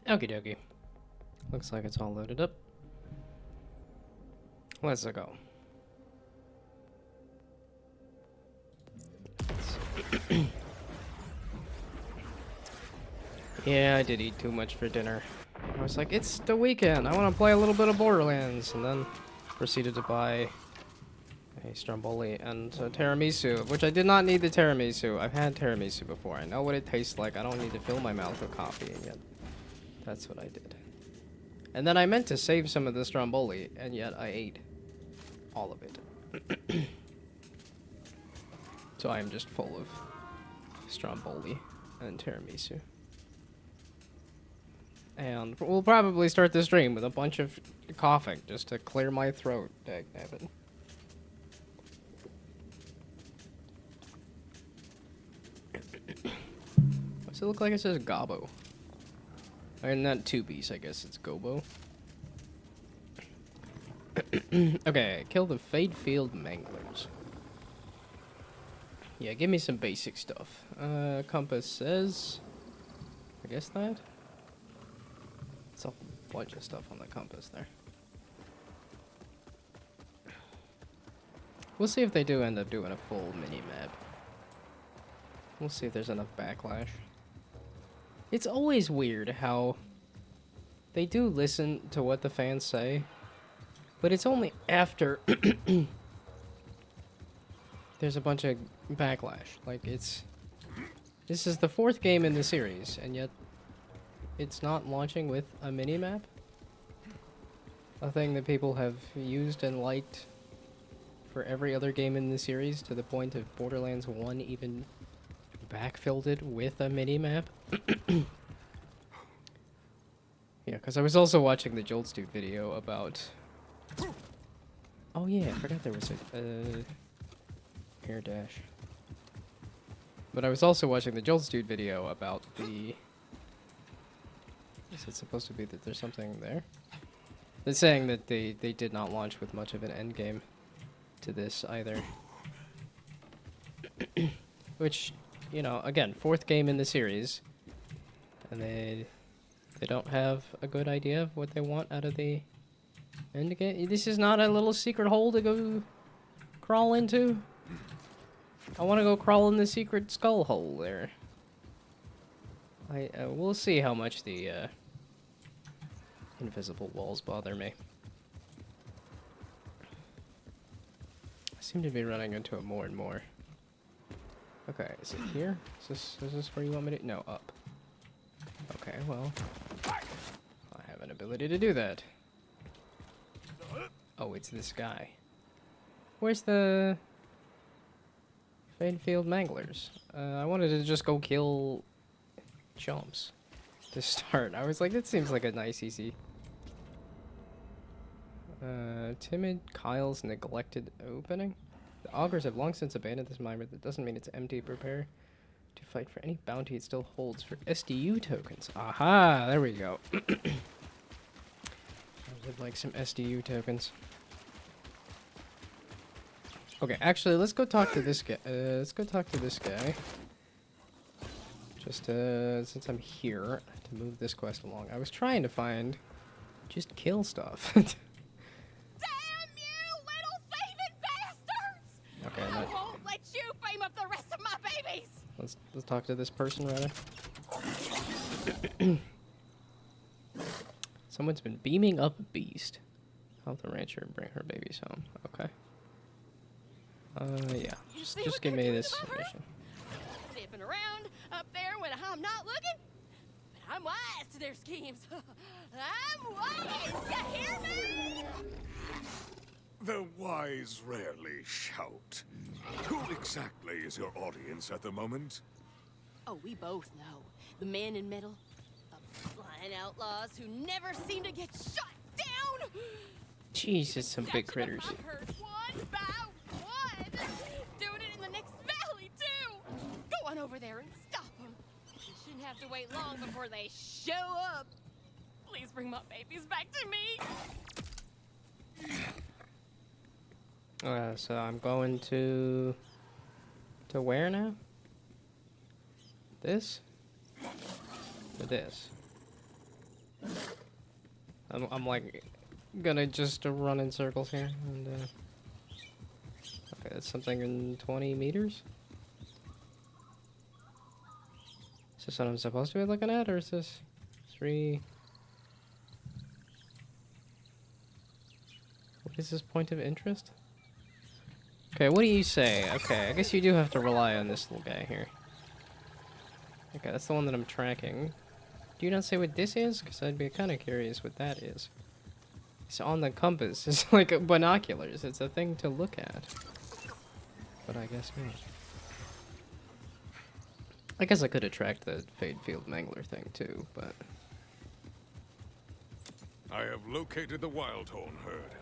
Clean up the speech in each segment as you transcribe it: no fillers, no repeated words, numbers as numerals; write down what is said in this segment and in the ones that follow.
Okie dokie. Looks like it's all loaded up. Let's go. Yeah, I did eat too much for dinner. I was like, it's the weekend. I want to play a little bit of Borderlands, and then proceeded to buy a Stromboli and a tiramisu, which I did not need the tiramisu. I've had tiramisu before. I know what it tastes like. I don't need to fill my mouth with coffee, and yet that's what I did. And then I meant to save some of the Stromboli, and yet I ate all of it. So I am just full of Stromboli and tiramisu. And we'll probably start the stream with a bunch of coughing just to clear my throat, dagnabbit. Does it look like it says Gobbo? Or not Tubies, I guess it's Gobo. Okay, kill the Fade Field Manglers. Yeah, give me some basic stuff. Compass says... I guess that? It's a bunch of stuff on the compass there. We'll see if they do end up doing a full mini-map. We'll see if there's enough backlash. It's always weird how they do listen to what the fans say, but it's only after there's a bunch of backlash. Like, this is the 4th game in the series, and yet it's not launching with a mini-map? A thing that people have used and liked for every other game in the series, to the point of Borderlands 1 even backfilled it with a mini-map. Yeah, because I was also watching the Jolts Dude video about... Oh yeah, I forgot there was a air dash. But I was also watching the Jolts Dude video about the... Is it supposed to be that there's something there? They're saying that they did not launch with much of an endgame to this either. Which, you know, again, 4th game in the series, and they don't have a good idea of what they want out of the end game. This is not a little secret hole to go crawl into. I want to go crawl in the secret skull hole there. We'll see how much the invisible walls bother me. I seem to be running into it more and more. Okay, is it here? Is this where you want me to... No, up. Okay, well... I have an ability to do that. Oh, it's this guy. Where's the... Fadefield Manglers? I wanted to just go kill... chumps to start. I was like, that seems like a nice, easy... Timid Kyle's neglected opening? The augurs have long since abandoned this mine, but that doesn't mean it's empty. Prepare to fight for any bounty it still holds for SDU tokens. Aha! There we go. I would like some SDU tokens. Okay, actually, let's go talk to this guy. Let's go talk to this guy. Just, since I'm here, to move this quest along. I was trying to find... Just kill stuff. Okay, I won't let you frame up the rest of my babies. Let's talk to this person rather. Someone's been beaming up a beast. Help the rancher bring her babies home. Okay. Yeah. Just give me this mission. Zipping around up there when I'm not looking. But I'm wise to their schemes. I'm wise. You hear me? The wise rarely shout. Who exactly is your audience at the moment? Oh, we both know. The man in metal. The flying outlaws who never seem to get shot down. Jesus, some big critters. I've heard one by one. Doing it in the next valley, too. Go on over there and stop them. You shouldn't have to wait long before they show up. Please bring my babies back to me. So I'm going to where now? This? Or this? I'm like gonna just run in circles here and okay, that's something in 20 meters. Is this what I'm supposed to be looking at, or is this 3? What is this point of interest? Okay, what do you say? Okay, I guess you do have to rely on this little guy here. Okay, that's the one that I'm tracking. Do you not say what this is? Because I'd be kind of curious what that is. It's on the compass. It's like binoculars. It's a thing to look at. But I guess not. I guess I could have tracked the Fade Field Mangler thing too, but... I have located the Wildhorn herd.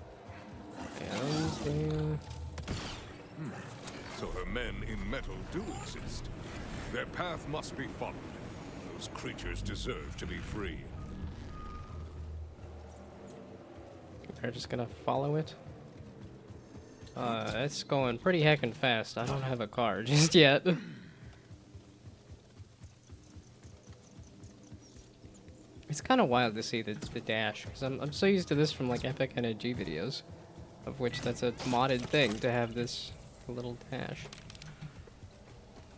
And, So her men in metal do exist. Their path must be followed. Those creatures deserve to be free. they're just gonna follow it. It's going pretty heckin' fast. I don't have a car just yet. It's kind of wild to see the dash, because I'm so used to this from like Epic Energy videos, of which that's a modded thing to have this little dash.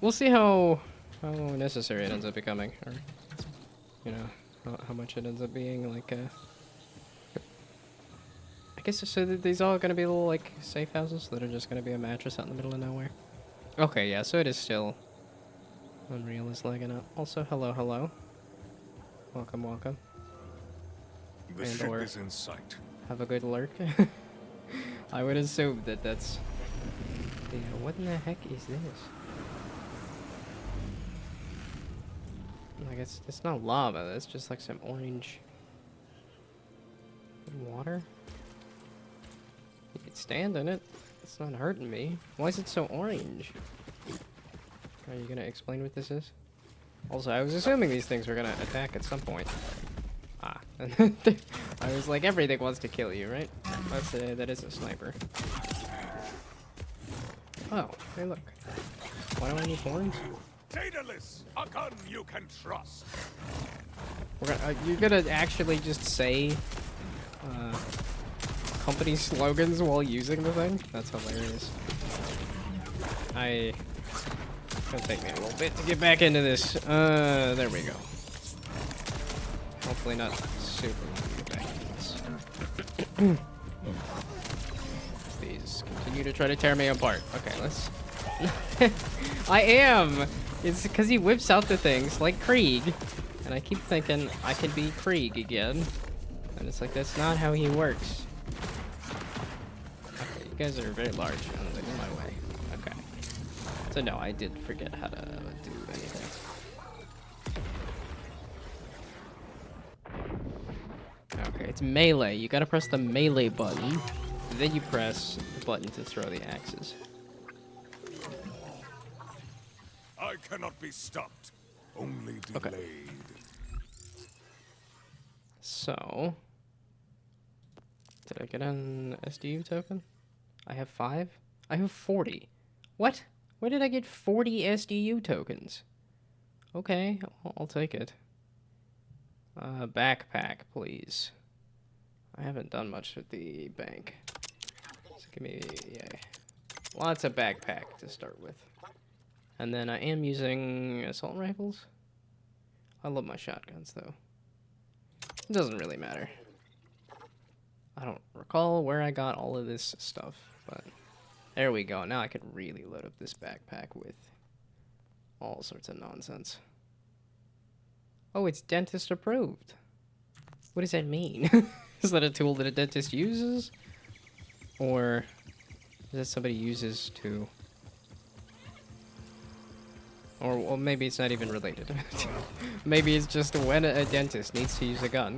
We'll see how necessary it ends up becoming, or you know how much it ends up being. Like, I guess so. These all gonna be little like safe houses that are just gonna be a mattress out in the middle of nowhere. Okay, yeah. So it is still Unreal is lagging up. Also, hello. Welcome, welcome. The And ship or is in sight. have a good lurk. I would assume that that's... Yeah, what in the heck is this? Like, it's not lava, that's just like some orange... water? You could stand in it. It's not hurting me. Why is it so orange? Are you gonna explain what this is? Also, I was assuming these things were gonna attack at some point. Ah. I was like, everything wants to kill you, right? That is a sniper. Oh, hey look. Why do I need horns? Daedalus, a gun you can trust. You're gonna actually just say company slogans while using the thing? That's hilarious. It's gonna take me a little bit to get back into this. There we go. Hopefully not super long to get back into this. Please continue to try to tear me apart. Okay, let's... I am! It's because he whips out the things like Krieg. And I keep thinking I could be Krieg again. And it's like, that's not how he works. Okay, you guys are very large. I'm like, in my way. Okay. So no, I did forget how to do anything. Okay, it's melee. You gotta press the melee button. Then you press the button to throw the axes. I cannot be stopped. Only delayed. Okay. So... Did I get an SDU token? I have 5? I have 40. What? Where did I get 40 SDU tokens? Okay, I'll take it. Backpack, please. I haven't done much with the bank. So give me, yeah, lots of backpack to start with. And then I am using assault rifles. I love my shotguns, though. It doesn't really matter. I don't recall where I got all of this stuff, but there we go. Now I could really load up this backpack with all sorts of nonsense. Oh, it's dentist approved. What does that mean? Is that a tool that a dentist uses? Or is that somebody uses to... Or maybe it's not even related. Maybe it's just when a dentist needs to use a gun,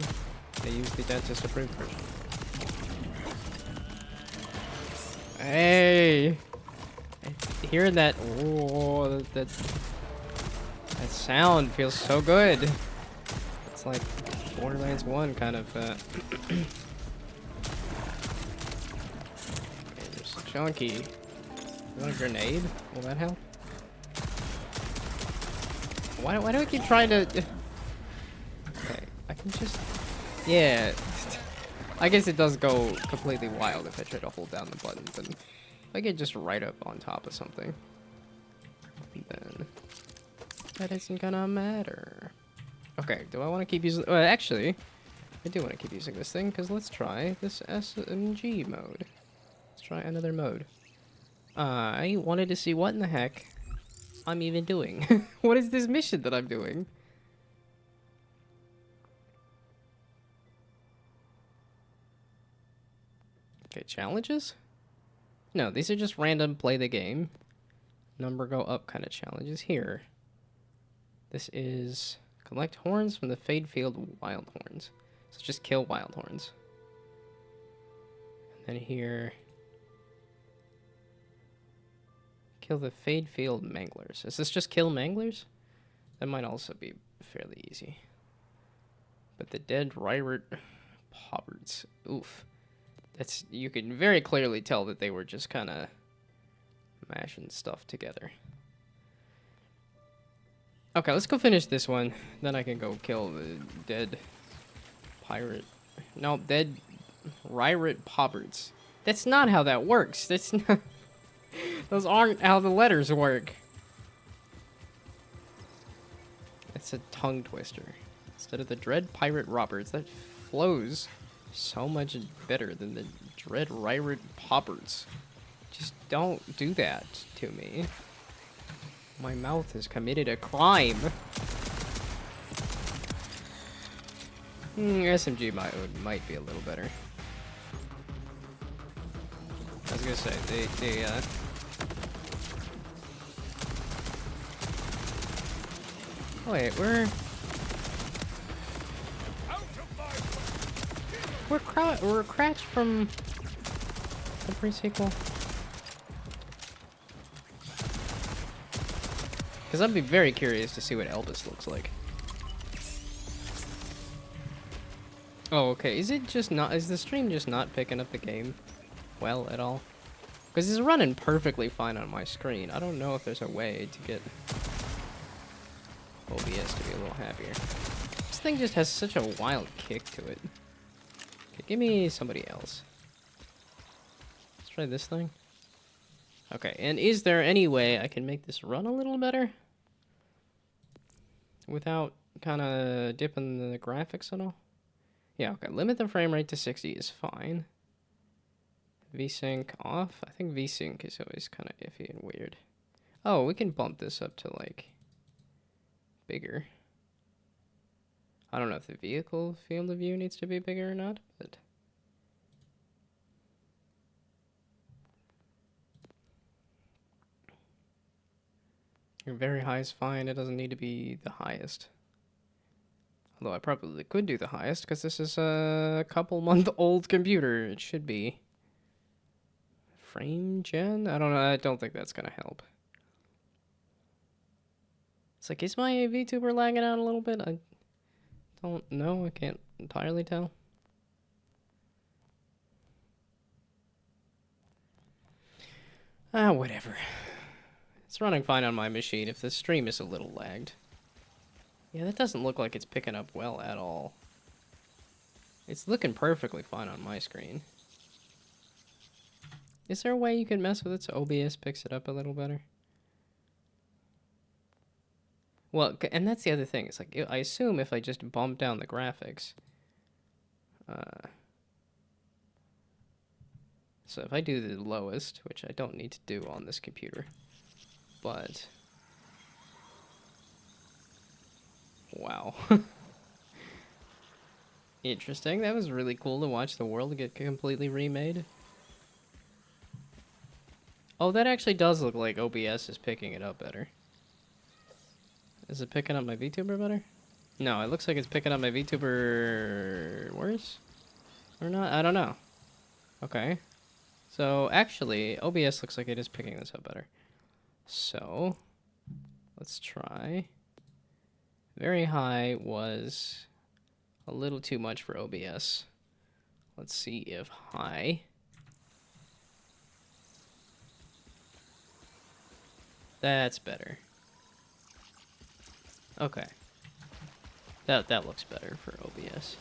they use the dentist approved version. Hey! Hearing that, oh, that sound feels so good. It's like Borderlands 1 kind of, okay, there's Chunky. You want a grenade? Will that help? Why do I keep trying to... Okay, I can just... Yeah. I guess it does go completely wild if I try to hold down the buttons. And if I get just right up on top of something, then that isn't gonna matter. Okay, do I want to keep using... Well, actually, I do want to keep using this thing, because let's try this SMG mode. Let's try another mode. I wanted to see what in the heck I'm even doing. What is this mission that I'm doing? Okay, challenges? No, these are just random play the game, number go up kind of challenges. Here, this is collect horns from the Fade Field wild horns. So just kill wild horns. And then here, kill the Fade Field manglers. Is this just kill manglers? That might also be fairly easy. But the dead Ryrate Pobbards. Oof. That's, you can very clearly tell that they were just kind of mashing stuff together. Okay, let's go finish this one. Then I can go kill the dead pirate. No, dead Ryrate Pobbards. That's not how that works. That's not... Those aren't how the letters work. It's a tongue twister. Instead of the dread pirate Roberts, that flows so much better than the dread Ryrate Pobbards. Just don't do that to me. My mouth has committed a crime. SMG might be a little better. I was gonna say, they wait, we're Cratch from the pre-sequel. Because I'd be very curious to see what Elvis looks like. Oh, okay. Is it just not... Is the stream just not picking up the game well at all? Because it's running perfectly fine on my screen. I don't know if there's a way to get OBS to be a little happier. This thing just has such a wild kick to it. Okay, give me somebody else. Let's try this thing. Okay, and is there any way I can make this run a little better? Without kind of dipping the graphics at all? Yeah, okay, limit the frame rate to 60 is fine. VSync off? I think VSync is always kind of iffy and weird. Oh, we can bump this up to, like, bigger. I don't know if the vehicle field of view needs to be bigger or not, but... Very high is fine. It doesn't need to be the highest. Although I probably could do the highest because this is a couple-month-old computer. It should be. Frame gen? I don't know. I don't think that's going to help. It's like, is my VTuber lagging out a little bit? I don't know. I can't entirely tell. Whatever. It's running fine on my machine if the stream is a little lagged. Yeah, that doesn't look like it's picking up well at all. It's looking perfectly fine on my screen. Is there a way you can mess with it so OBS picks it up a little better? Well, and that's the other thing. It's like, I assume if I just bump down the graphics... so if I do the lowest, which I don't need to do on this computer... But, wow. Interesting. That was really cool to watch the world get completely remade. Oh, that actually does look like OBS is picking it up better. Is it picking up my VTuber better? No, it looks like it's picking up my VTuber worse? Or not? I don't know. Okay. So, actually, OBS looks like it is picking this up better. So, let's try. Very high was a little too much for OBS. Let's see if high. That's better. Okay. That looks better for OBS.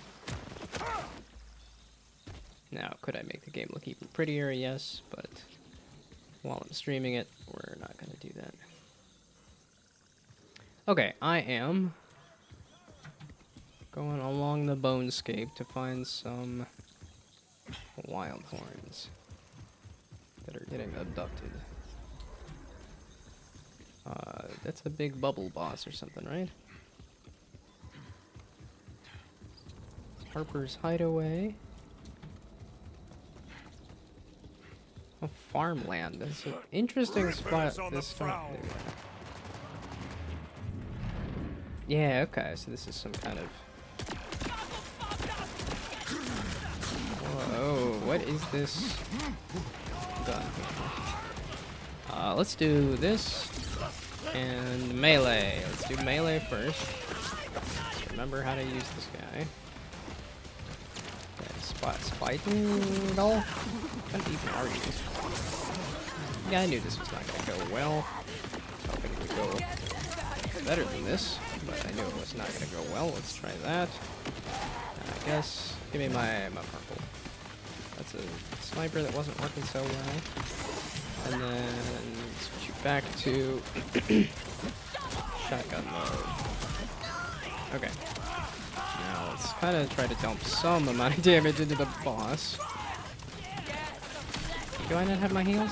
Now, could I make the game look even prettier? Yes, but while I'm streaming it, we're not going to do that. Okay, I am going along the bonescape to find some wild horns that are getting abducted. That's a big bubble boss or something, right? Harper's Hideaway. A farmland. That's an interesting spot. This time. Yeah, okay, so this is some kind of... Whoa, what is this gun? Let's do this and melee. Let's do melee first. Let's remember how to use this guy. Okay, spiking doll? What even are you? Yeah, I knew this was not gonna go well. I was hoping it would go better than this, but I knew it was not gonna go well. Let's try that. I guess. Give me my purple. That's a sniper that wasn't working so well. And then switch you back to shotgun mode. Okay. Now let's kind of try to dump some amount of damage into the boss. Do I not have my heals?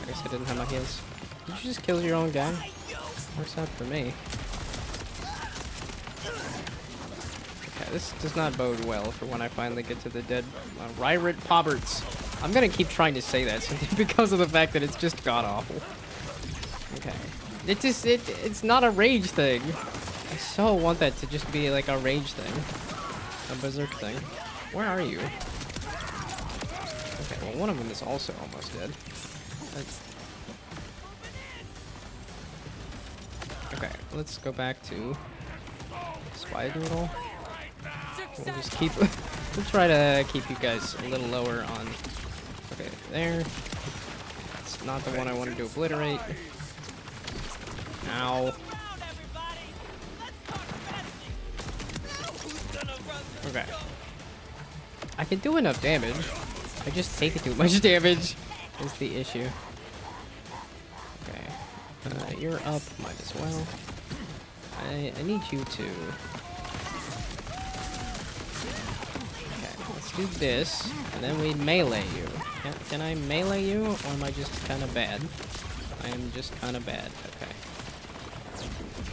I guess I didn't have my heals. Did you just kill your own guy? Works out for me. Okay, this does not bode well for when I finally get to the dead Ryrit Pobberts. I'm gonna keep trying to say that simply because of the fact that it's just god-awful. Okay. It's not a rage thing. I so want that to just be like a rage thing. A berserk thing. Where are you? Okay, well one of them is also almost dead. Okay, let's go back to Spider-Doodle. We'll just keep... we'll try to keep you guys a little lower on... Okay, there. That's not the one I wanted to obliterate. Ow. Okay. I can do enough damage. I just take too much damage is the issue. Okay. You're up, might as well. I need you to... Okay, let's do this, and then we melee you. Can I melee you, or am I just kind of bad? I am just kind of bad, okay.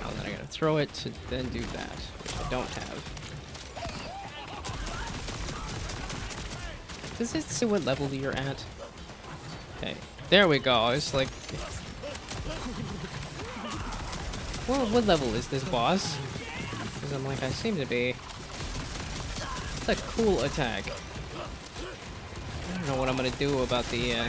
Oh, then I gotta throw it to then do that, which I don't have. Does it see what level you're at? Okay, there we go. It's like... Well, what level is this boss? Because I'm like, I seem to be... It's a cool attack. I don't know what I'm gonna do about the, Okay, yeah,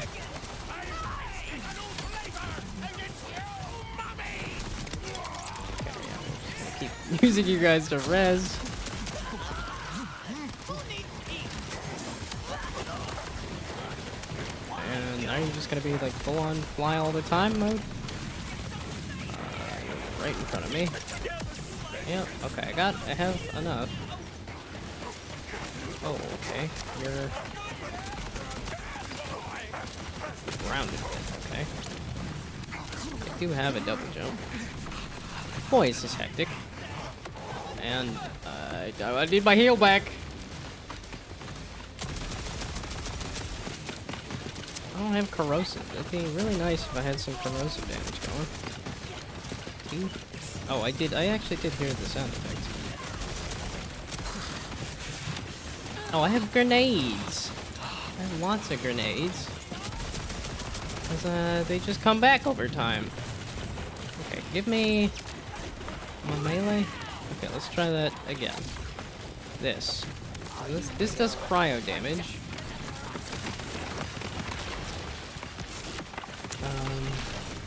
I'm just gonna keep using you guys to res. And are you just gonna be like full-on fly all the time mode? Right in front of me. Yep, okay, I have enough. Oh, okay. You're grounded, okay. I do have a double jump. Boy, this is hectic. And, I need my heal back. I don't have corrosive. It'd be really nice if I had some corrosive damage going. Oh, I actually did hear the sound effect. Oh, I have grenades. I have lots of grenades. Because, they just come back over time. Okay, give me my melee. Okay, let's try that again. This does cryo damage.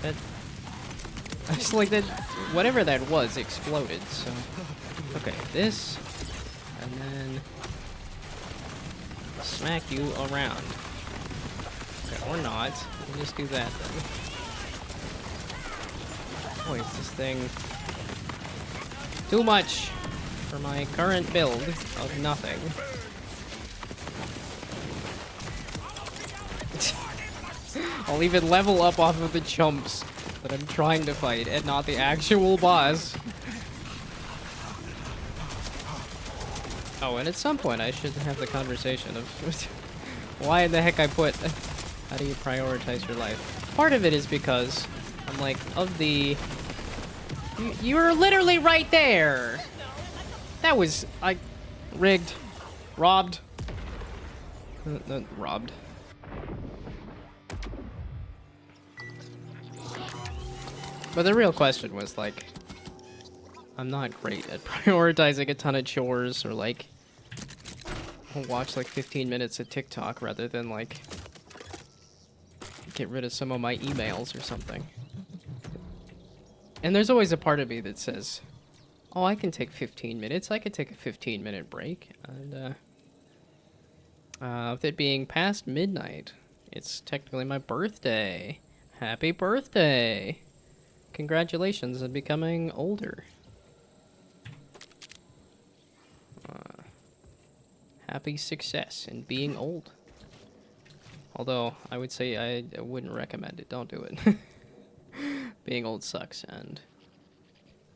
That... I just like that, whatever that was exploded, so... Okay, this, and then... Smack you around. Okay, or not. We'll just do that then. Boy, is this thing... Too much for my current build of nothing. I'll even level up off of the chumps that I'm trying to fight and not the actual boss. Oh, and at some point I should have the conversation of why in the heck I put how do you prioritize your life. Part of it is because I'm like, of the... You were literally right there! That was... rigged. Robbed. Robbed. But the real question was, like... I'm not great at prioritizing a ton of chores, or, like... I'll watch, like, 15 minutes of TikTok rather than, like... get rid of some of my emails or something. And there's always a part of me that says, oh, I can take 15 minutes. I could take a 15-minute break. And, with it being past midnight, it's technically my birthday. Happy birthday! Congratulations on becoming older. Happy success in being old. Although, I would say I wouldn't recommend it. Don't do it. Being old sucks, and...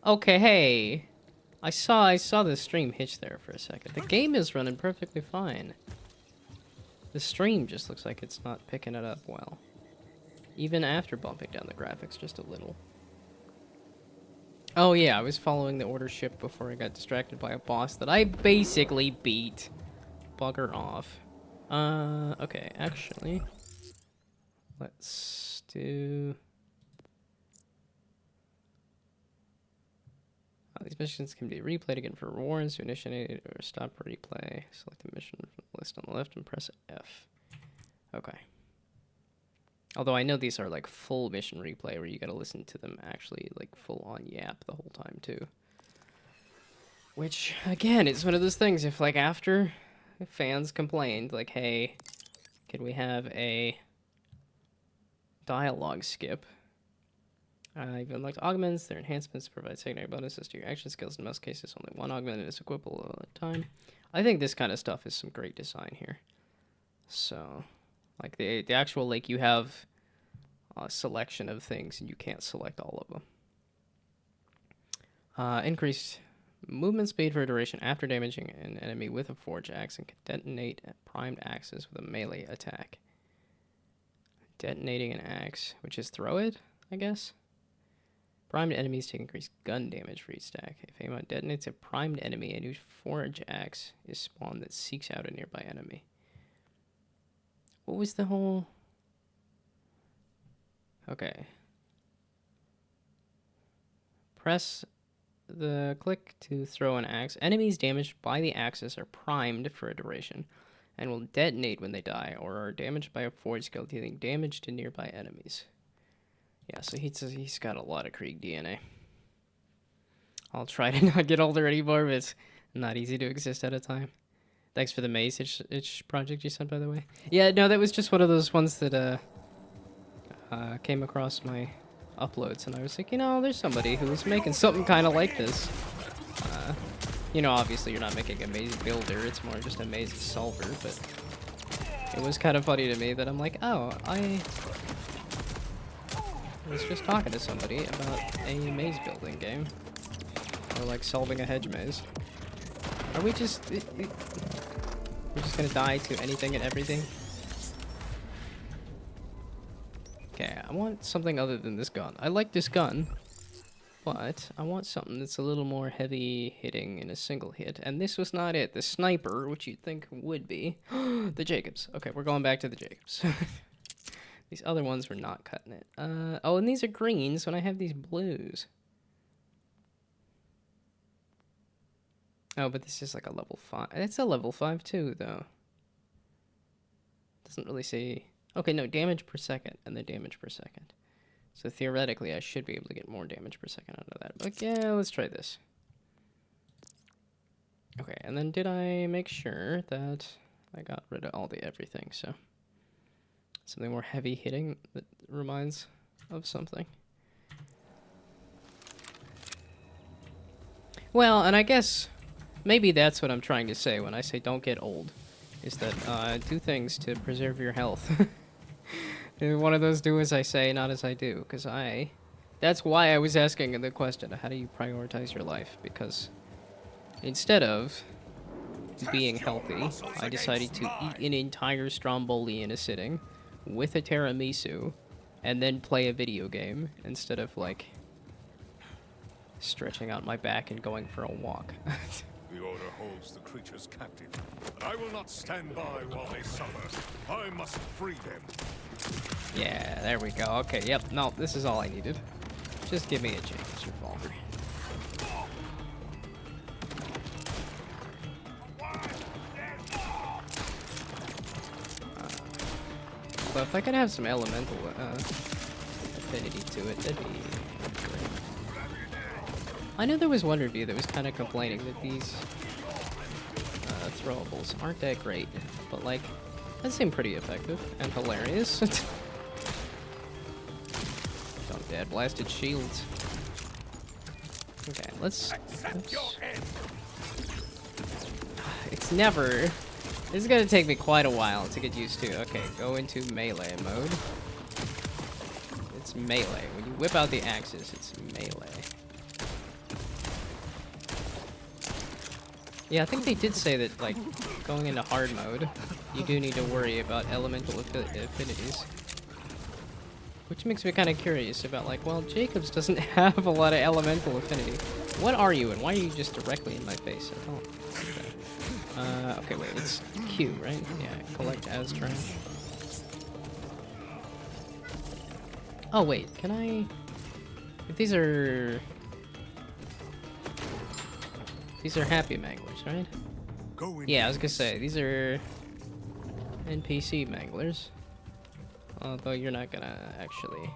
Okay, hey! I saw the stream hitch there for a second. The game is running perfectly fine. The stream just looks like it's not picking it up well. Even after bumping down the graphics just a little. Oh yeah, I was following the order ship before I got distracted by a boss that I basically beat. Bugger off. Okay, actually, let's do... These missions can be replayed again for rewards. To initiate or stop replay, select the mission from the list on the left and press F. Okay. Although I know these are like full mission replay where you gotta listen to them actually like full on yap the whole time too. Which, again, is one of those things, if like after fans complained, like, hey, could we have a dialogue skip? Even like augments, their enhancements provide secondary bonuses to your action skills. In most cases, only one augment is equipable at a time. I think this kind of stuff is some great design here. So, like the actual, like, you have a selection of things and you can't select all of them. Increased movement speed for a duration after damaging an enemy with a forge axe, and can detonate primed axes with a melee attack. Detonating an axe, which is throw it, I guess. Primed enemies take increased gun damage for each stack. If anyone detonates a primed enemy, a new forge axe is spawned that seeks out a nearby enemy. What was the whole... Okay. Press the click to throw an axe. Enemies damaged by the axes are primed for a duration and will detonate when they die or are damaged by a forge skill, dealing damage to nearby enemies. Yeah, so he's got a lot of Krieg DNA. I'll try to not get older anymore, but it's not easy to exist at a time. Thanks for the maze itch project you sent, by the way. Yeah, no, that was just one of those ones that came across my uploads, and I was like, you know, there's somebody who's making something kind of like this. You know, obviously you're not making a maze builder, it's more just a maze solver, but it was kind of funny to me that I'm like, oh, I was just talking to somebody about a maze building game. Or like solving a hedge maze. Are we just... we're just gonna die to anything and everything? Okay, I want something other than this gun. I like this gun, but I want something that's a little more heavy hitting in a single hit. And this was not it. The sniper, which you'd think would be. The Jacobs. Okay, we're going back to the Jacobs. These other ones were not cutting it. Oh, and these are greens when I have these blues. Oh, but this is like a level 5. It's a level 5 too, though. Doesn't really say... Okay, no, damage per second and the damage per second. So theoretically, I should be able to get more damage per second out of that. But yeah, let's try this. Okay, and then did I make sure that I got rid of all the everything, so... Something more heavy hitting that reminds of something. Well, and I guess maybe that's what I'm trying to say when I say don't get old. Is that do things to preserve your health. One of those do as I say, not as I do, because that's why I was asking the question, how do you prioritize your life? Because instead of being healthy, I decided to eat an entire stromboli in a sitting with a tiramisu and then play a video game instead of, like, stretching out my back and going for a walk. The Order holds the creatures captive, and I will not stand by while they suffer. I must free them. Yeah, there we go. Okay, yep, no, this is all I needed. Just give me a Jacob's revolver. So if I could have some elemental affinity to it, that'd be great. I know there was one review that was kind of complaining that these throwables aren't that great, but like, that seemed pretty effective and hilarious. Don't dad blasted shields. Okay, let's It's never. This is gonna take me quite a while to get used to. Okay, go into melee mode. It's melee. When you whip out the axes, it's melee. Yeah, I think they did say that, like, going into hard mode, you do need to worry about elemental affinities. Which makes me kind of curious about, like, well, Jacobs doesn't have a lot of elemental affinity. What are you, and why are you just directly in my face? I don't... Okay. Okay, wait, it's Q, right? Yeah, collect as trash. Oh, wait, can I... If these are... These are happy manglers, right? Yeah, I was gonna say, these are NPC manglers. Although you're not gonna actually...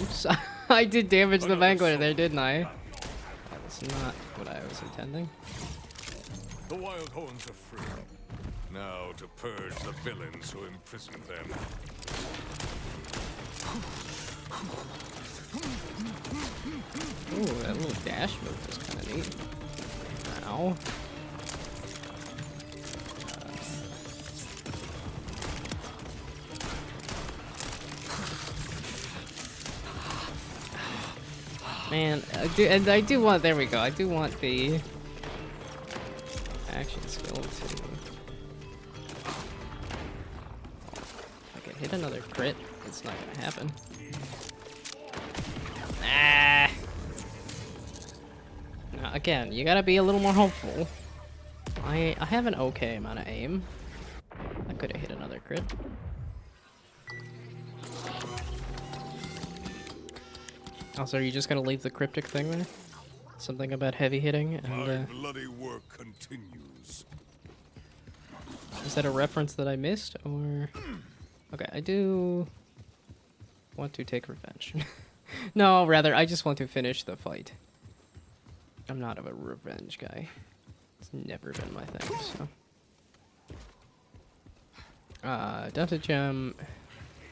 Oops. I did damage the mangler there, didn't I? That's not what I was intending. The wild horns are free. Now to purge the villains who imprisoned them. Ooh, that little dash move was kind of neat. Ow. Man, I do want, there we go, I do want the action skill to... If I can hit another crit, it's not gonna happen. Ah! Now, again, you gotta be a little more hopeful. I have an okay amount of aim. I could have hit another crit. Also, are you just gonna leave the cryptic thing there? Something about heavy hitting and, My bloody work continues. Is that a reference that I missed, or... Okay, I do... want to take revenge. No, rather, I just want to finish the fight. I'm not a revenge guy. It's never been my thing, so... Delta Gem...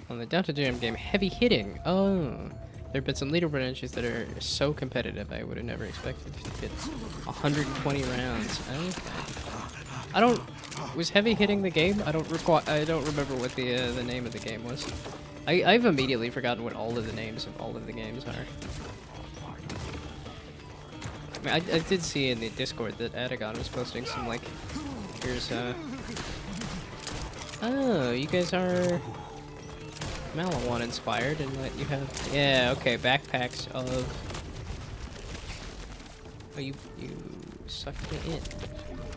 On the Delta Gem game, heavy hitting! Oh... There have been some leaderboard entries that are so competitive, I would have never expected to get 120 rounds. Okay. I don't... Was heavy hitting the game? I don't remember what the name of the game was. I've immediately forgotten what all of the names of all of the games are. I mean, I did see in the Discord that Adagon was posting some, like... Here's, Oh, you guys are... Malawan inspired, and that you have, yeah, okay, backpacks of, oh, you sucked me in,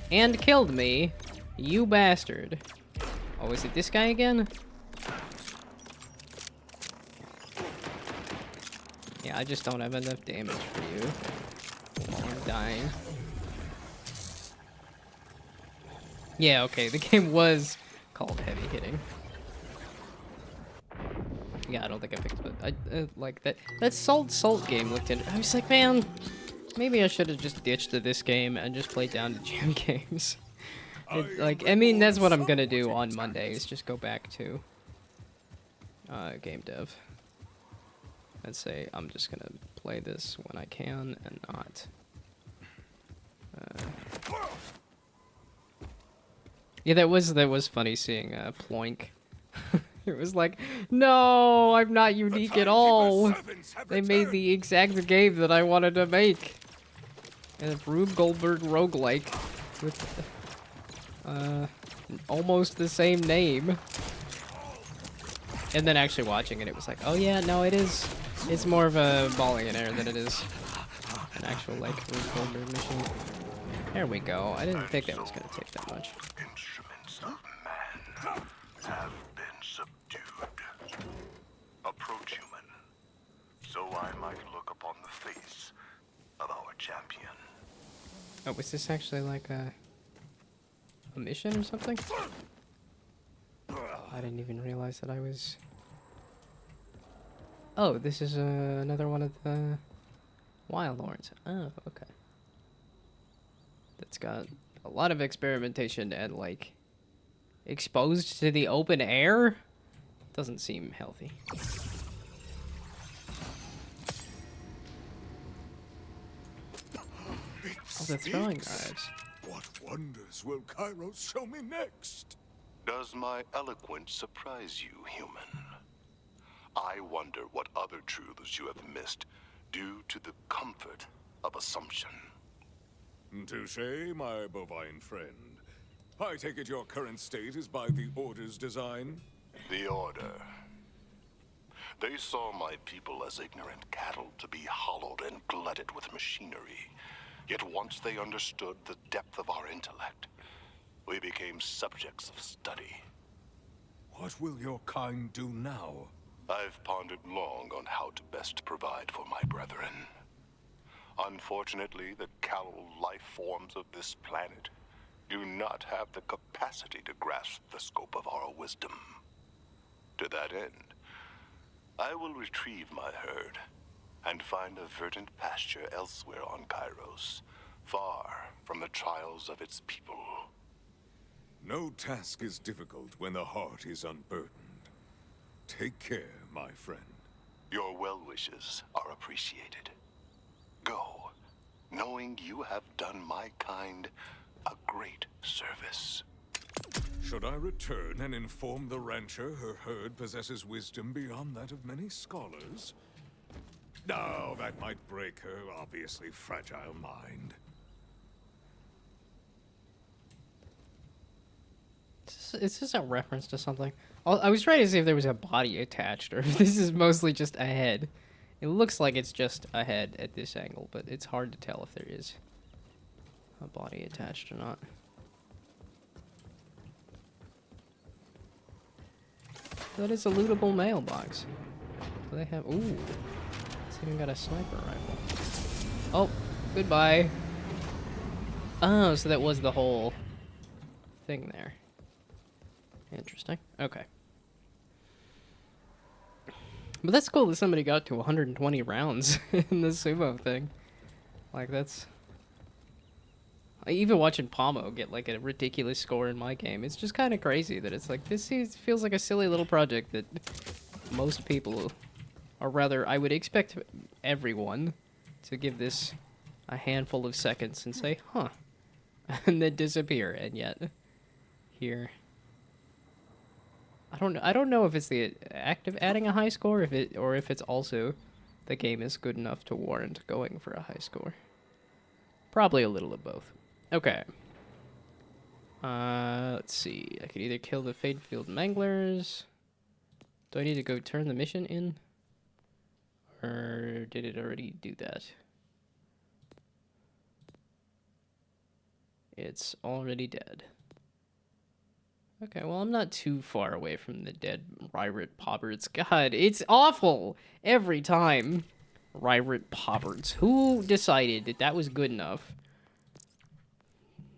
and killed me, you bastard. Oh, is it this guy again? Yeah, I just don't have enough damage for you. Oh, I'm dying. Yeah, okay, the game was called Heavy Hitting. Yeah, I don't think I picked it. I like that. That Salt game looked in. I was like, man, maybe I should have just ditched this game and just played down to jam games. Like, I mean, that's what I'm gonna do on Monday. Is just go back to game dev and say I'm just gonna play this when I can and not. Yeah, that was funny seeing Ploink. It was like, no, I'm not unique at all. Servants have They made the exact game that I wanted to make. And a Rube Goldberg roguelike with almost the same name. And then actually watching it, it was like, oh yeah, no, it is. It's more of a volley and air than it is an actual like Rube Goldberg machine. There we go. I didn't think that was gonna take that much. Instruments of man have been subdued. Approach, human, so I might look upon the face of our champion. Oh, was this actually like a mission or something? I didn't even realize that I was... Oh, this is another one of the Wild Horns. Oh, okay. That's got a lot of experimentation and, like, exposed to the open air? Doesn't seem healthy. Oh, the throwing knives. What wonders will Kairos show me next? Does my eloquence surprise you, human? I wonder what other truths you have missed due to the comfort of assumption. Touché, my bovine friend. I take it your current state is by the Order's design? The Order. They saw my people as ignorant cattle to be hollowed and glutted with machinery. Yet once they understood the depth of our intellect, we became subjects of study. What will your kind do now? I've pondered long on how to best provide for my brethren. Unfortunately, the callow life forms of this planet do not have the capacity to grasp the scope of our wisdom. To that end, I will retrieve my herd and find a verdant pasture elsewhere on Kairos, far from the trials of its people. No task is difficult when the heart is unburdened. Take care, my friend. Your well wishes are appreciated. Go, knowing you have done my kind a great service. Should I return and inform the rancher her herd possesses wisdom beyond that of many scholars? No, that might break her obviously fragile mind. Is this a reference to something? I was trying to see if there was a body attached, or if this is mostly just a head. It looks like it's just a head at this angle, but it's hard to tell if there is a body attached or not. That is a lootable mailbox. Do they have... Ooh. It's even got a sniper rifle. Oh, goodbye. Oh, so that was the whole thing there. Interesting. Okay. But that's cool that somebody got to 120 rounds in the sumo thing. Like, that's... Even watching Pomo get, like, a ridiculous score in my game, it's just kind of crazy that it's like, this feels like a silly little project that most people, or rather, I would expect everyone to give this a handful of seconds and say, huh, and then disappear, and yet, here... I don't know if it's the act of adding a high score, or if it's also the game is good enough to warrant going for a high score. Probably a little of both. Okay. Let's see. I could either kill the Fadefield Manglers. Do I need to go turn the mission in? Or did it already do that? It's already dead. Okay, well, I'm not too far away from the dead Ryrate Pobberts. God, it's awful every time. Ryrate Pobberts. Who decided that that was good enough?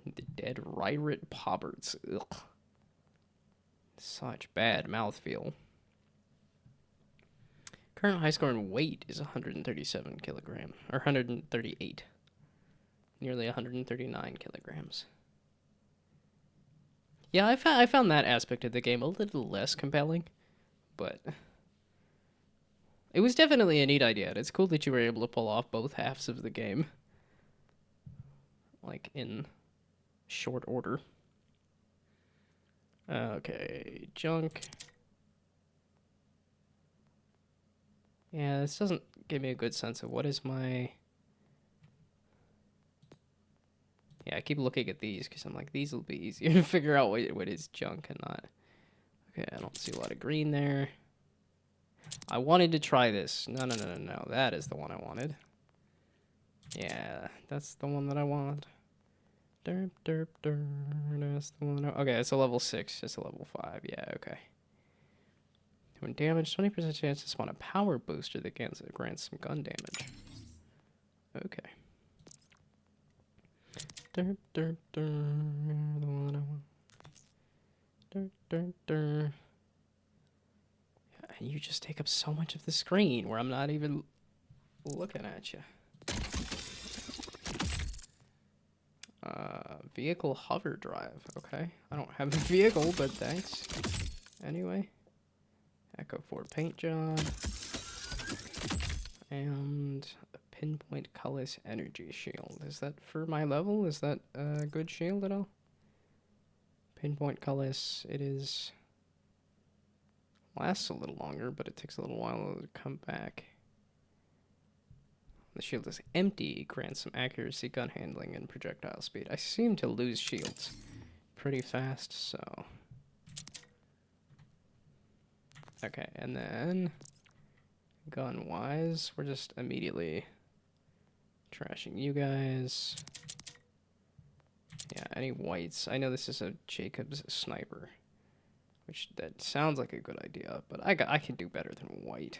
The dead Ryrate Pobberts. Ugh. Such bad mouthfeel. Current high score in weight is 137 kilogram. Or 138. Nearly 139 kilograms. Yeah, I found that aspect of the game a little less compelling, but it was definitely a neat idea. It's cool that you were able to pull off both halves of the game, like, in short order. Okay, junk. Yeah, this doesn't give me a good sense of what is my... Yeah, I keep looking at these because I'm like, these will be easier to figure out what is junk and not. Okay, I don't see a lot of green there. I wanted to try this. No, no, no, no, no. That is the one I wanted. Yeah, that's the one that I want. Derp, derp, derp. That's the one. Okay, it's a level 6. It's a level 5. Yeah, okay. When damaged, 20% chance to spawn a power booster that grants some gun damage. Okay. Derp, derp, derp. The one I want. Derp, derp, derp. Yeah, you just take up so much of the screen where I'm not even looking at you. Vehicle hover drive. Okay. I don't have a vehicle, but thanks. Anyway. Echo 4 paint job. And a pinpoint colorless energy shield. Is that for my level? Is that a good shield at all? Pinpoint colorless. It is... lasts a little longer, but it takes a little while to come back. The shield is empty, grants some accuracy, gun handling, and projectile speed. I seem to lose shields pretty fast, so... Okay, and then... gun-wise, we're just immediately trashing you guys. Yeah, any whites? I know this is a Jacob's sniper, which that sounds like a good idea, but I can do better than white.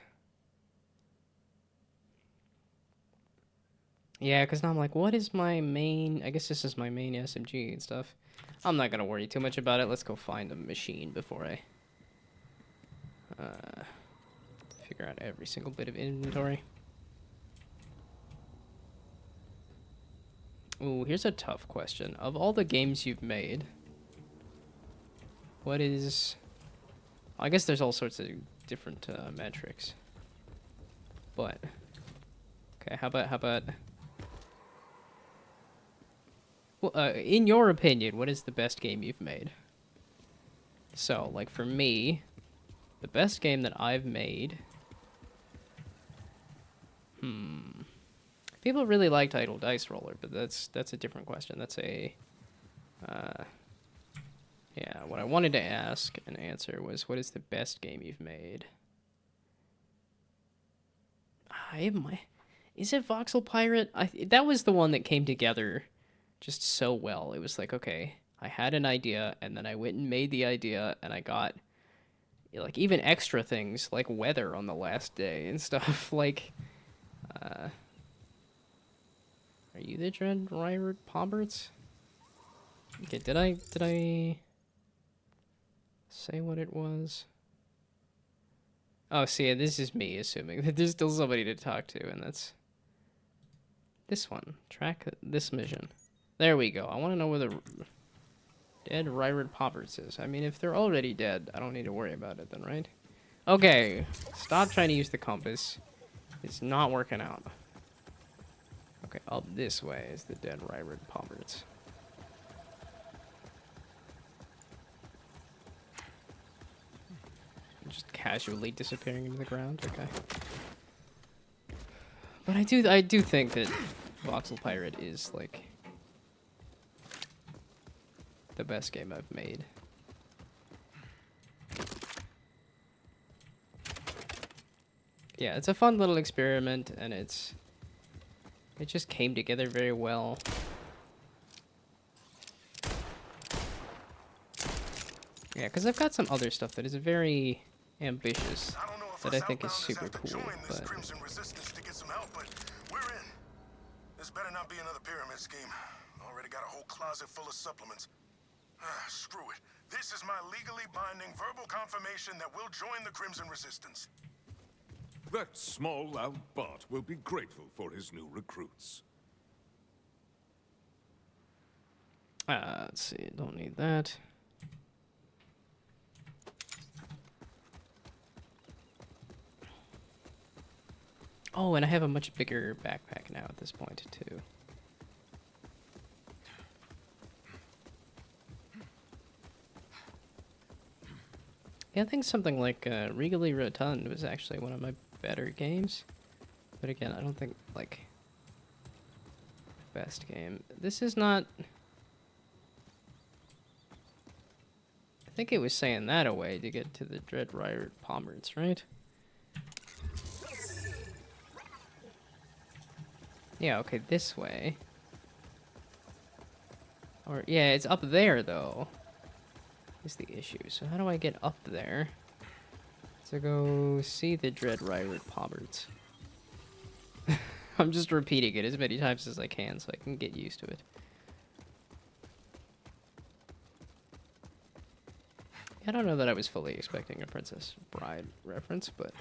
Yeah, because now I'm like, what is my main... I guess this is my main SMG and stuff. I'm not going to worry too much about it. Let's go find a machine before I figure out every single bit of inventory. Ooh, here's a tough question. Of all the games you've made, what is... I guess there's all sorts of different metrics. But... okay, how about... well, in your opinion, what is the best game you've made? So, like for me, the best game that I've made... People really liked Idle Dice Roller, but that's a different question. That's a... yeah, what I wanted to ask and answer was, what is the best game you've made? Is it Voxel Pirate? That was the one that came together just so well. It was like, okay, I had an idea, and then I went and made the idea, and I got, like, even extra things, like weather on the last day and stuff. Like, are you the Dread Ryrod Pomberts? Okay, did I say what it was? Oh, see, this is me assuming that there's still somebody to talk to, and that's this one. Track this mission. There we go. I want to know where the Dead Ryrod Pomberts is. I mean, if they're already dead, I don't need to worry about it then, right? Okay, stop trying to use the compass. It's not working out. Okay, up this way is the Dead Ryrod Pomberts. Just casually disappearing into the ground. Okay. But I do think that Voxel Pirate is like the best game I've made. Yeah, it's a fun little experiment, and it just came together very well. Yeah, because I've got some other stuff that is very ambitious that I think is super cool, but... This better not be another pyramid scheme. Already got a whole closet full of supplements. Screw it. This is my legally binding verbal confirmation that we'll join the Crimson Resistance. That small, loud bot will be grateful for his new recruits. Let's see, don't need that. Oh, and I have a much bigger backpack now at this point, too. Yeah, I think something like Regally Rotund was actually one of my better games. But again, I don't think, like, best game. This is not... I think it was saying that away to get to the Dread Rider Pomerds, right? Yeah, okay, this way. Or, yeah, it's up there, though, is the issue. So how do I get up there to go see the Dread Rider Pomerds? I'm just repeating it as many times as I can so I can get used to it. I don't know that I was fully expecting a Princess Bride reference, but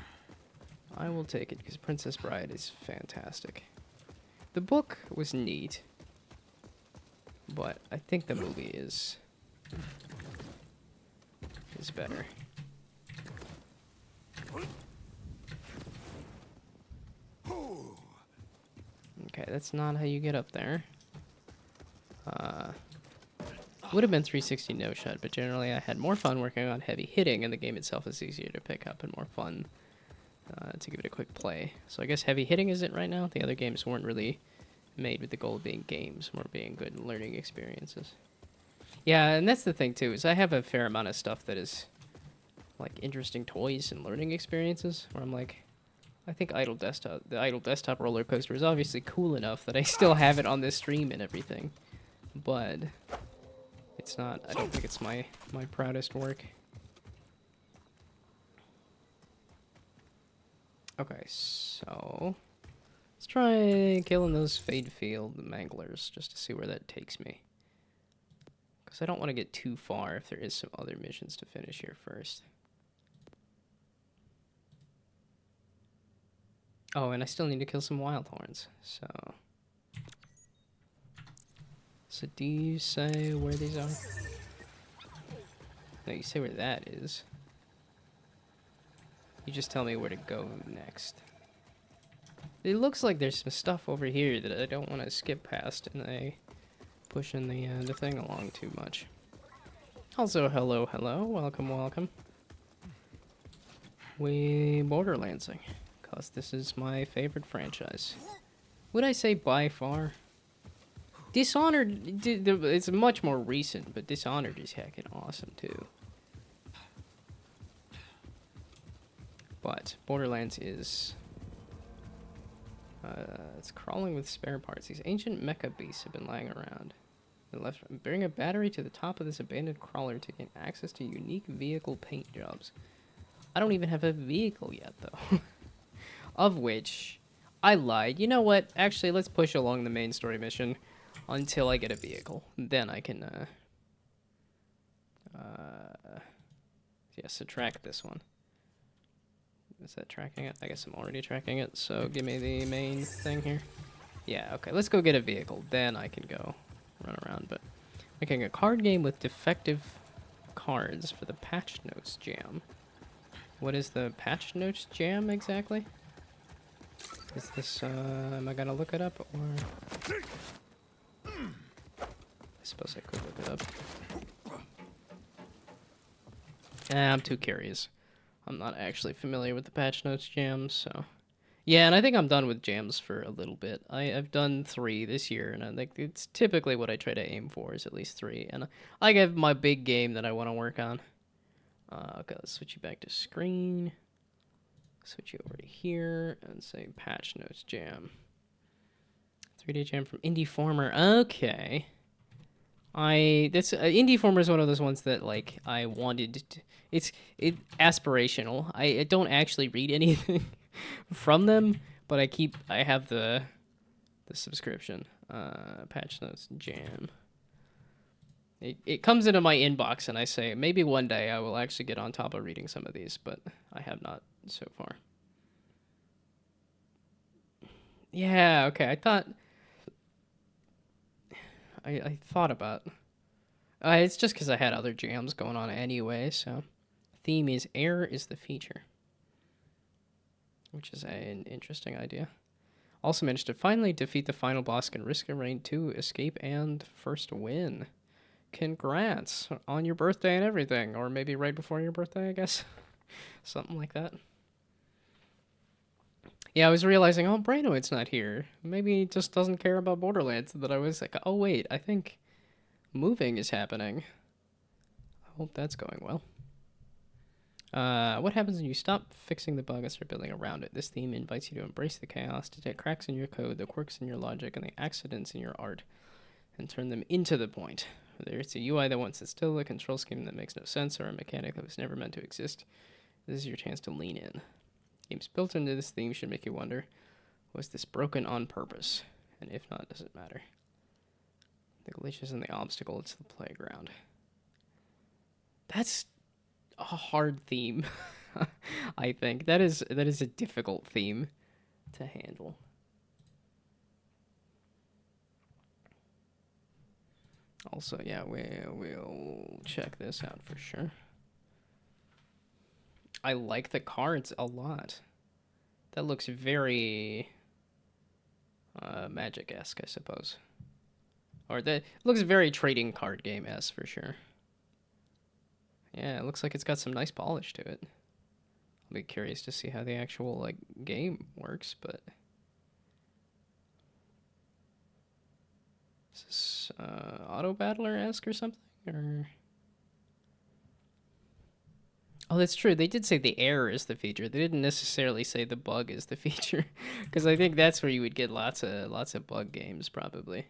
I will take it because Princess Bride is fantastic. The book was neat, but I think the movie is better. Okay, that's not how you get up there. Would have been 360 no shot, but generally I had more fun working on heavy hitting, and the game itself is easier to pick up and more fun to give it a quick play. So I guess heavy hitting is it right now. The other games weren't really made with the goal of being games, more being good learning experiences. Yeah, and that's the thing too, is I have a fair amount of stuff that is like interesting toys and learning experiences, where I'm like, I think the Idle Desktop roller coaster is obviously cool enough that I still have it on this stream and everything, but it's not, I don't think it's my proudest work. Okay, so let's try killing those Fade Field Manglers just to see where that takes me. Because I don't want to get too far if there is some other missions to finish here first. Oh, and I still need to kill some wild horns, so... So do you say where these are? No, you say where that is. You just tell me where to go next. It looks like there's some stuff over here that I don't want to skip past, and I pushing the thing along too much. Also, hello, welcome, welcome. We Borderlandsing, cause this is my favorite franchise. Would I say by far? Dishonored, it's much more recent, but Dishonored is heckin' awesome too. But Borderlands is... it's crawling with spare parts. These ancient mecha beasts have been lying around. Bring a battery to the top of this abandoned crawler to gain access to unique vehicle paint jobs. I don't even have a vehicle yet, though. Of which, I lied. You know what? Actually, let's push along the main story mission until I get a vehicle. Then I can, yeah, so track this one. Is that tracking it? I guess I'm already tracking it, so give me the main thing here. Yeah, okay, let's go get a vehicle. Then I can go run around, but making a card game with defective cards for the Patch Notes Jam. What is the Patch Notes Jam exactly? Is this, am I gonna look it up, or... I suppose I could look it up. I'm too curious. I'm not actually familiar with the Patch Notes Jams, so... Yeah, and I think I'm done with jams for a little bit. I've done 3 this year, and I think it's typically what I try to aim for, is at least 3. And I have my big game that I want to work on. Okay, let's switch you back to screen. Switch you over to here, and say Patch Notes Jam. 3D Jam from Indie Former. Okay. Indie Former is one of those ones that, like, I wanted to... It's aspirational. I don't actually read anything from them, but I have the subscription. Patch Notes Jam. It comes into my inbox, and I say, maybe one day I will actually get on top of reading some of these, but I have not so far. Yeah, okay, I thought about... it's just because I had other jams going on anyway, so... Theme is Air is the feature. Which is an interesting idea. Also managed to finally defeat the final boss in Risk of Rain 2, Escape, and First Win. congrats on your birthday and everything. Or maybe right before your birthday, I guess. Something like that. Yeah, I was realizing, oh, Brainoid's not here. Maybe he just doesn't care about Borderlands. That I was like, oh, wait, I think moving is happening. I hope that's going well. What happens when you stop fixing the bug and start building around it? This theme invites you to embrace the chaos, detect cracks in your code, the quirks in your logic, and the accidents in your art, and turn them into the point. Whether it's a UI that wants to still, a control scheme that makes no sense, or a mechanic that was never meant to exist, this is your chance to lean in. Games built into this theme should make you wonder, was this broken on purpose? And if not, does it matter? The glitch isn't the obstacle, it's the playground. That's a hard theme. I think that is a difficult theme to handle. Also, yeah, we'll check this out for sure. I like the cards a lot. That looks very Magic-esque, I suppose. Or that looks very trading card game-esque for sure. Yeah, it looks like it's got some nice polish to it. I'll be curious to see how the actual like game works, but is this auto battler-esque or something? Or oh, that's true. They did say the error is the feature. They didn't necessarily say the bug is the feature, because I think that's where you would get lots of bug games probably.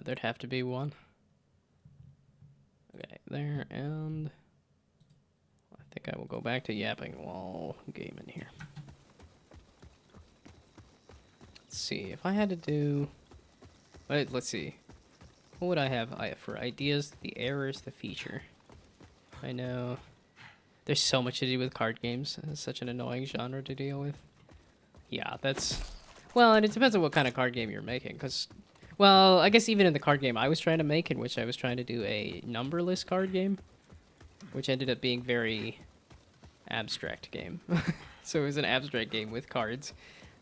There'd have to be one. Okay, there, and I think I will go back to yapping while gaming here. Let's see, if I had to do... Wait, let's see. What would I have for ideas? The error is the feature. I know. There's so much to do with card games. It's such an annoying genre to deal with. Yeah, that's... Well, and it depends on what kind of card game you're making, because... Well, I guess even in the card game I was trying to make, in which I was trying to do a numberless card game, which ended up being very abstract game. So it was an abstract game with cards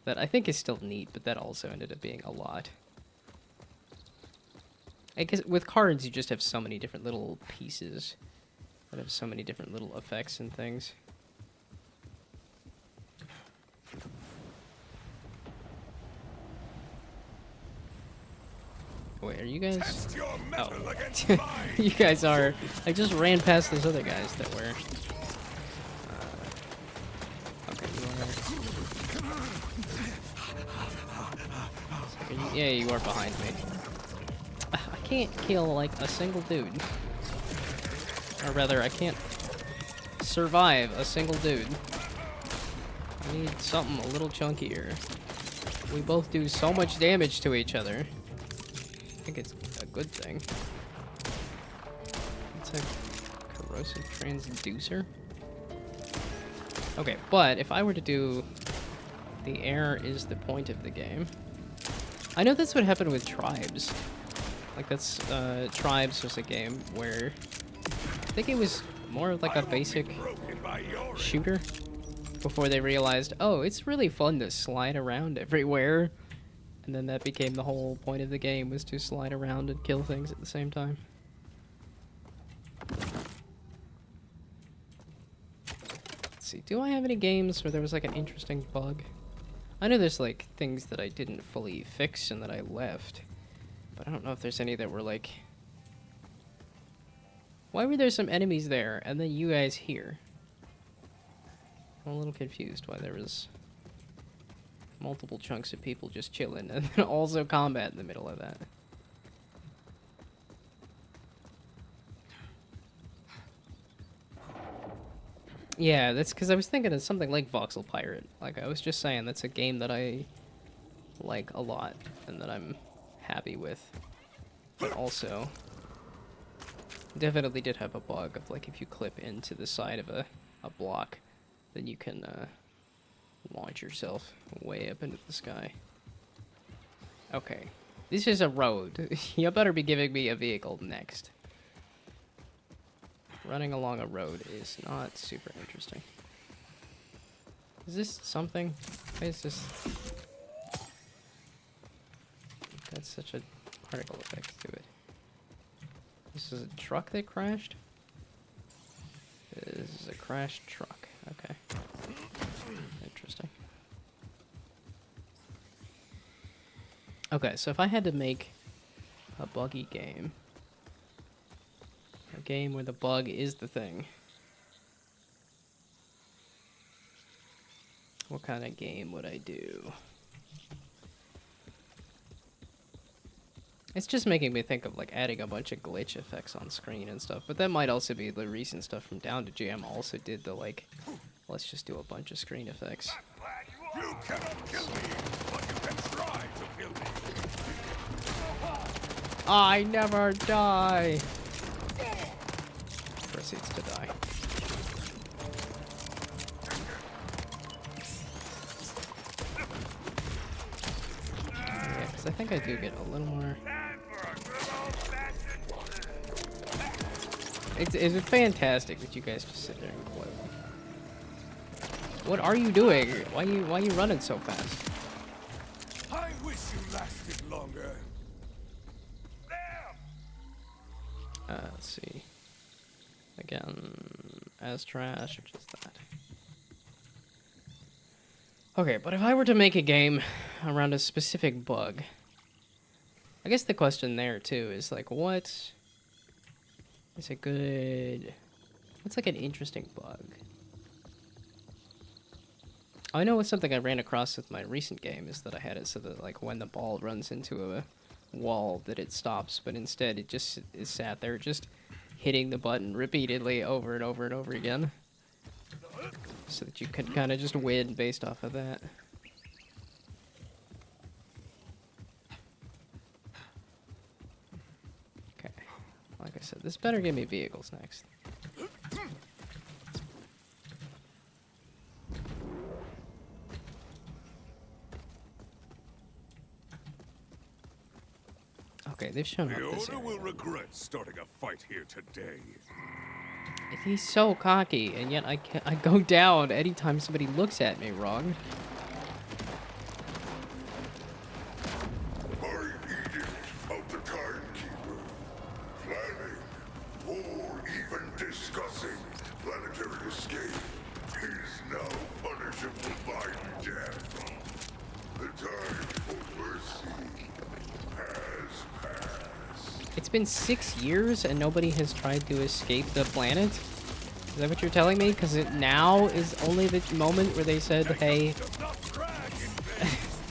that I think is still neat, but that also ended up being a lot. I guess with cards you just have so many different little pieces that have so many different little effects and things. Wait, are you guys... Test your metal Oh. against mine. You guys are... I just ran past those other guys that were... Okay, you are... Yeah, you are behind me. I can't kill, like, a single dude. Or rather, I can't survive a single dude. I need something a little chunkier. We both do so much damage to each other. I think it's a good thing. It's a corrosive transducer. Okay, but if I were to do the error is the point of the game. I know that's what happened with Tribes. Like that's Tribes was a game where I think it was more of like a basic shooter before they realized, oh, it's really fun to slide around everywhere. And then that became the whole point of the game, was to slide around and kill things at the same time. Let's see, do I have any games where there was like an interesting bug? I know there's like things that I didn't fully fix and that I left. But I don't know if there's any that were like... Why were there some enemies there and then you guys here? I'm a little confused why there was... multiple chunks of people just chilling, and then also combat in the middle of that. Yeah, that's because I was thinking of something like Voxel Pirate. Like I was just saying, that's a game that I like a lot, and that I'm happy with. But also, definitely did have a bug of like if you clip into the side of a block, then you can launch yourself way up into the sky. Okay, this is a road. You better be giving me a vehicle next. Running along a road is not super interesting. Is this something? Why is this That's such a particle effect to it. This is a truck that crashed? This is a crashed truck. Okay. Interesting. Okay, so if I had to make a buggy game, a game where the bug is the thing, what kind of game would I do? It's just making me think of like adding a bunch of glitch effects on screen and stuff, but that might also be the recent stuff from Down to Jam also did the like, let's just do a bunch of screen effects. You cannot kill me, but you can try to kill me. I never die! Proceeds to die. Yeah, because I think I do get a little more... It's fantastic that you guys just sit there and play. What are you doing? Why you running so fast? I wish you lasted longer. Let's see. Again, as trash or just that. Okay, but if I were to make a game around a specific bug, I guess the question there too is like, what is a good, what's like an interesting bug? I know it's something I ran across with my recent game is that I had it so that like when the ball runs into a wall that it stops, but instead it just is sat there just hitting the button repeatedly over and over and over again, so that you can kind of just win based off of that. Okay, like I said, this better give me vehicles next. Okay, they've shown up The this Order area. will regret starting a fight here today. He's so cocky, and yet I go down anytime somebody looks at me wrong. By edict of the Timekeeper, planning or even discussing planetary escape is now punishable by death. The time for mercy has passed. It's been 6 years and nobody has tried to escape the planet? Is that what you're telling me? Because now is only the moment where they said, hey,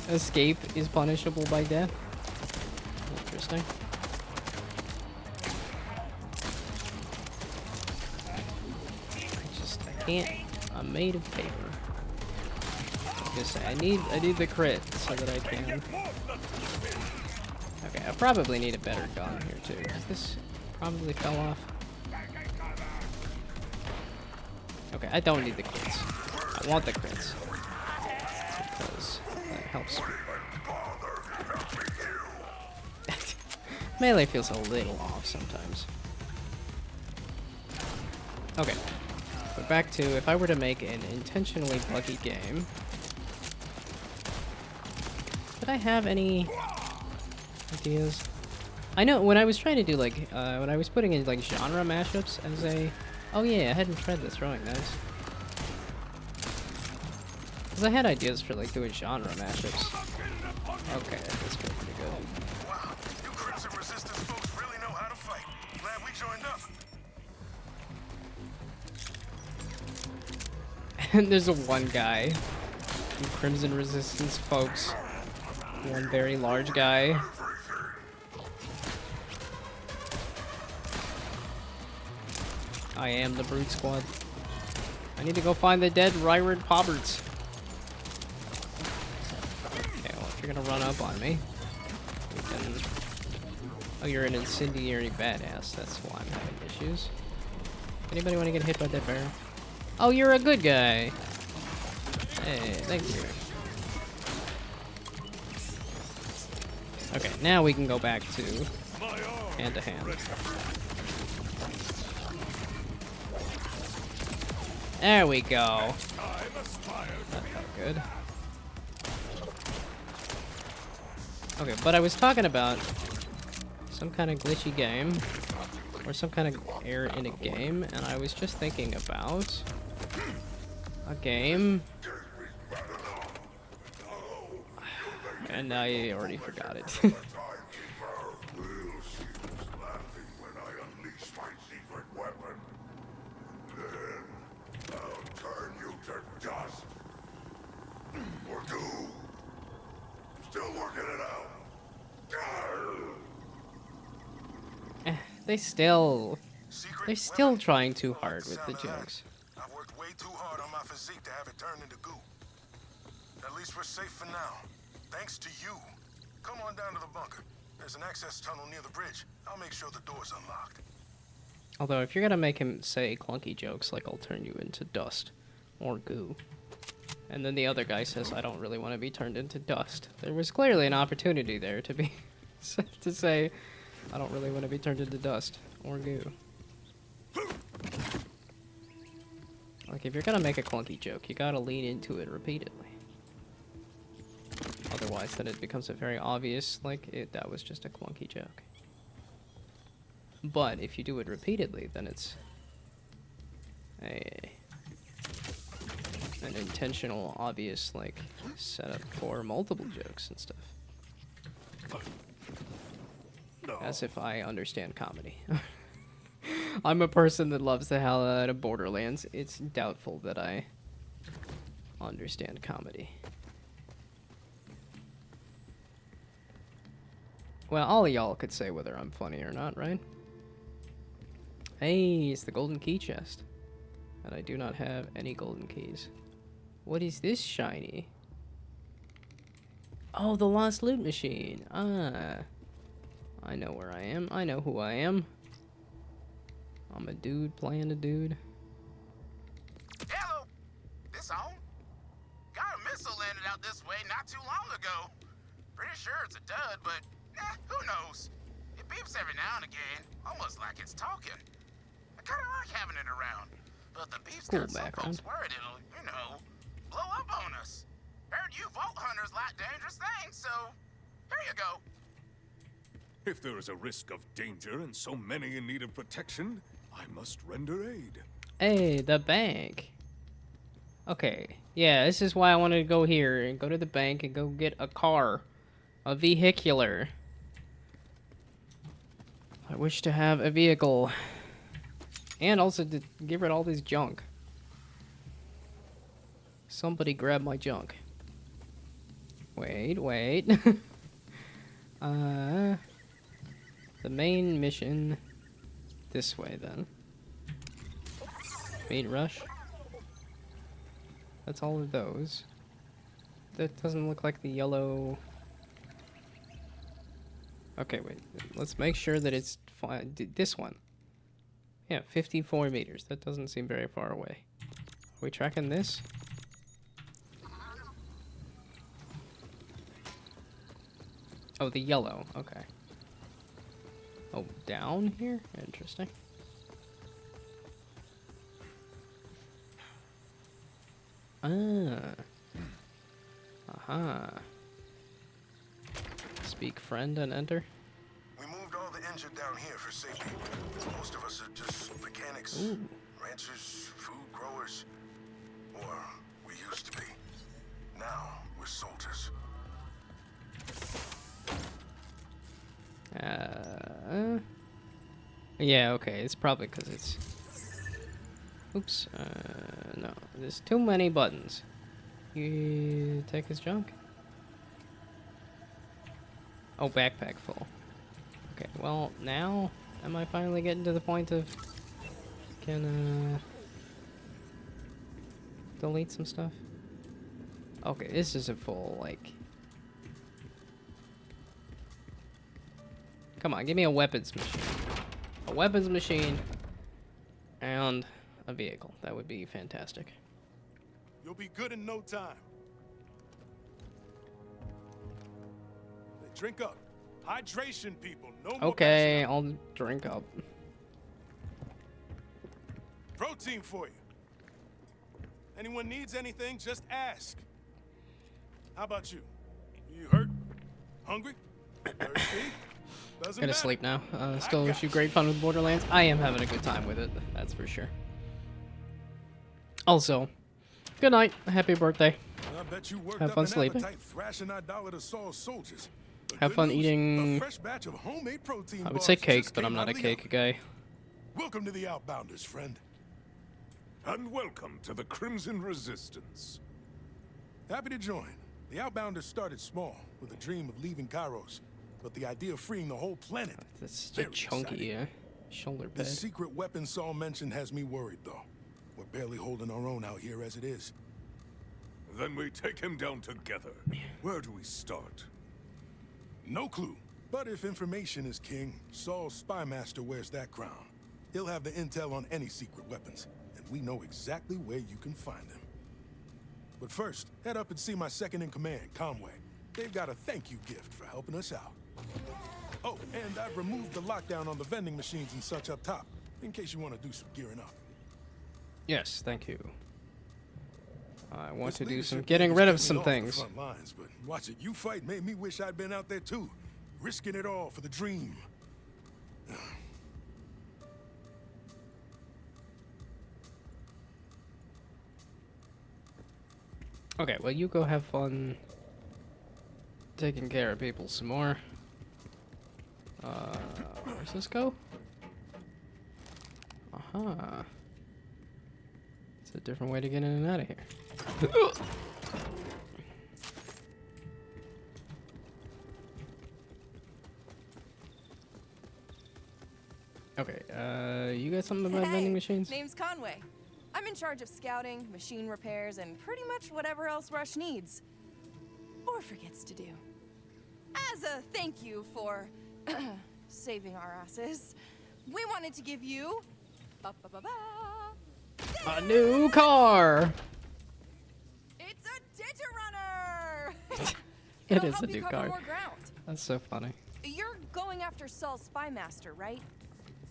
escape is punishable by death? Interesting. I can't. I'm made of paper. Just say, I need the crit so that I can. Okay, I probably need a better gun here too. 'Cause this probably fell off. Okay, I don't need the crits. I want the crits. Because that helps me. Melee feels a little off sometimes. Okay. But back to, if I were to make an intentionally buggy game, did I have any ideas? I know when I was trying to do like, when I was putting in like genre mashups as a, oh yeah, I hadn't tried the throwing knives. Cause I had ideas for like doing genre mashups. Okay, that's pretty good. Wow, you Crimson Resistance folks really know how to fight. Glad we joined up. And there's a one guy, some Crimson Resistance folks, one very large guy. I am the Brute Squad. I need to go find the dead Ryrad Pobberts. Okay, well, if you're gonna run up on me, we can... Oh, you're an incendiary badass. That's why I'm having issues. Anybody want to get hit by that bear? Oh, you're a good guy. Hey, thank you. Okay, now we can go back to hand to hand. There we go. That felt good. Okay, but I was talking about some kind of glitchy game, or some kind of error in a game, and I was just thinking about a game, and I already forgot it. They're still trying too hard with the jokes. I've worked way too hard on my physique to have it turn into goo. At least we're safe for now. Thanks to you. Come on down to the bunker. There's an access tunnel near the bridge. I'll make sure the door's unlocked. Although, if you're gonna make him say clunky jokes like I'll turn you into dust or goo, and then the other guy says I don't really want to be turned into dust, there was clearly an opportunity there to be to say I don't really want to be turned into dust or goo. Like, if you're gonna make a clunky joke, you gotta lean into it repeatedly. Otherwise, then it becomes a very obvious, like, that was just a clunky joke. But if you do it repeatedly, then it's an intentional, obvious, like, setup for multiple jokes and stuff. As if I understand comedy. I'm a person that loves the hell out of Borderlands. It's doubtful that I understand comedy. Well, all of y'all could say whether I'm funny or not, right? Hey, it's the golden key chest. And I do not have any golden keys. What is this shiny? Oh, the lost loot machine. Ah. I know where I am. I know who I am. I'm a dude playing a dude. Hello. This on? Got a missile landed out this way not too long ago. Pretty sure it's a dud, but who knows? It beeps every now and again, almost like it's talking. I kind of like having it around, but the beep's got some folks worried it'll, you know, blow up on us. Heard you Vault Hunters like dangerous things, so here you go. If there is a risk of danger and so many in need of protection, I must render aid. Hey, the bank. Okay, yeah, this is why I wanted to go here and go to the bank and go get a car. A vehicular. I wish to have a vehicle. And also to get rid of all this junk. Somebody grab my junk. Wait. The main mission this way then. Main rush. That's all of those. That doesn't look like the yellow. Okay, wait. Let's make sure that it's this one. Yeah, 54 meters. That doesn't seem very far away. Are we tracking this? Oh, the yellow. Okay. Oh, down here? Interesting. Ah. Aha. Speak friend and enter. We moved all the injured down here for safety. Most of us are just mechanics, ranchers, food growers, or we used to be. Now we're soldiers. Yeah, okay, it's probably because it's... Oops, no, there's too many buttons. You take his junk? Oh, backpack full. Okay, well, now am I finally getting to the point of... Can, delete some stuff? Okay, this is a full, like... Come on, give me a weapons machine. A weapons machine and a vehicle. That would be fantastic. You'll be good in no time. Hey, drink up. Hydration, people. No more Okay, I'll drink up. protein for you. Anyone needs anything, just ask. How about you? You hurt? Hungry? Gonna sleep now. Still wish you great fun with Borderlands. I am having a good time with it, that's for sure. Also, good night. Happy birthday. I bet you worked Have up fun an sleeping. appetite thrashing our dollar to Saul's soldiers. But Have good fun news, eating- a fresh batch of homemade protein I would say bars cake, just but I'm came not out a of the cake oven. guy. Welcome to the Outbounders, friend. And welcome to the Crimson Resistance. Happy to join. The Outbounders started small, with a dream of leaving Kairos. But the idea of freeing the whole planet, That's very chunky, exciting. shoulder The pad. secret weapon Saul mentioned has me worried, though. We're barely holding our own out here as it is. Then we take him down together. Where do we start? No clue. But if information is king, Saul's spy master wears that crown. He'll have the intel on any secret weapons, and we know exactly where you can find them. But first, head up and see my second-in-command, Conway. They've got a thank you gift for helping us out. Oh, and I've removed the lockdown on the vending machines and such up top, in case you want to do some gearing up. Yes, thank you. I want This to do some leadership getting thing rid has of kept some me off the things. front lines, but watching you fight made me wish I'd been out there too, risking it all for the dream. Okay, well, you go have fun taking care of people some more. Where's this go? Aha. It's a different way to get in and out of here. Okay, you got something about vending machines? Name's Conway. I'm in charge of scouting, machine repairs, and pretty much whatever else Rush needs. Or forgets to do. As a thank you for saving our asses, we wanted to give you A new car! it's a Digirunner! It It'll is a help you new cover car. more ground. That's so funny. You're going after Saul's spy master, right?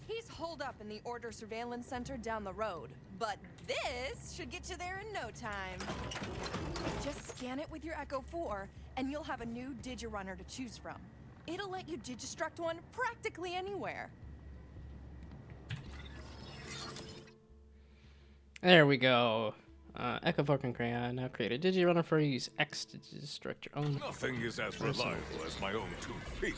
He's holed up in the Order Surveillance Center down the road, but this should get you there in no time. Just scan it with your Echo 4, and you'll have a new Digirunner to choose from. It'll let you digistruct one practically anywhere. There we go. Echo fucking Crayon now create a Digirunner for use X to destruct your own. Nothing is as reliable as my own 2 feet,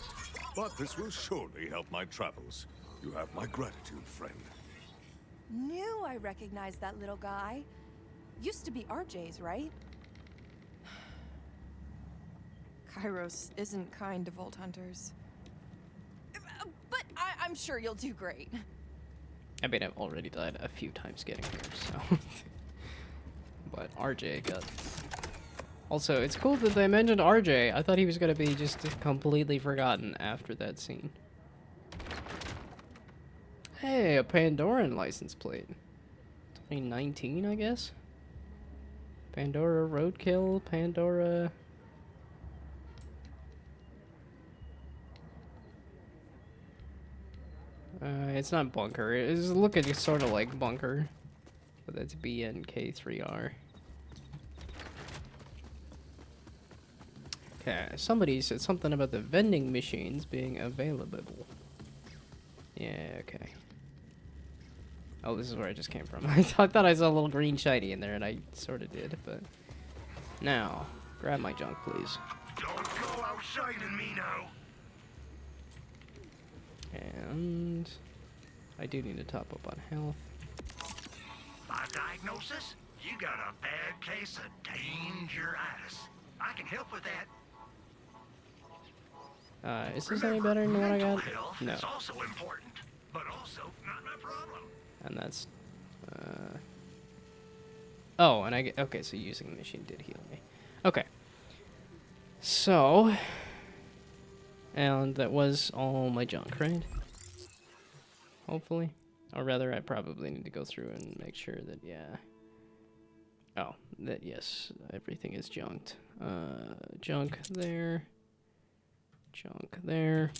but this will surely help my travels. You have my gratitude, friend. Knew I recognized that little guy. Used to be RJ's, right? Kairos isn't kind to Vault Hunters. But I'm sure you'll do great. I mean, I've already died a few times getting here, so. But RJ got. Also, it's cool that they mentioned RJ. I thought he was gonna be just completely forgotten after that scene. Hey, a Pandoran license plate. 2019, I guess? Pandora Roadkill, Pandora... it's not Bunker. It's looking sort of like Bunker. But that's BNK3R. Okay, somebody said something about the vending machines being available. Yeah, okay. Oh, this is where I just came from. I thought I saw a little green shiny in there, and I sort of did, but... Now, grab my junk, please. Don't go outshining me now. And... I do need to top up on health. By diagnosis, you got a bad case of dangeritis. I can help with that. Is this any better than what I Mental got? health No. is also important, but also not my problem. And that's... Oh, and I get... Okay, so using the machine did heal me. Okay. So... And that was all my junk, right? Hopefully. Or rather, I probably need to go through and make sure that, yeah. Oh, that, yes, everything is junked. Junk there. Junk there.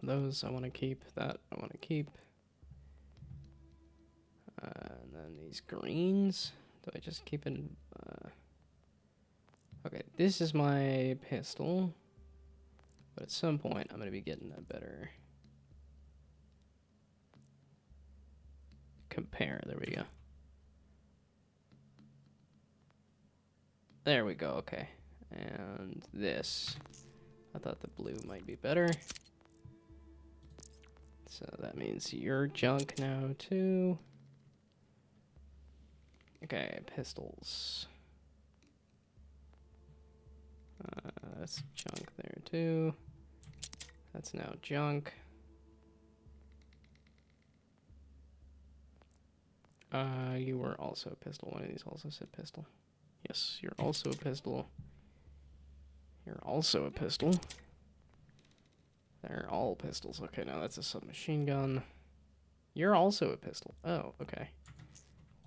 Those I want to keep. That I want to keep. And then these greens. Do I just keep in... Okay, this is my pistol. But at some point, I'm going to be getting a better compare. There we go. There we go, okay. And this. I thought the blue might be better. So that means you're junk now, too. Okay, pistols. That's junk there, too. That's now junk. You were also a pistol. One of these also said pistol. Yes, you're also a pistol. You're also a pistol. They're all pistols. Okay, now that's a submachine gun. You're also a pistol. Oh, okay.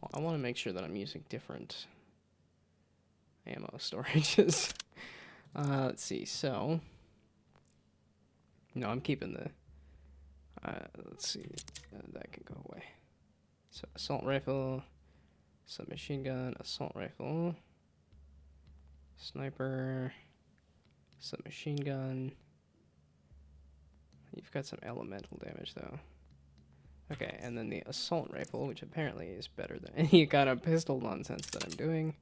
Well, I want to make sure that I'm using different ammo storages. Let's see, so... No, I'm keeping the... let's see, that can go away. So, assault rifle, submachine gun, assault rifle, sniper, submachine gun. You've got some elemental damage, though. Okay, and then the assault rifle, which apparently is better than any kind of pistol nonsense that I'm doing.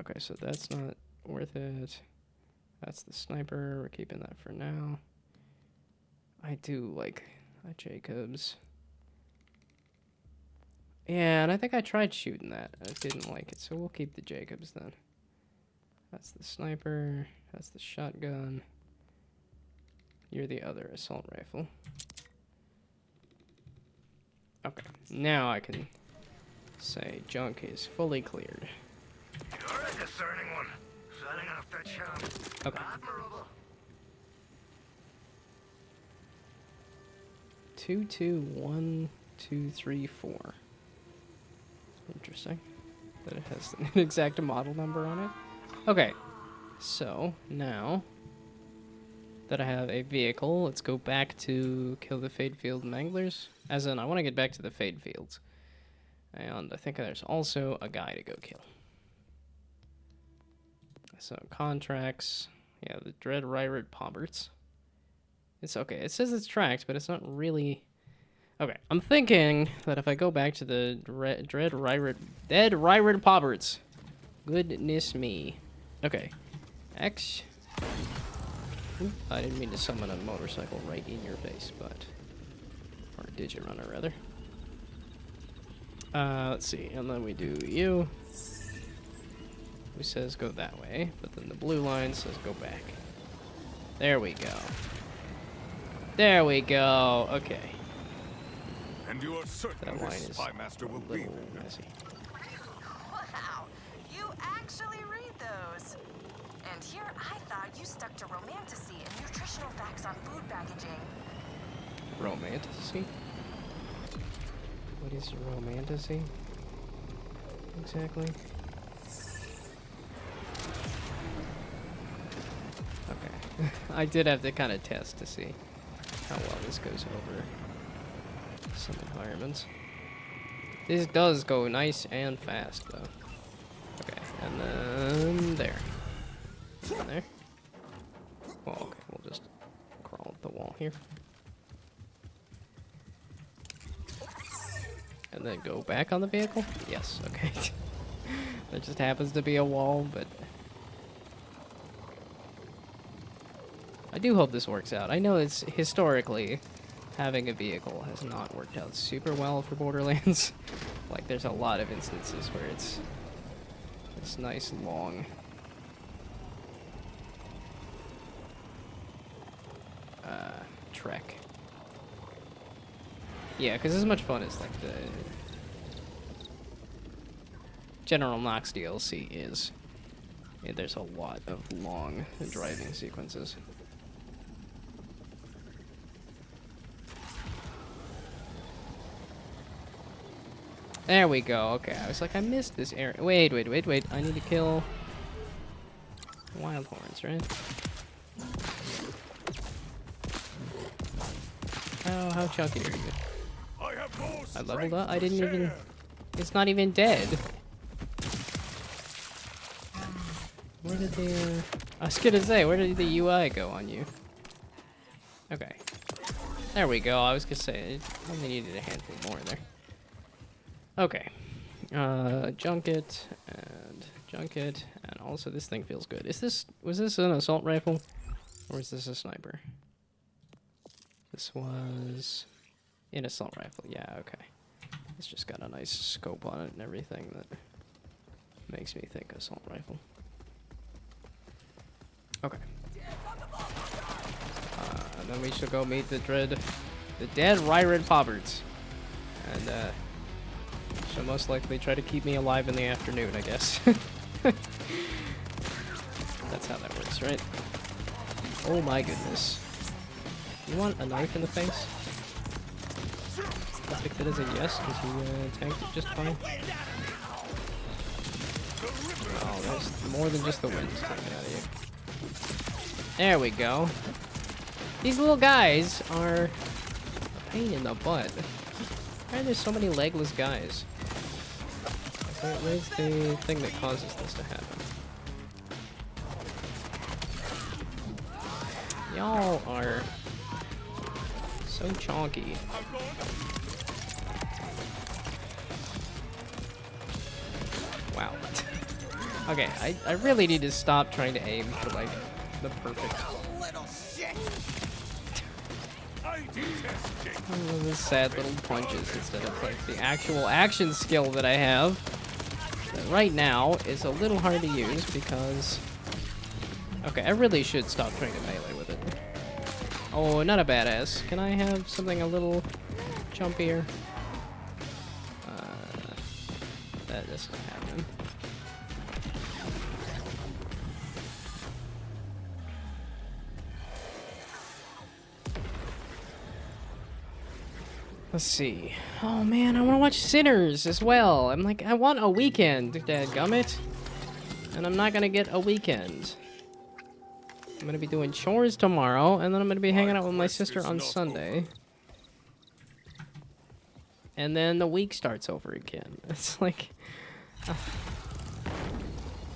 Okay, so that's not worth it. That's the sniper. We're keeping that for now. I do like a Jacobs. Yeah, and I think I tried shooting that. I didn't like it, so we'll keep the Jacobs then. That's the sniper. That's the shotgun. You're the other assault rifle. Okay, now I can say junk is fully cleared. You're a discerning one. Setting off that charm. Okay. Admirable. 2, 2, 1, 2, 3, 4. Interesting that it has an exact model number on it. Okay, so now that I have a vehicle, let's go back to kill the Fade Field Manglers. As in, I want to get back to the Fade Fields. And I think there's also a guy to go kill. So, contracts. Yeah, the Dread Ryrate Pauberts. It's okay. It says it's tracked, but it's not really... Okay, I'm thinking that if I go back to the Dead Ryrate Pauberts. Goodness me. Okay. X. Oop, I didn't mean to summon a motorcycle right in your face, but... Or a digit runner, rather. Let's see. And then we do you. Who says go that way, but then the blue line says go back. There we go. There we go. Okay. And you are certain That line this is spy master will a be little there. messy. Wow, you actually read those. And here I thought you stuck to romantasy and nutritional facts on food packaging. Romantasy? What is romantasy? Exactly. Okay. I did have to kind of test to see how well this goes over some environments. This does go nice and fast, though. Okay, and then there. And there. Well, okay, we'll just crawl up the wall here. And then go back on the vehicle? Yes, okay. There just happens to be a wall, but... I do hope this works out. I know it's historically, having a vehicle has not worked out super well for Borderlands. Like, there's a lot of instances where it's this nice long... trek. Yeah, because as much fun as, like, the General Knox DLC is, yeah, there's a lot of long driving sequences. There we go. Okay, I was like, I missed this area. Wait. I need to kill wild horns, right? How chunky are you? I have more I leveled strength up. I to didn't even. share. It's not even dead. Where did the, I was gonna say, where did the UI go on you? Okay. There we go. I was gonna say, it only needed a handful more there. Okay. Junket, and also this thing feels good. Was this an assault rifle? Or is this a sniper? This was an assault rifle, yeah, okay. It's just got a nice scope on it and everything that makes me think assault rifle. Okay. And then we should go meet the dead Ryrid Pobberts. And, she'll most likely try to keep me alive in the afternoon, I guess. That's how that works, right? Oh my goodness. You want a knife in the face? I'll take that as a yes, because he tanked it just fine. Oh, there's more than just the wind taken out of you. There we go. These little guys are a pain in the butt. Why are there so many legless guys? Where's the thing that causes this to happen? Y'all are so chonky. Wow. Okay, I really need to stop trying to aim for like the perfect. Oh, the sad little punches instead of like the actual action skill that I have. That right now is a little hard to use because. Okay, I really should stop trying to melee with it. Oh, not a badass. Can I have something a little jumpier? That's not happening. Let's see. Oh man, I want to watch Sinners as well. I'm like, I want a weekend, dadgummit. And I'm not gonna get a weekend. I'm gonna be doing chores tomorrow, and then I'm gonna be hanging out with my sister on Sunday. And then the week starts over again. It's like...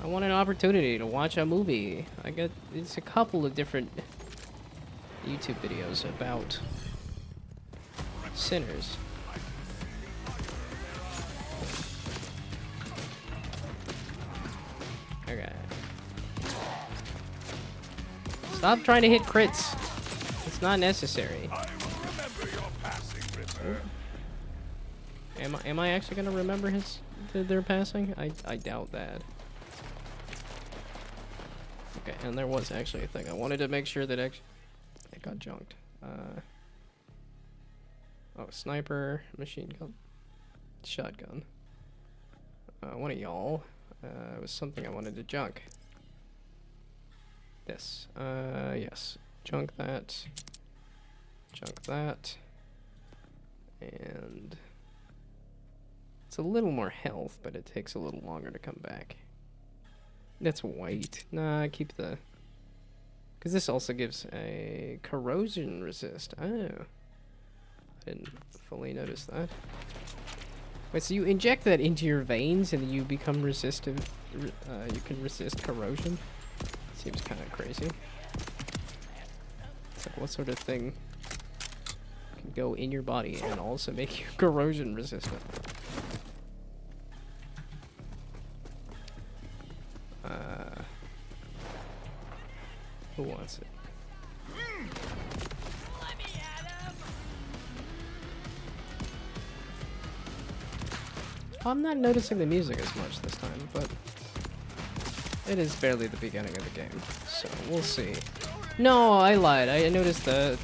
I want an opportunity to watch a movie. It's a couple of different YouTube videos about Sinners. Okay. Stop trying to hit crits. It's not necessary. Am I actually gonna remember their passing? I doubt that. Okay, and there was actually a thing. I wanted to make sure that it got junked. Oh, sniper, machine gun, shotgun. One of y'all. It was something I wanted to junk. This. Yes. Junk that. Junk that. And it's a little more health, but it takes a little longer to come back. That's white. Nah, keep the... Because this also gives a corrosion resist. Oh. I didn't fully notice that. Wait, so you inject that into your veins and you become resistant? You can resist corrosion? Seems kind of crazy. It's like, what sort of thing can go in your body and also make you corrosion resistant? Who wants it? Let me at him. I'm not noticing the music as much this time, but it is barely the beginning of the game, so we'll see. No, I lied. I noticed the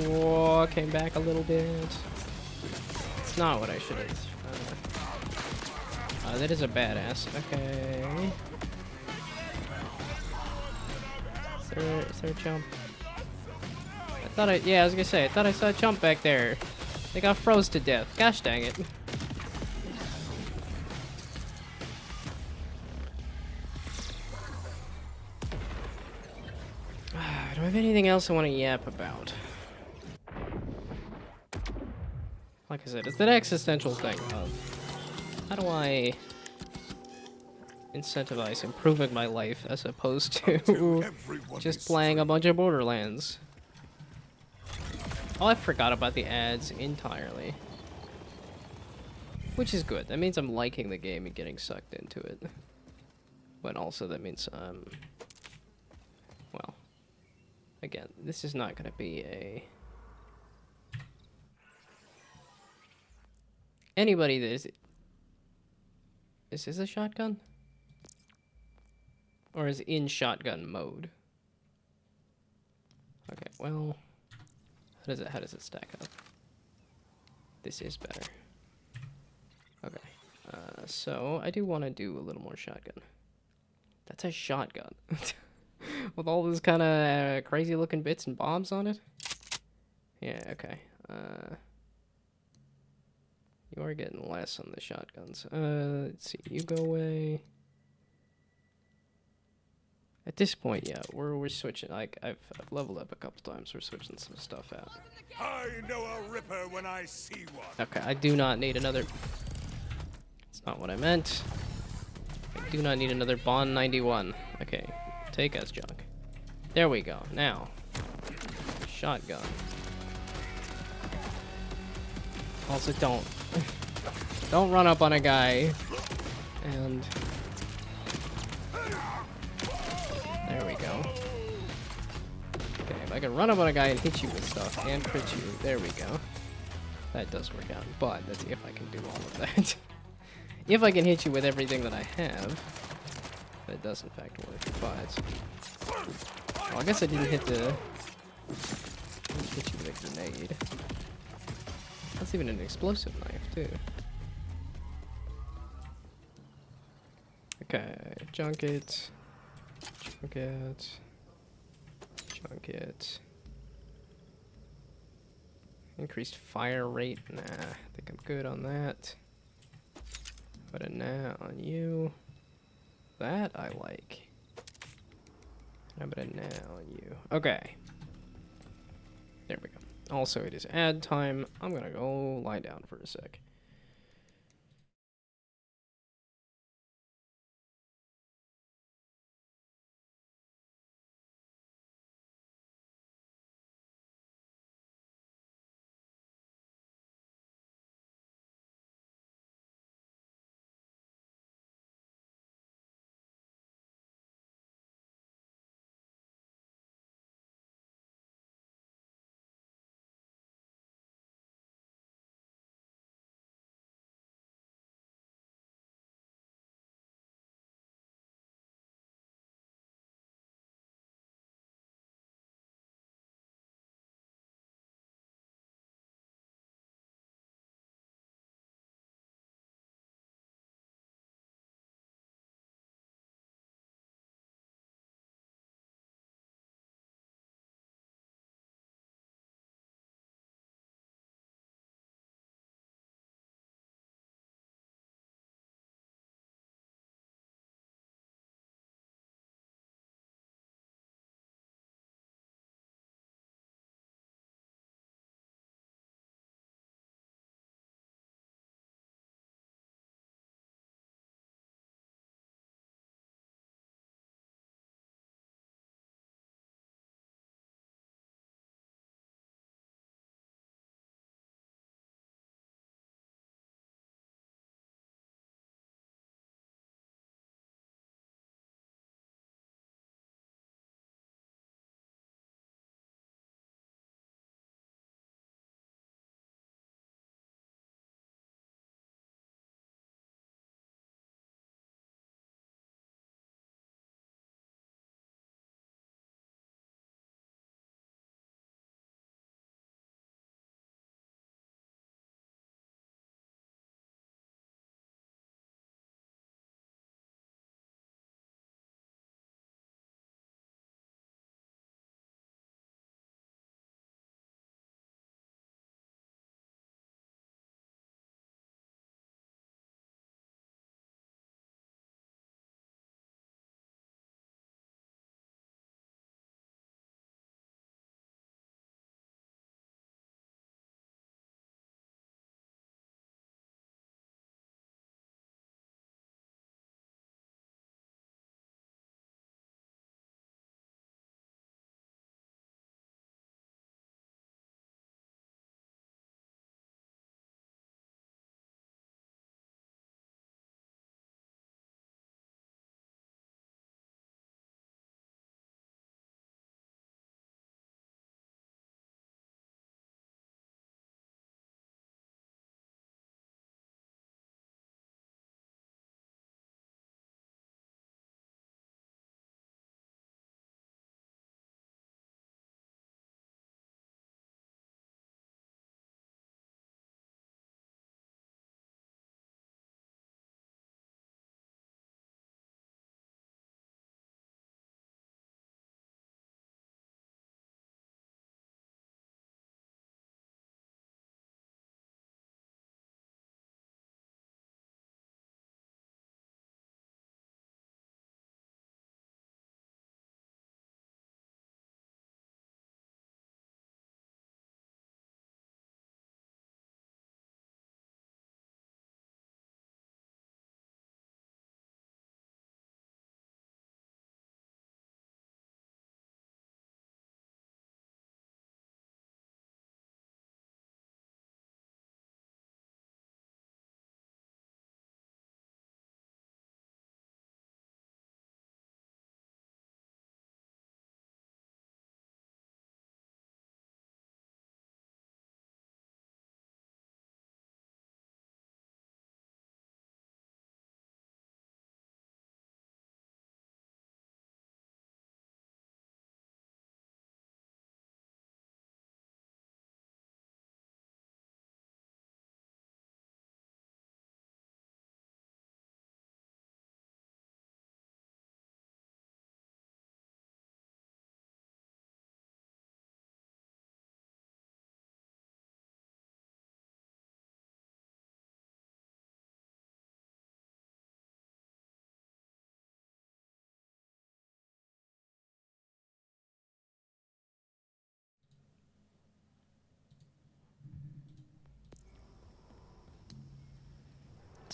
whoa came back a little bit. It's not what I should have. That is a badass. Okay. Is there a jump? I thought yeah, I was gonna say, I thought I saw a jump back there. They got froze to death. Gosh dang it. Do I have anything else I want to yap about? Like I said, it's that existential thing of How do I incentivize improving my life as opposed to Everyone just is playing a free. bunch of Borderlands? Oh, I forgot about the ads entirely. Which is good. That means I'm liking the game and getting sucked into it. But also that means, well, again, this is not going to be a... Anybody that is... Is this a shotgun? Or is in shotgun mode? Okay, well... How does it stack up? This is better. Okay. So, I do want to do a little more shotgun. That's a shotgun. With all those kind of crazy looking bits and bombs on it? Yeah, okay. You are getting less on the shotguns. Let's see. You go away. At this point, yeah, we're switching. Like, I've leveled up a couple times. We're switching some stuff out. I know a ripper when I see one. Okay, I do not need another... That's not what I meant. I do not need another Bond 91. Okay, take us, junk. There we go. Now, shotgun. Also, don't run up on a guy. And there we go. Okay, if I can run up on a guy and hit you with stuff and crit you, there we go. That does work out, but let's see if I can do all of that. If I can hit you with everything that I have, that does in fact work, but... Oh, I guess I didn't hit the... I didn't hit you with a grenade. That's even an explosive knife, too. Okay, junket, junket, junket. Increased fire rate, nah, I think I'm good on that. Put a nah on you. That I like. How about a nah on you? Okay. There we go. Also, it is ad time. I'm gonna go lie down for a sec.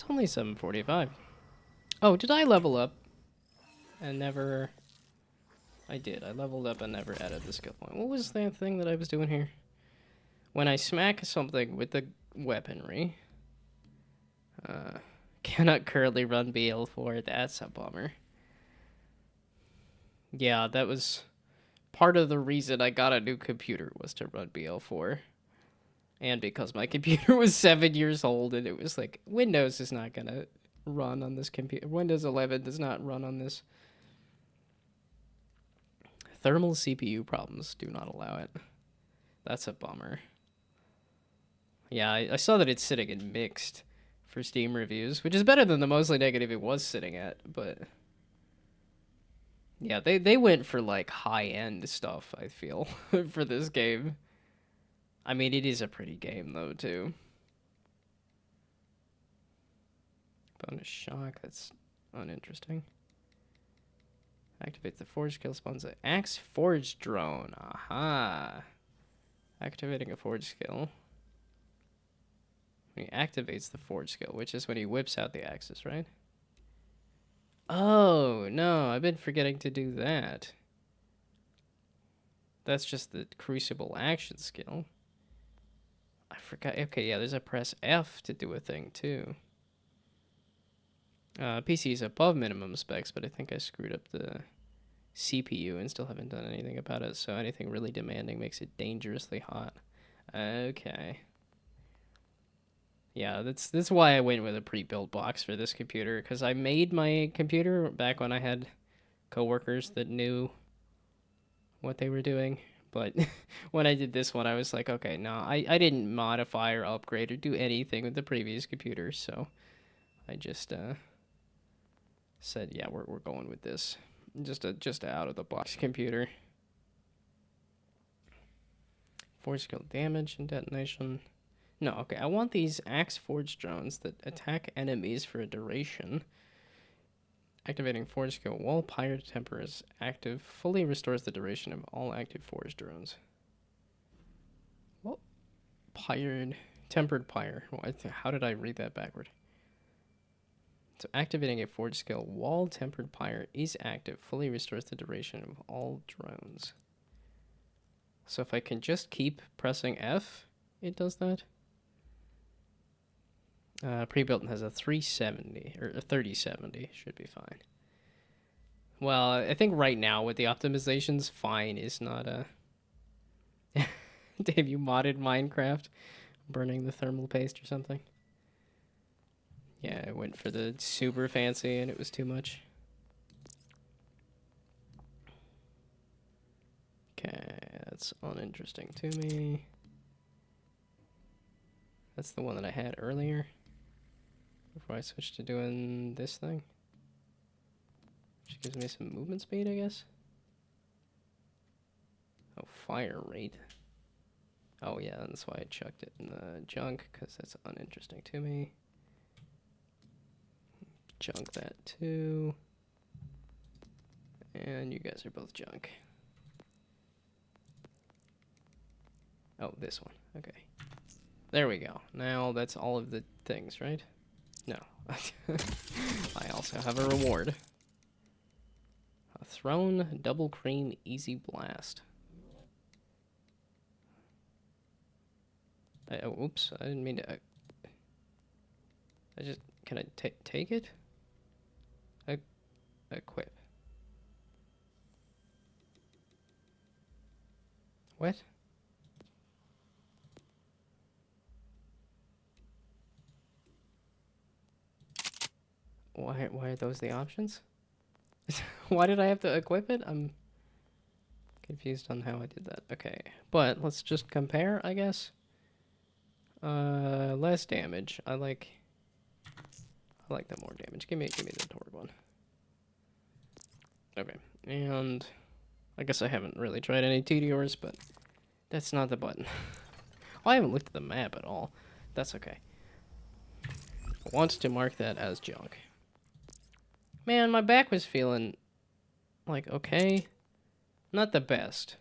It's only 7:45. Oh, did I level up and never... I did. I leveled up and never added the skill point. What was that thing that I was doing here? When I smack something with the weaponry... cannot currently run BL4. That's a bummer. Yeah, that was part of the reason I got a new computer was to run BL4. And because my computer was 7 years old and it was like, Windows is not going to run on this computer. Windows 11 does not run on this. Thermal CPU problems do not allow it. That's a bummer. Yeah, I saw that it's sitting in mixed for Steam reviews, which is better than the mostly negative it was sitting at, but... Yeah, they went for, like, high-end stuff, I feel, for this game. I mean, it is a pretty game, though, too. Bonus shock, that's uninteresting. Activate the forge skill, spawns an axe forge drone. Aha! Activating a forge skill. When he activates the forge skill, which is when he whips out the axes, right? Oh, no, I've been forgetting to do that. That's just the Crucible action skill. I forgot. Okay, yeah, there's a press F to do a thing, too. PC is above minimum specs, but I think I screwed up the CPU and still haven't done anything about it, so anything really demanding makes it dangerously hot. Okay. Yeah, that's why I went with a pre-built box for this computer, because I made my computer back when I had coworkers that knew what they were doing. But when I did this one, I was like, okay, no, I didn't modify or upgrade or do anything with the previous computer, so I just said, yeah, we're going with this. Just a out-of-the-box computer. Force skill damage and detonation. No, okay, I want these axe forge drones that attack enemies for a duration. Activating forge skill while pyre temper is active fully restores the duration of all active forge drones. Well, tempered pyre. How did I read that backward? So activating a forge skill while tempered pyre is active fully restores the duration of all drones. So if I can just keep pressing F, it does that. Pre-built has a 370 or a 3070, should be fine. Well, I think right now with the optimizations, fine is not a. Dave, you modded Minecraft, burning the thermal paste or something. Yeah, I went for the super fancy and it was too much. Okay, that's uninteresting to me. That's the one that I had earlier. Before I switched to doing this thing. Which gives me some movement speed, I guess. Oh, fire rate. Oh yeah, that's why I chucked it in the junk, because that's uninteresting to me. Junk that too. And you guys are both junk. Oh, this one. Okay. There we go. Now that's all of the things, right? No. I also have a reward. A Throne Double Cream Easy Blast. Oops, I didn't mean to... I just... Can I take it? Equip. What? Why are those the options? Why did I have to equip it? I'm confused on how I did that. Okay, but let's just compare, I guess. Less damage. I like the more damage. Give me the Torg one. Okay, and I guess I haven't really tried any TDRs, but that's not the button. I haven't looked at the map at all. That's okay. I want to mark that as junk. Man, my back was feeling like okay, not the best.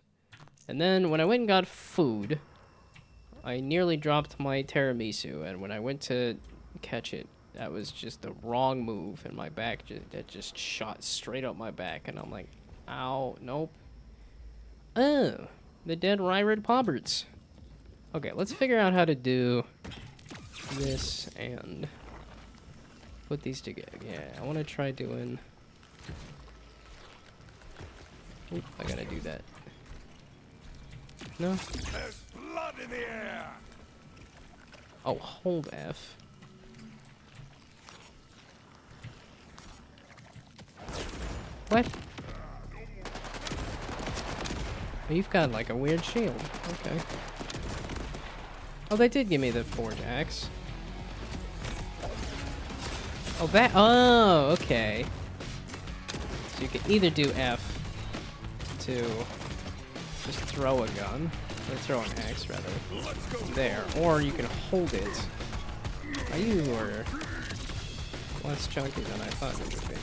And then when I went and got food, I nearly dropped my tiramisu, and when I went to catch it, that was just the wrong move, and my back that just shot straight up my back, and I'm like, ow, nope. Oh, the dead Ryrid Pobberts. Okay, let's figure out how to do this and put these together. Yeah, I want to try doing... Oop, I gotta do that. No? There's blood in the air! Oh, hold F. What? Oh, you've got like a weird shield. Okay. Oh, they did give me the forge axe. Oh, that. Oh, okay. So you can either do F to just throw a gun, or throw an axe rather, there, or you can hold it. Oh, you are less chunky than I thought it would be.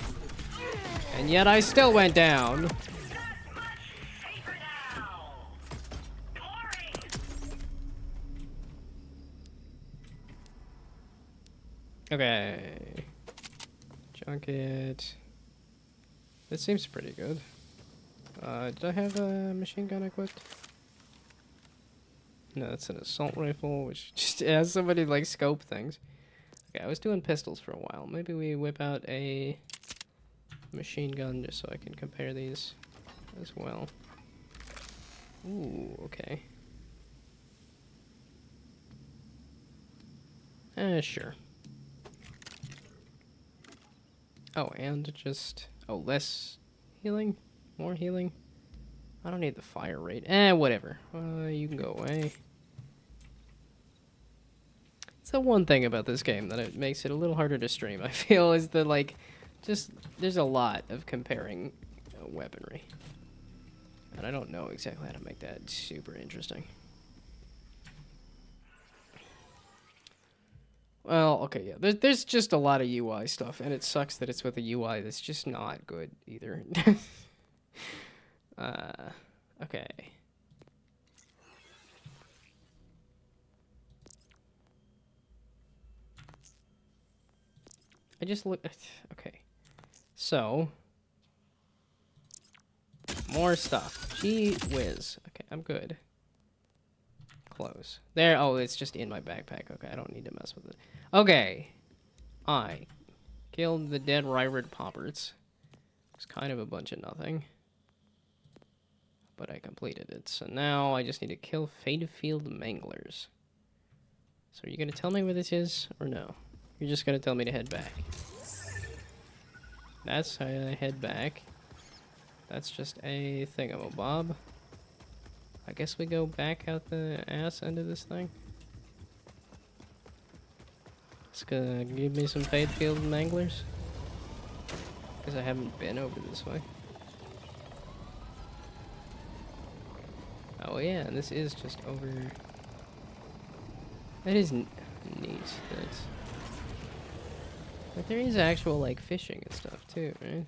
And yet I still went down. Okay. Junket. This seems pretty good. Did I have a machine gun equipped? No, it's an assault rifle, which just has somebody like scope things. Okay, I was doing pistols for a while. Maybe we whip out a machine gun just so I can compare these as well. Ooh, okay. Sure. Oh, and just... Oh, less healing? More healing? I don't need the fire rate. Whatever. You can go away. It's the one thing about this game that it makes it a little harder to stream, I feel, is that, like, just... There's a lot of comparing weaponry. And I don't know exactly how to make that super interesting. Well, okay, yeah. There's just a lot of UI stuff, and it sucks that it's with a UI that's just not good either. Okay. I just look... Okay. So... More stuff. Gee whiz. Okay, I'm good. Close. There. Oh, it's just in my backpack. Okay, I don't need to mess with it. Okay. I killed the dead Ryrid Pobberts. It's kind of a bunch of nothing. But I completed it. So now I just need to kill Fadefield Manglers. So are you going to tell me where this is, or no? You're just going to tell me to head back. That's how I head back. That's just a thingamabob. I guess we go back out the ass end of this thing. It's gonna give me some Fadefield Manglers. Because I haven't been over this way. Oh yeah, and this is just over... That is neat. That's... But there is actual, like, fishing and stuff, too, right?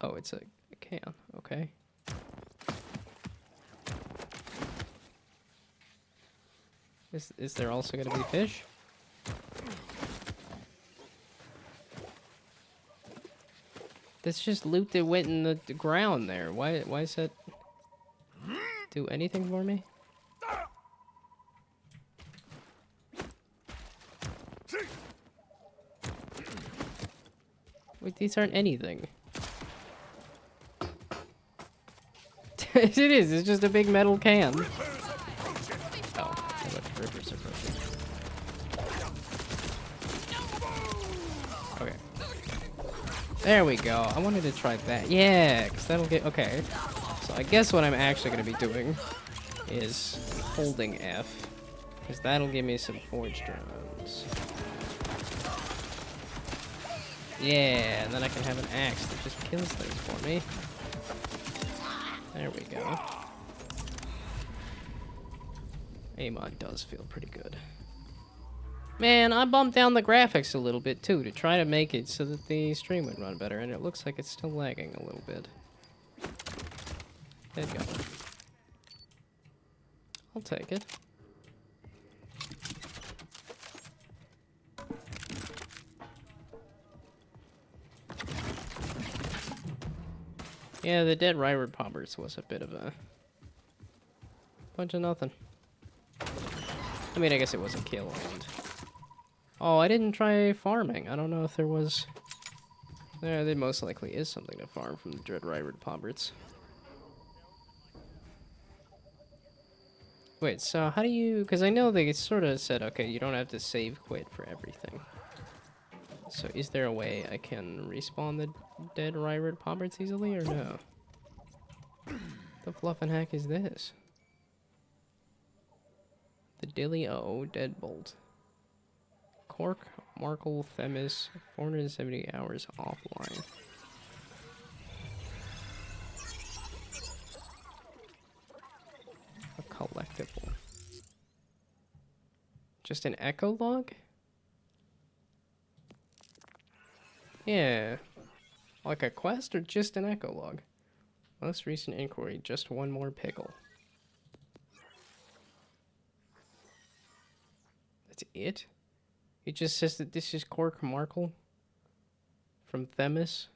Oh, it's a can. Okay. Is there also going to be fish? That's just loot that went in the ground there. Why does that do anything for me? Wait, these aren't anything. It is. It's just a big metal can. Oh, Rippers approaching. Okay. There we go. I wanted to try that. Yeah, because that'll get... Okay. So I guess what I'm actually going to be doing is holding F. Because that'll give me some forge drones. Yeah, and then I can have an axe that just kills things for me. There we go. Amon does feel pretty good. Man, I bumped down the graphics a little bit too to try to make it so that the stream would run better, and it looks like it's still lagging a little bit. There you go. I'll take it. Yeah, the dead Ryward Pobbers was a bit of a bunch of nothing. I mean, I guess it was a kill and... Oh, I didn't try farming. I don't know if there was... There most likely is something to farm from the Dread Ryward Pobbers. Wait, so how do you... Because I know they sort of said, okay, you don't have to save quit for everything. So is there a way I can respawn the dead Ryward Pobbers easily, or no? The fluff and heck is this? The Dilly-O Deadbolt. Cork, Markle, Themis, 470 hours offline. A collectible. Just an echo log? Yeah. Like a quest or just an echo log? Most recent inquiry, just one more pickle. That's it? It just says that this is Cork Markle from Themis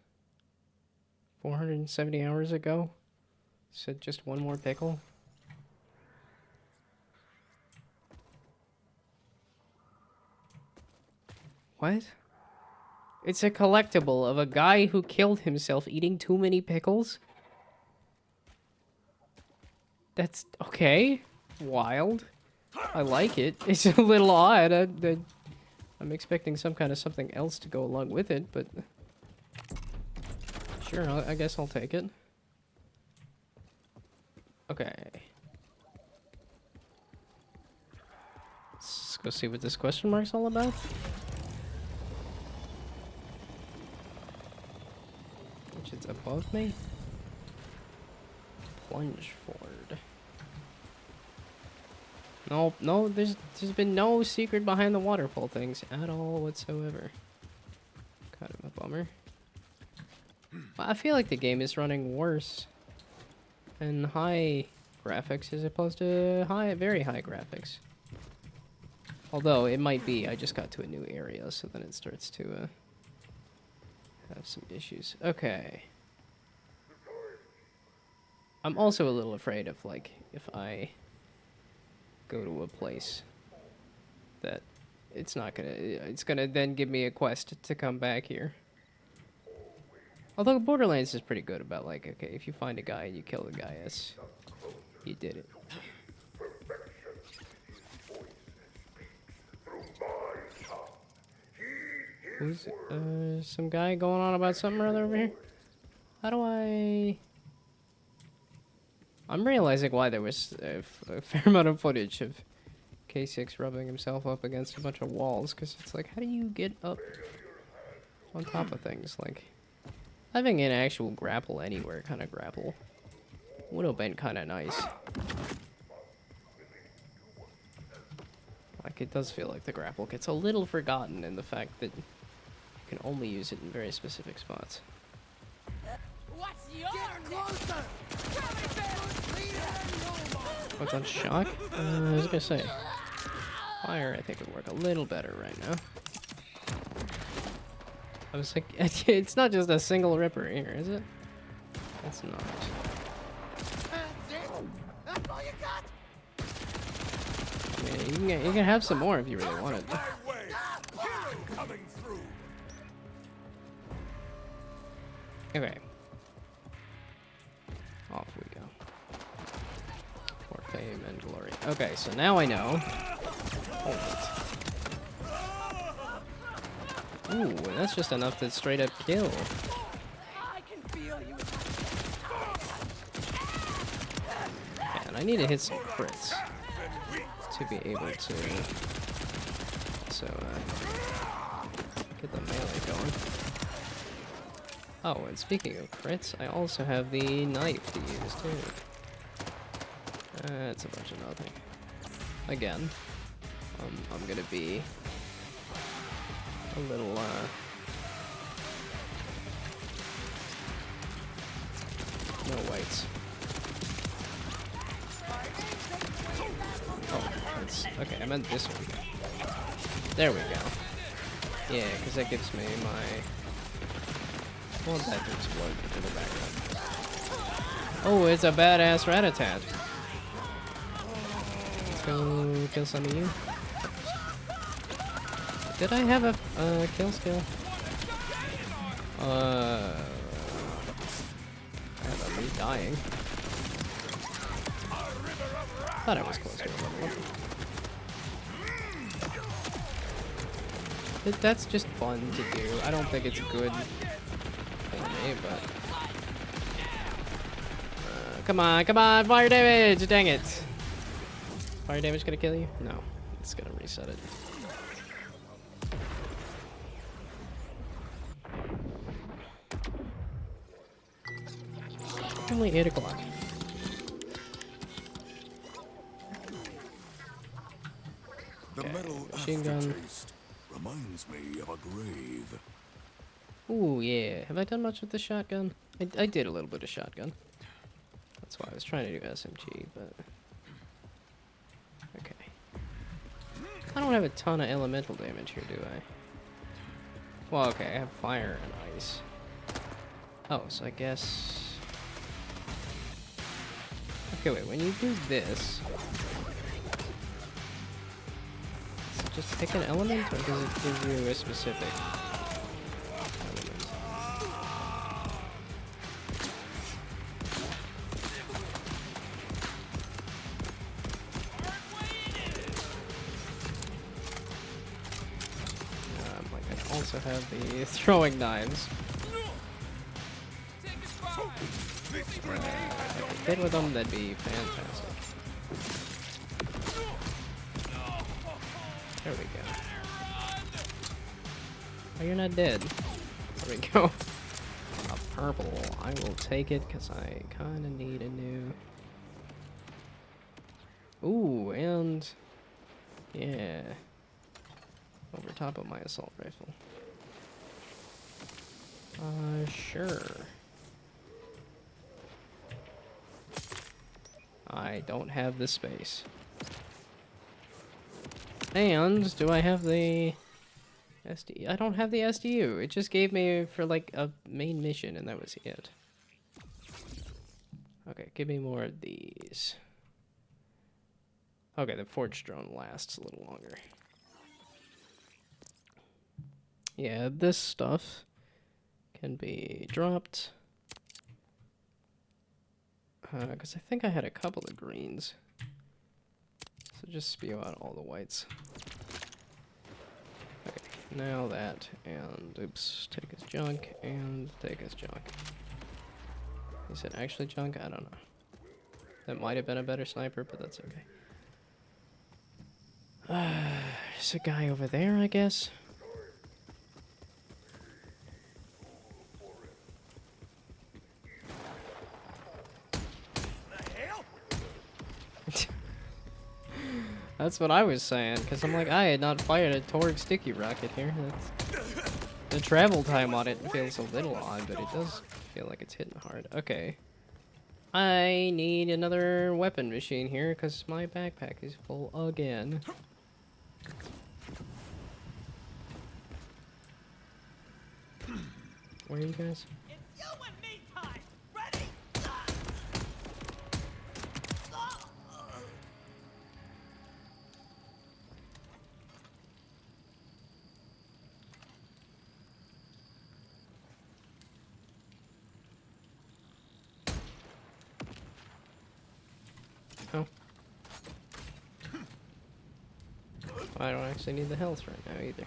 470 hours ago. Said just one more pickle. What? It's a collectible of a guy who killed himself eating too many pickles? That's okay. Wild. I like it. It's a little odd. I'm expecting some kind of something else to go along with it, but... Sure, I guess I'll take it. Okay. Let's go see what this question mark's all about. Which is above me. Plunge forward. No, there's been no secret behind the waterfall things at all whatsoever. Kind of a bummer. I feel like the game is running worse in high graphics as opposed to very high graphics. Although it might be I just got to a new area, so then it starts to have some issues. Okay. I'm also a little afraid of, like, if I go to a place that it's gonna then give me a quest to come back here. Although Borderlands is pretty good about, like, okay, if you find a guy and you kill the guy, yes, you did it. Who's some guy going on about something or other over here? How do I... I'm realizing why there was a fair amount of footage of K6 rubbing himself up against a bunch of walls, because it's like, how do you get up on top of things? Like, having an actual grapple anywhere kind of grapple would have been kind of nice. Like, it does feel like the grapple gets a little forgotten in the fact that you can only use it in very specific spots. What's your Closer! What's on shock? I was gonna say, fire I think would work a little better right now. I was like, it's not just a single ripper here, is it? It's not. That's all you got? I mean, you can have some more if you really wanted. My way. Coming through. Okay. Off we go. For fame and glory. Okay, so now I know. Hold it. Ooh, that's just enough to straight up kill. I can feel you. And I need to hit some crits to be able to get the melee going. Oh, and speaking of crits, I also have the knife to use too. That's a bunch of nothing. Again, I'm gonna be a little no whites. Okay, I meant this one. There we go. Yeah, because that gives me my... I want that to explode in the background. Oh, it's a badass rat-a-tat. Let's go kill some of you. Did I have a kill skill? I have a me dying. Thought I was close to a level up. That's just fun to do. I don't think it's good for me, but... come on, come on, fire damage! Dang it! Fire damage gonna kill you? No, it's gonna reset it. Only 8 o'clock. The metal machine gun. aftertaste reminds me of a grave. Ooh, yeah. Have I done much with the shotgun? I did a little bit of shotgun. That's why I was trying to do SMG, but... Okay. I don't have a ton of elemental damage here, do I? Well, okay, I have fire and ice. Oh, so I guess... Okay, wait, when you do this... Does it just pick an element, or does it give you a specific element? Like I also have the throwing knives. If I could with them, that'd be fantastic. There we go. Oh, you're not dead. There we go. A purple. I will take it because I kind of need a new... Ooh, and... Yeah. Over top of my assault rifle. Sure. I don't have the space. And do I have the SD? I don't have the SDU. It just gave me for like a main mission and that was it. Okay, give me more of these. Okay, the forge drone lasts a little longer. Yeah, this stuff can be dropped. Because I think I had a couple of greens. So just spew out all the whites. Okay, now that, and oops, take his junk, and take his junk. Is it actually junk? I don't know. That might have been a better sniper, but that's okay. There's a guy over there, I guess. That's what I was saying, because I'm like, I had not fired a Torg sticky rocket here. The travel time on it feels a little odd, but it does feel like it's hitting hard. Okay. I need another weapon machine here, because my backpack is full again. Where are you guys? It's you and me time. Ready? Oh. I don't actually need the health right now either.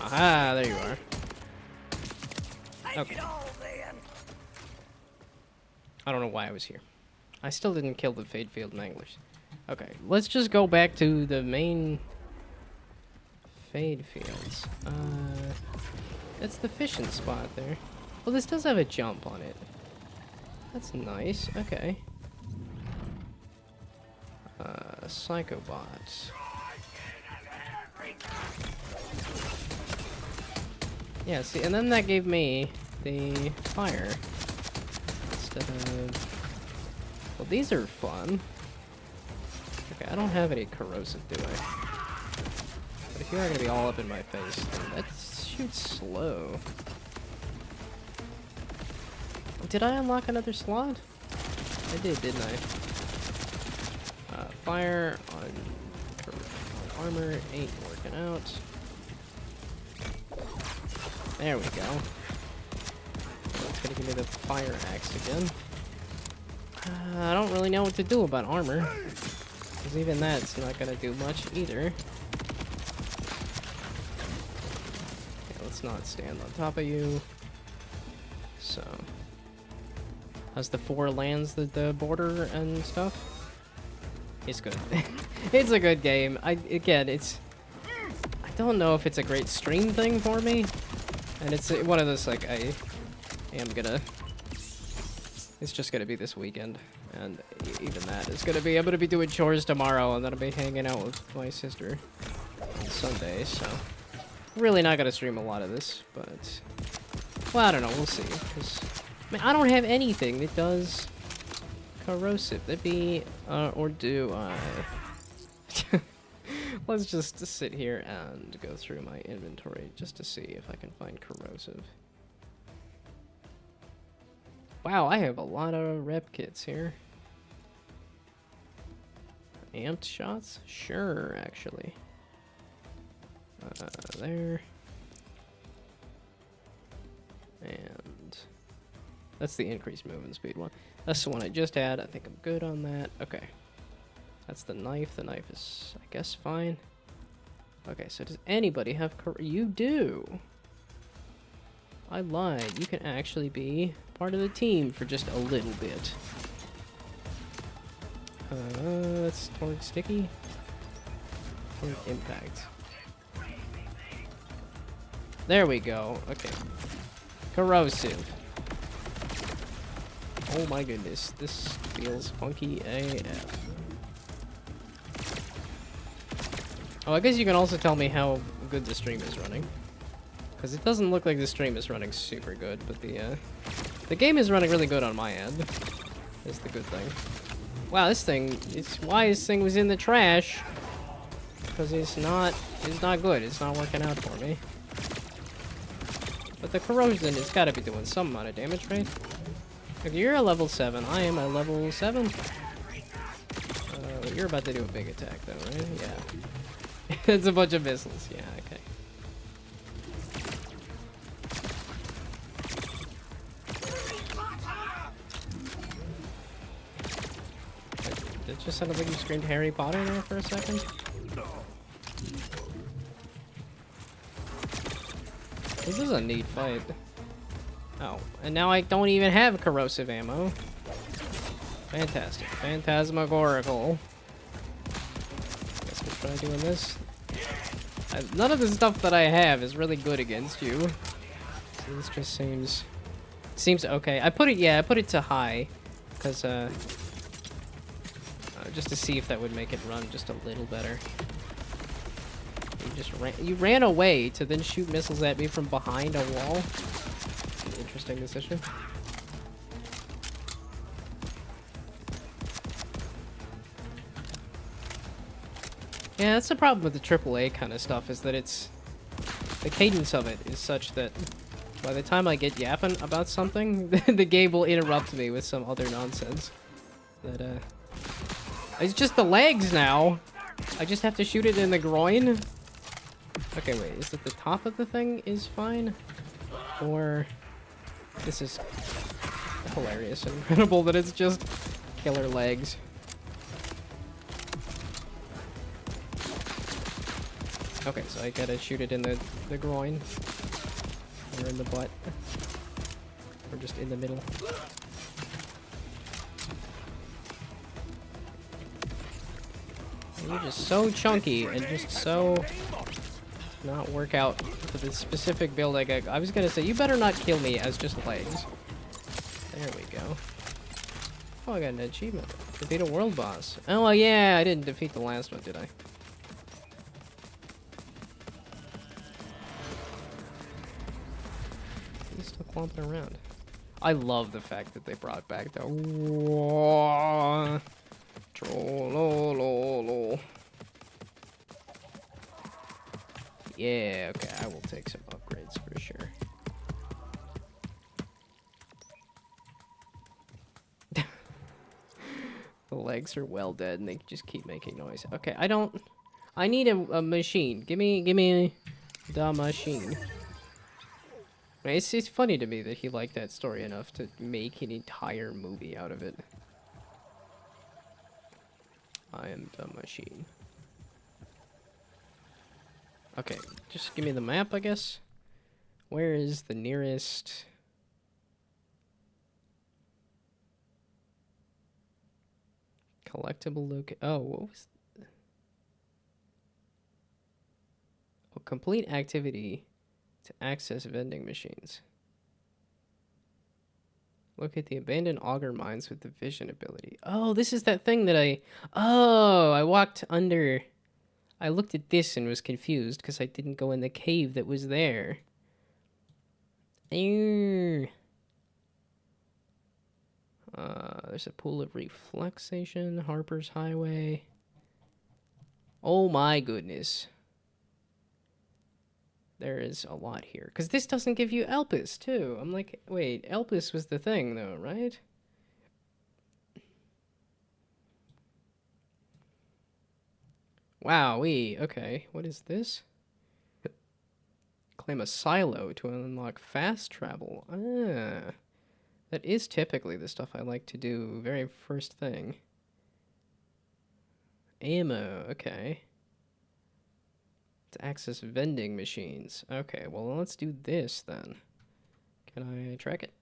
Aha, there you are. Okay. I don't know why I was here. I still didn't kill the Fade Field Manglers. Okay, let's just go back to the main Fade Fields. That's the fishing spot there. Well, this does have a jump on it. That's nice. Okay. Psychobot. Yeah, see, and then that gave me the fire instead of the these are fun. Okay, I don't have any corrosive, do I? But if you are gonna be all up in my face, then that shoots slow. Did I unlock another slot? I did, didn't I? Fire on armor ain't working out. There we go. It's gonna give me the fire axe again. I don't really know what to do about armor, because even that's not gonna do much either. Okay, let's not stand on top of you. So, how's the 4 lands, the border and stuff? It's good. It's a good game. I don't know if it's a great stream thing for me, and it's one of those like I am gonna. It's just gonna be this weekend, and even that is gonna be. I'm gonna be doing chores tomorrow, and then I'll be hanging out with my sister on Sunday. So really not gonna stream a lot of this, but well, I don't know. We'll see. 'Cause I mean, I don't have anything that does corrosive. That'd be or do I? Let's just sit here and go through my inventory just to see if I can find corrosive. Wow, I have a lot of rep kits here. Amped shots? Sure, actually. There. And that's the increased movement speed one. That's the one I just had. I think I'm good on that. Okay. That's the knife. The knife is, I guess, fine. Okay, so does anybody have you do. I lied. You can actually be part of the team for just a little bit. That's toward sticky. Toward impact. There we go. Okay. Corrosive. Oh my goodness. This feels funky AF. Oh, I guess you can also tell me how good the stream is running. Because it doesn't look like the stream is running super good, but the game is running really good on my end. Is the good thing. Wow, this thing, it's why this thing was in the trash. Because it's not good. It's not working out for me. But the corrosion has got to be doing some amount of damage, right? If you're a level 7, I am a level 7. You're about to do a big attack, though, right? Yeah. It's a bunch of missiles. Yeah, okay. It just sounded like you screamed Harry Potter there for a second. This is a neat fight. Oh, and now I don't even have corrosive ammo. Fantastic. Phantasmagorical. Guess we'll try doing this. None of the stuff that I have is really good against you. So this just seems okay. I put it to high, because just to see if that would make it run just a little better. You ran away to then shoot missiles at me from behind a wall. An interesting decision. Yeah, that's the problem with the AAA kind of stuff, is that the cadence of it is such that by the time I get yapping about something, the game will interrupt me with some other nonsense. That, it's just the legs now. I just have to shoot it in the groin. Okay, wait, is it the top of the thing is fine? Or this is hilarious and incredible that it's just killer legs. Okay, so I gotta shoot it in the groin. Or in the butt. Or just in the middle. You're just so chunky and just so not work out for the specific build I got. I was gonna say, you better not kill me as just legs. There we go. Oh, I got an achievement. Defeat a world boss. Oh, well, yeah, I didn't defeat the last one, did I? He's still clomping around. I love the fact that they brought back the troll. Yeah, okay, I will take some upgrades for sure. The legs are well dead and they just keep making noise. Okay, I need a machine. Give me the machine. It's funny to me that he liked that story enough to make an entire movie out of it. I am the machine. Okay, just give me the map, I guess. Where is the nearest... collectible location? Oh, what was... Oh, complete activity to access vending machines. Look at the abandoned auger mines with the vision ability. Oh, this is that thing that I walked under... I looked at this and was confused because I didn't go in the cave that was there. There's a pool of reflexation, Harper's Highway. Oh my goodness. There is a lot here. Because this doesn't give you Elpis, too. I'm like, wait, Elpis was the thing, though, right? Wowee, okay. What is this? Claim a silo to unlock fast travel. Ah. That is typically the stuff I like to do very first thing. Ammo, okay. To access vending machines. Okay, well, let's do this then. Can I track it?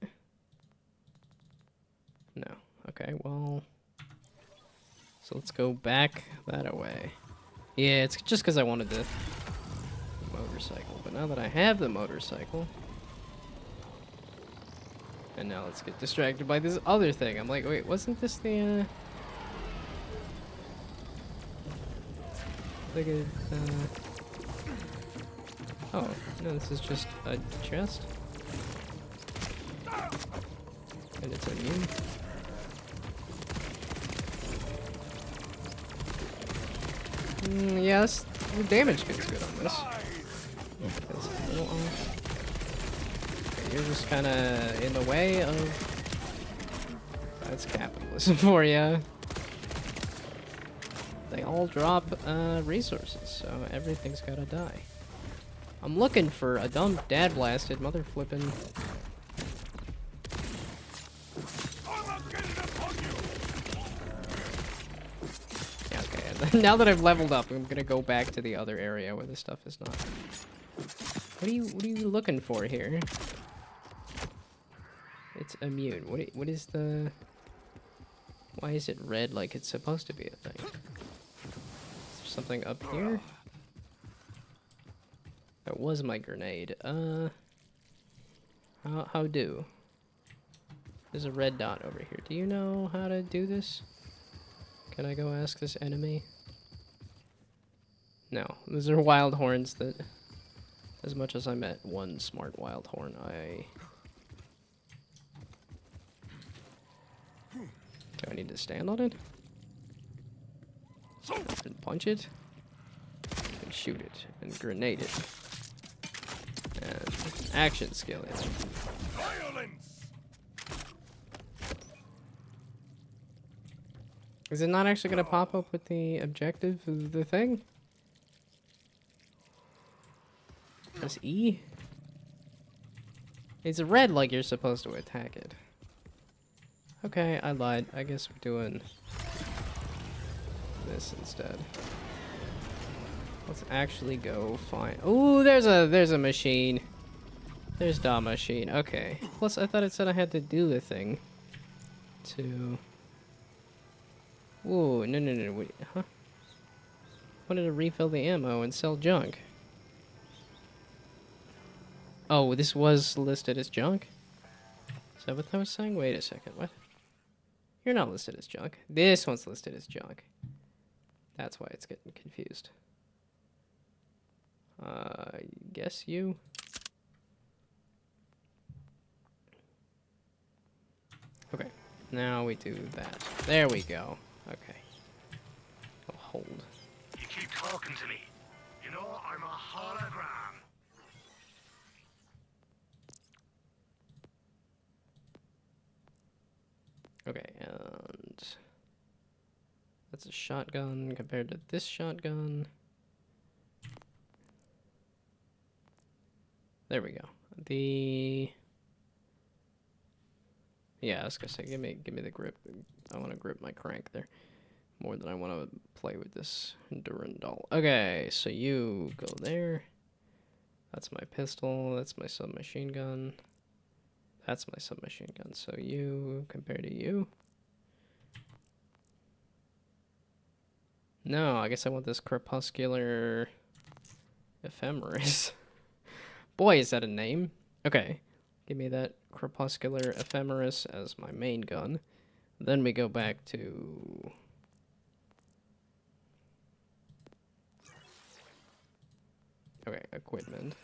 No. Okay, well... So let's go back that way. Yeah, it's just because I wanted the motorcycle. But now that I have the motorcycle... And now let's get distracted by this other thing. I'm like, wait, wasn't this the, like a, Oh, no, this is just a chest. And it's immune. Yeah, the damage feels good on this. Feels a little off. Okay, you're just kind of in the way of... That's capitalism for you. They all drop resources, so everything's gotta die. I'm looking for a dumb dad-blasted mother-flippin'... Yeah, okay, now that I've leveled up, I'm gonna go back to the other area where this stuff is not. What are you looking for here? It's immune. What is the... Why is it red like it's supposed to be a thing? Is there something up here? That was my grenade. How do? There's a red dot over here. Do you know how to do this? Can I go ask this enemy? No. Those are wild horns that... As much as I met one smart wild horn, Do I need to stand on it? And punch it? And shoot it. And grenade it. And action skill it. Violence! Is it not actually going to pop up with the objective of the thing? Press E? It's red like you're supposed to attack it. Okay, I lied. I guess we're doing this instead. Let's actually go find... Ooh, there's a machine. There's the machine. Okay. Plus, I thought it said I had to do a thing to... Ooh, no. Wait, huh? Wanted to refill the ammo and sell junk. Oh, this was listed as junk? Is that what I was saying? Wait a second, what? You're not listed as junk. This one's listed as junk. That's why it's getting confused. Guess you? Now we do that. There we go. Okay. Oh, hold. You keep talking to me. You know, I'm a hologram. Okay, and that's a shotgun compared to this shotgun. There we go. Yeah, I was gonna say, give me the grip. I want to grip my crank there more than I want to play with this Durandal. Okay, so you go there. That's my pistol. That's my submachine gun. That's my submachine gun. So you compared to you. No, I guess I want this crepuscular ephemeris. Boy, is that a name? Okay, give me that crepuscular ephemeris as my main gun. Then we go back to... Okay, equipment.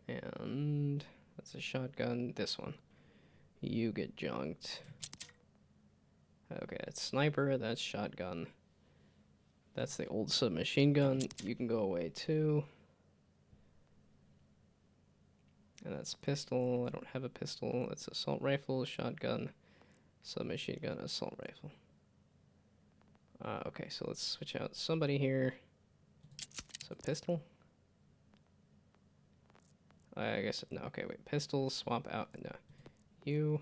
And that's a shotgun. This one. You get junked. Okay, that's sniper, that's shotgun. That's the old submachine gun. You can go away too. And that's pistol. I don't have a pistol. That's assault rifle, shotgun, submachine gun, assault rifle. Okay, so let's switch out somebody here. So pistol. I guess no. Okay, wait. Pistol. Swap out. No, you.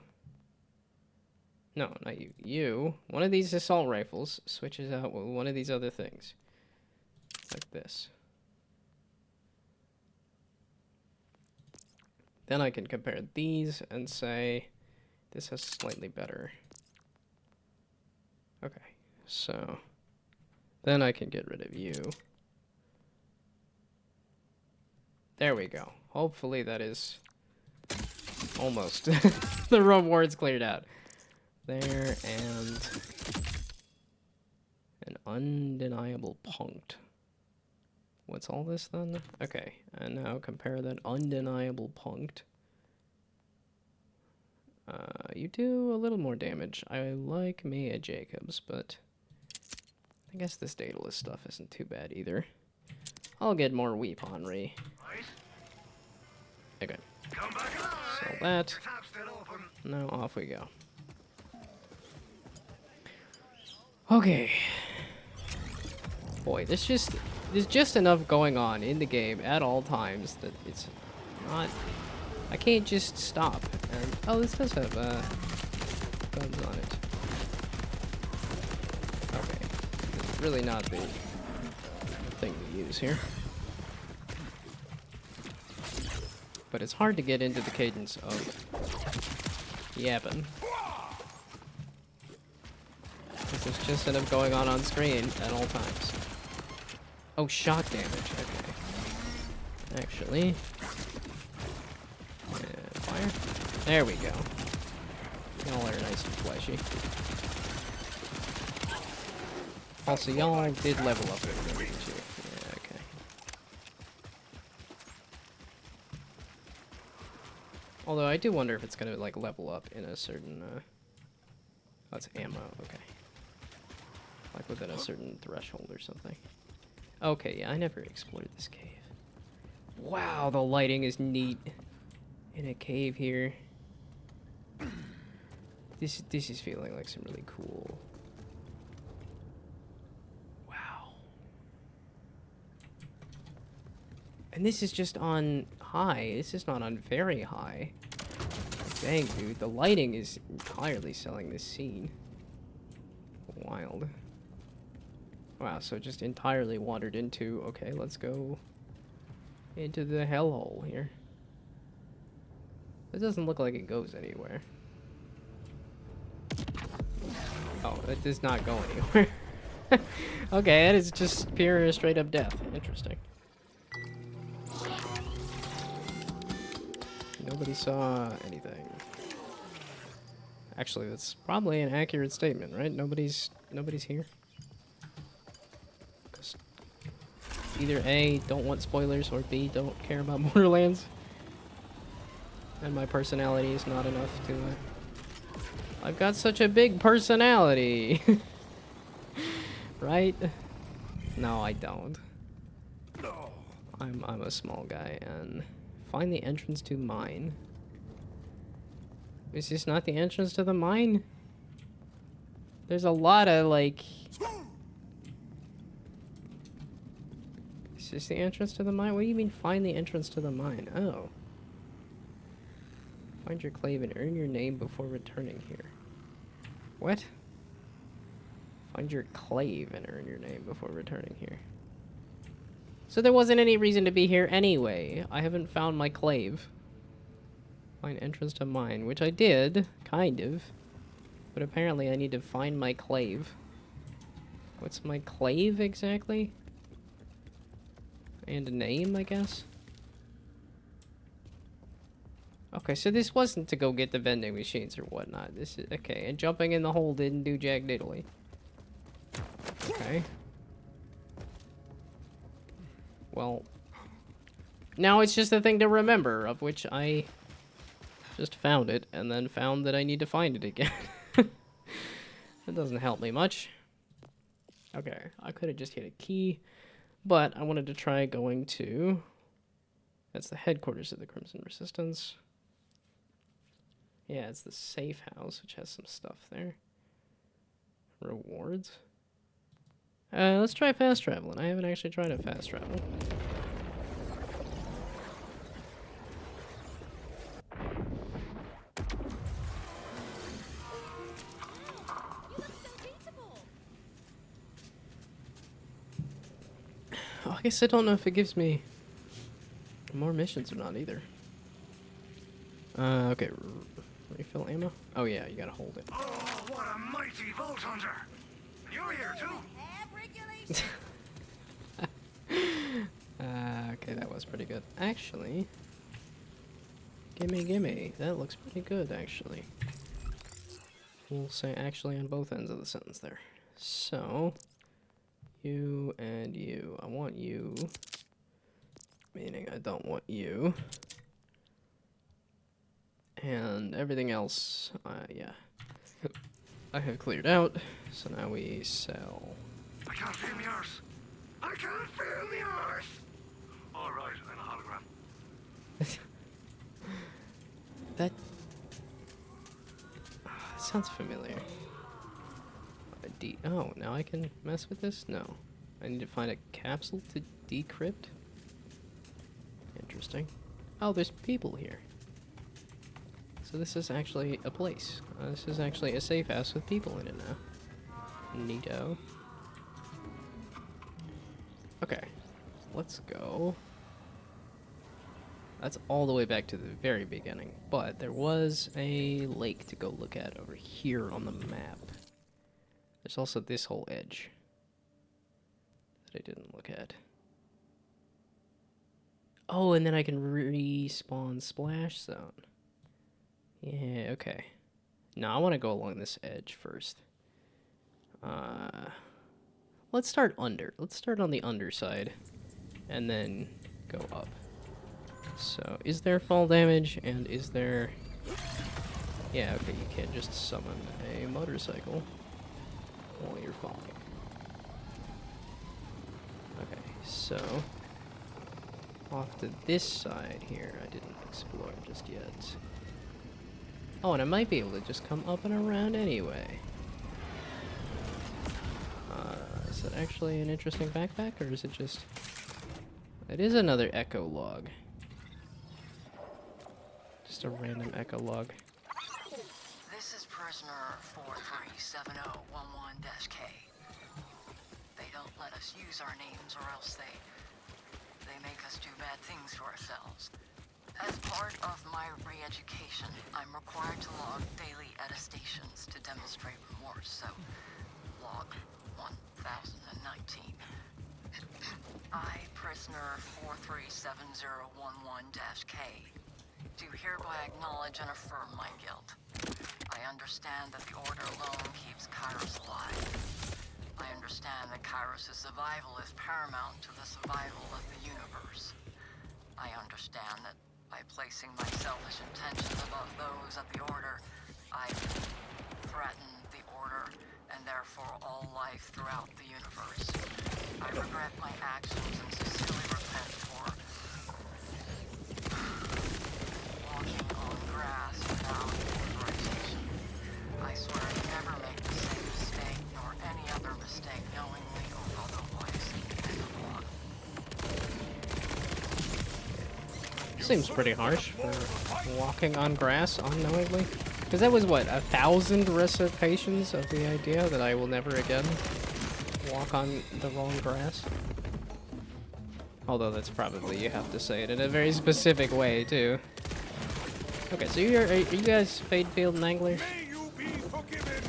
No, not you. You. One of these assault rifles switches out with one of these other things, like this. Then I can compare these and say, this has slightly better. Okay, so then I can get rid of you. There we go. Hopefully that is almost the rewards cleared out. There, and an undeniable punked. What's all this then? Okay, and now compare that undeniable punked. You do a little more damage. I like Mia Jacobs, but I guess this Daedalus stuff isn't too bad either. I'll get more weaponry. Okay. Sell that. Now off we go. Okay. Boy, there's just enough going on in the game at all times that it's not... I can't just stop. And, oh, this does have guns on it. Okay. It's really not the thing to use here. But it's hard to get into the cadence of yapping. Because there's just enough going on screen at all times. Oh, shock damage. Okay. Actually. Fire. There we go. Y'all are nice and fleshy. Also, y'all did level up with me, didn't you? Yeah, okay. Although I do wonder if it's gonna like level up in a certain oh, it's ammo, okay. Like within a certain threshold or something. Okay, yeah, I never explored this cave. Wow, the lighting is neat in a cave here. This is feeling like some really cool. Wow. And this is just on high. This is not on very high. Dang, dude, the lighting is entirely selling this scene. Wild. Wow, so just entirely wandered into, okay, let's go into the hellhole here. It doesn't look like it goes anywhere. Oh, it does not go anywhere. Okay, that is just pure straight up death. Interesting. Nobody saw anything. Actually, that's probably an accurate statement, right? Nobody's here. Either A, don't want spoilers, or B, don't care about Borderlands. And my personality is not enough to I've got such a big personality. Right? No, I don't. I'm a small guy, and find the entrance to mine. Is this not the entrance to the mine? There's a lot of, like... Is this the entrance to the mine? What do you mean, find the entrance to the mine? Oh. Find your clave and earn your name before returning here. What? Find your clave and earn your name before returning here. So there wasn't any reason to be here anyway. I haven't found my clave. Find entrance to mine, which I did, kind of. But apparently I need to find my clave. What's my clave exactly? And a name, I guess? Okay, so this wasn't to go get the vending machines or whatnot. This is... Okay, and jumping in the hole didn't do jack diddly. Okay. Well, now it's just a thing to remember, of which I just found it, and then found that I need to find it again. That doesn't help me much. Okay, I could have just hit a key, but I wanted to try going to... That's the headquarters of the Crimson Resistance. Yeah, it's the safe house, which has some stuff there. Rewards. Let's try fast traveling. I haven't actually tried a fast travel. Oh, I guess I don't know if it gives me more missions or not either. Okay. Refill ammo? Oh yeah, you gotta hold it. Oh, what a mighty Vault Hunter! You're here too! Okay, that was pretty good. Actually, gimme. That looks pretty good, actually. We'll say actually on both ends of the sentence there. So, you and you. I want you. Meaning I don't want you. And everything else, yeah. I have cleared out, so now we sell. I can't feel the earth! I can't feel the earth! Alright, I'm a hologram. That sounds familiar. Oh, now I can mess with this? No. I need to find a capsule to decrypt? Interesting. Oh, there's people here. So this is actually a place. This is actually a safe house with people in it now. Neato. Okay. Let's go. That's all the way back to the very beginning. But there was a lake to go look at over here on the map. There's also this whole edge that I didn't look at. Oh, and then I can respawn Splash Zone. Yeah, okay. No, I want to go along this edge first. Let's start under. Let's start on the underside. And then go up. So, is there fall damage? And is there... Yeah, okay, you can't just summon a motorcycle while you're falling. Okay, so... Off to this side here, I didn't explore just yet. Oh, and I might be able to just come up and around anyway. Is that actually an interesting backpack, or is it just... It is another echo log. Just a random echo log. This is prisoner 437011-K. They don't let us use our names, or else they make us do bad things to ourselves. As part of my re-education, I'm required to log daily attestations to demonstrate remorse, so log 1019. I, prisoner 437011-K, do hereby acknowledge and affirm my guilt. I understand that the Order alone keeps Kairos alive. I understand that Kairos' survival is paramount to the survival of the universe. I understand that by placing my selfish intentions above those of the Order, I threaten the Order and therefore all life throughout the universe. I regret my actions and sincerely repent for walking on grass without authorization. I swear to never make the same mistake nor any other mistake knowingly or otherwise. End of log. Seems pretty harsh for walking on grass unknowingly. Because that was, what, 1,000 recitations of the idea that I will never again walk on the wrong grass? Although that's probably, you have to say it in a very specific way, too. Okay, so are you guys Fade Field Manglers? May you be forgiven.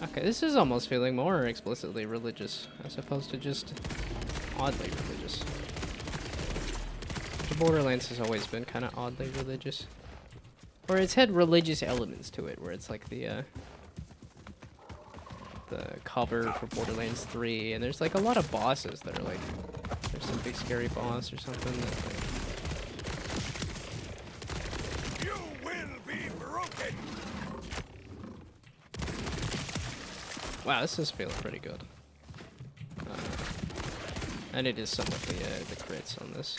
Okay, this is almost feeling more explicitly religious, as opposed to just oddly religious. The Borderlands has always been kind of oddly religious. Or it's had religious elements to it, where it's like the cover for Borderlands 3, and there's like a lot of bosses that are like, there's some big scary boss or something that like... You will be broken. Wow, this is feeling pretty good. And it is some of the crits on this.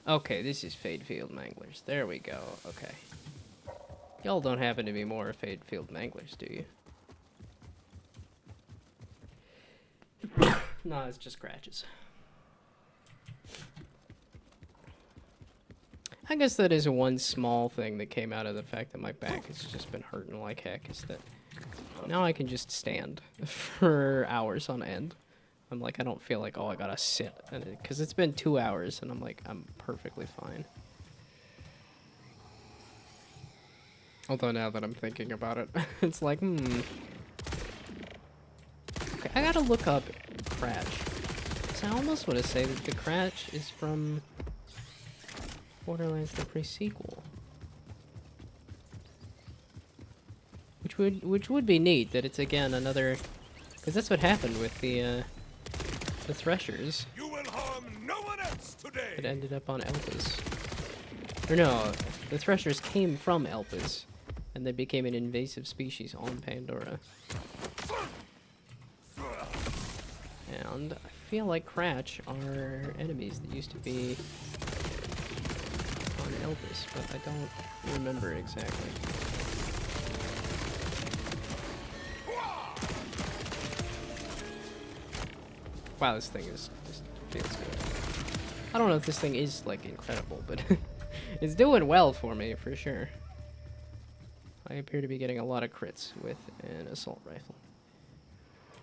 Okay, this is Fade Field Manglers. There we go. Okay. Y'all don't happen to be more Fade Field Manglers, do you? No, it's just scratches. I guess that is one small thing that came out of the fact that my back has just been hurting like heck, is that now I can just stand for hours on end. I'm like, I don't feel like, oh, I gotta sit. Because it's been 2 hours, and I'm like, I'm perfectly fine. Although now that I'm thinking about it, it's like, Okay, I gotta look up Crash. So I almost want to say that the Crash is from Borderlands the pre-sequel. Which would be neat, that it's again another... Because that's what happened with the Threshers. You will harm no one else today. It ended up on Elpis. Or no, the Threshers came from Elpis, and they became an invasive species on Pandora. And I feel like Cratch are enemies that used to be on Elpis, but I don't remember exactly. Wow, this thing just feels good. I don't know if this thing is, like, incredible, but it's doing well for me, for sure. I appear to be getting a lot of crits with an assault rifle.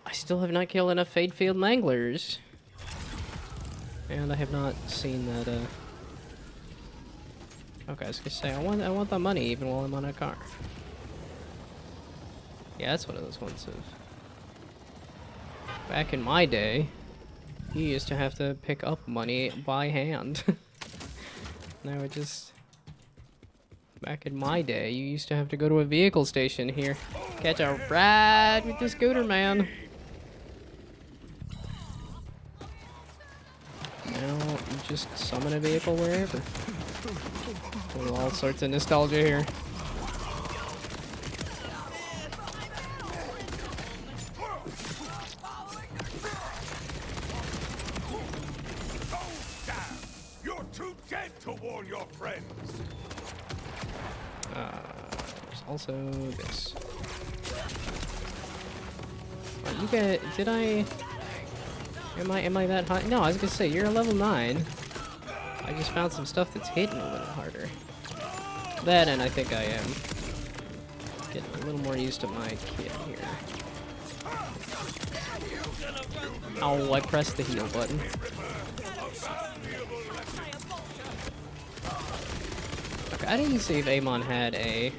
I still have not killed enough Fade Field Manglers. And I have not seen that, Okay, I was gonna say, I want the money even while I'm on a car. Yeah, that's one of those ones of... Back in my day, you used to have to pick up money by hand. Now it just... Back in my day, you used to have to go to a vehicle station here. Catch a ride with the scooter man. Now you just summon a vehicle wherever. All sorts of nostalgia here. To warn your friends. There's also this. Well, you get? Did I? Am I that high? No, I was gonna say you're a level 9. I just found some stuff that's hitting a little harder. That, and I think I am getting a little more used to my kit here. Oh, I pressed the heal button. Okay, I didn't see if Amon had a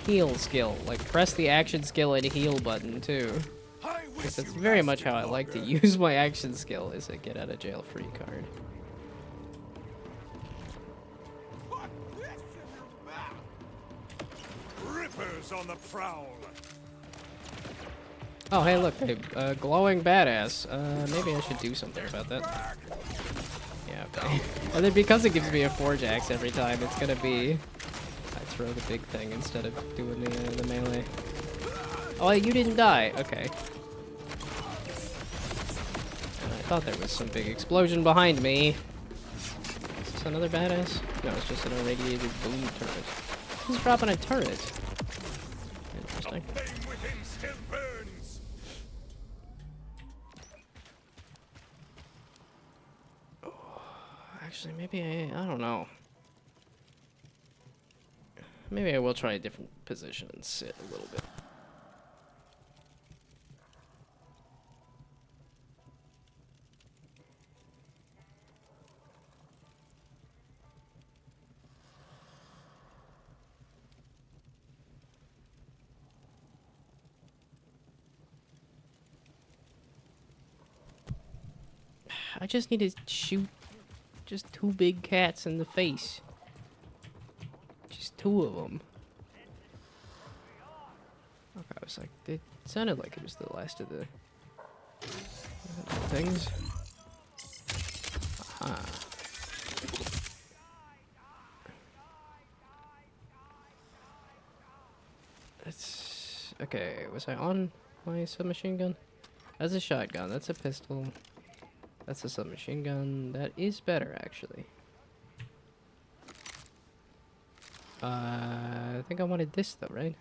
heal skill. Like, press the action skill and heal button, too. Because that's very much how I like to use my action skill, is a get out of jail free card. Rippers on the prowl. Oh, hey, look, glowing badass. Maybe I should do something about that. Yeah, And then because it gives me a forge axe every time, it's gonna be I throw the big thing instead of doing the melee. Oh, you didn't die. Okay. I thought there was some big explosion behind me. Is this another badass? No, it's just an irradiated boom turret. Who's dropping a turret? Interesting. The flame within still burns. Actually, maybe I don't know. Maybe I will try a different position and sit a little bit. I just need to shoot just 2 big cats in the face. Just 2 of them. Okay, I was like, it sounded like it was the last of the things. Aha. That's okay. Was I on my submachine gun? That's a shotgun. That's a pistol. That's a submachine gun. That is better, actually. I think I wanted this, though, right?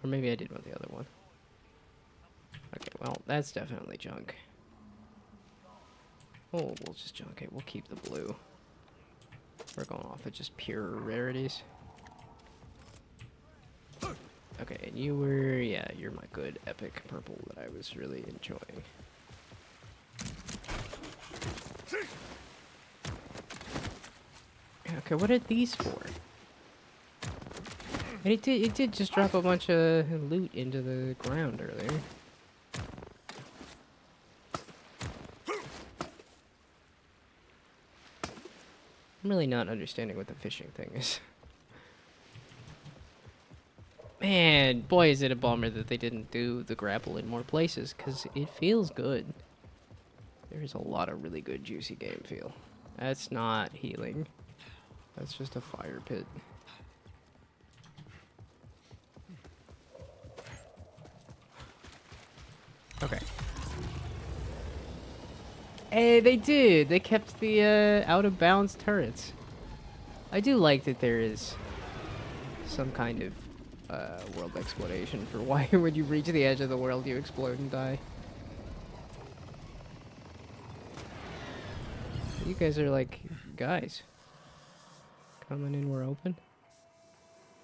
Or maybe I did want the other one. Okay, well, that's definitely junk. Oh, we'll just junk it. We'll keep the blue. We're going off of just pure rarities. Okay, and you were, yeah, you're my good epic purple that I was really enjoying. Okay, what are these for? And it did just drop a bunch of loot into the ground earlier. I'm really not understanding what the fishing thing is. Man, boy, is it a bummer that they didn't do the grapple in more places, because it feels good. There's a lot of really good juicy game feel. That's not healing. That's just a fire pit. Okay. Hey, they did! They kept the out-of-bounds turrets. I do like that there is some kind of world exploration for why when you reach the edge of the world you explode and die. You guys are like guys. Coming in, we're open.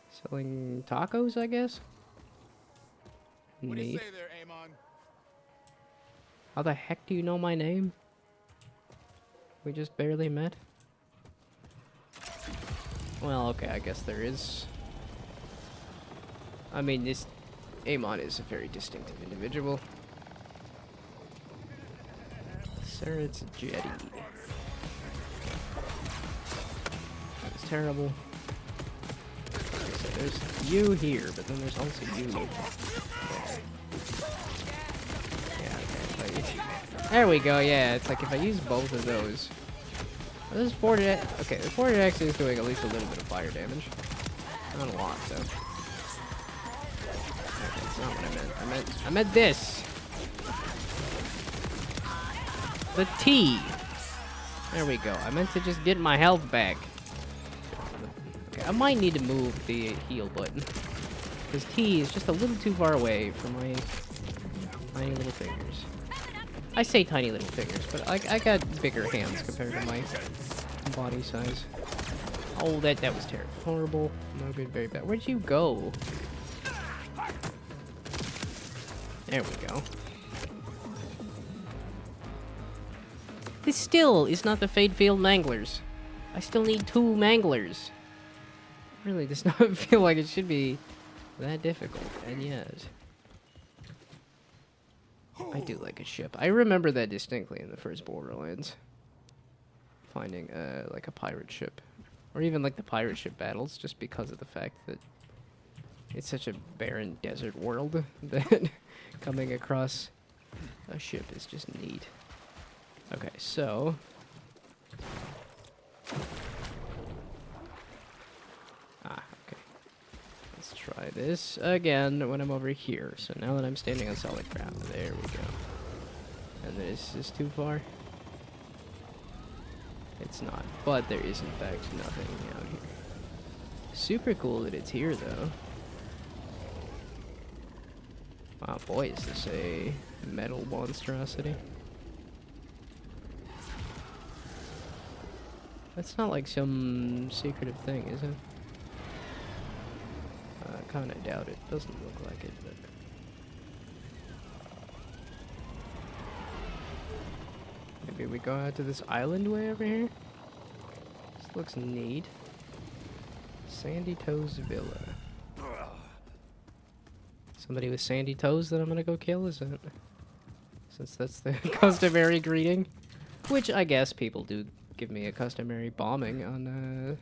Selling tacos, I guess? What do you Neat. say there, Amon? How the heck do you know my name? We just barely met? Well, okay, I guess there is. I mean, this Amon is a very distinctive individual. Sir, it's Jetty. That's terrible. Okay, so there's you here, but then there's also you. Yeah, okay. There we go, yeah, it's like if I use both of those. Well, this Forge Axe, okay, the Forge Axe is doing at least a little bit of fire damage. Not a lot, though. Okay, that's not what I meant. I meant this. The T. There we go. I meant to just get my health back. Okay, I might need to move the heal button. Because T is just a little too far away from my tiny little fingers. I say tiny little fingers, but I got bigger hands compared to my body size. Oh, that was terrible. Horrible. No good, very bad. Where'd you go? There we go. This still is not the Fade Field Manglers. I still need 2 Manglers. It really does not feel like it should be that difficult, and yet I do like a ship. I remember that distinctly in the first Borderlands. Finding like a pirate ship. Or even like the pirate ship battles, just because of the fact that it's such a barren desert world that coming across a ship is just neat. Okay, so... okay. Let's try this again when I'm over here. So now that I'm standing on solid ground, there we go. And this is too far. It's not, but there is in fact nothing out here. Super cool that it's here though. Wow, boy, is this a metal monstrosity. That's not like some secretive thing, is it? I kinda doubt it. Doesn't look like it, but... Maybe we go out to this island way over here? This looks neat. Sandy Toes Villa. Somebody with sandy toes that I'm gonna go kill, is it? Since that's the customary greeting. Which I guess people do give me a customary bombing on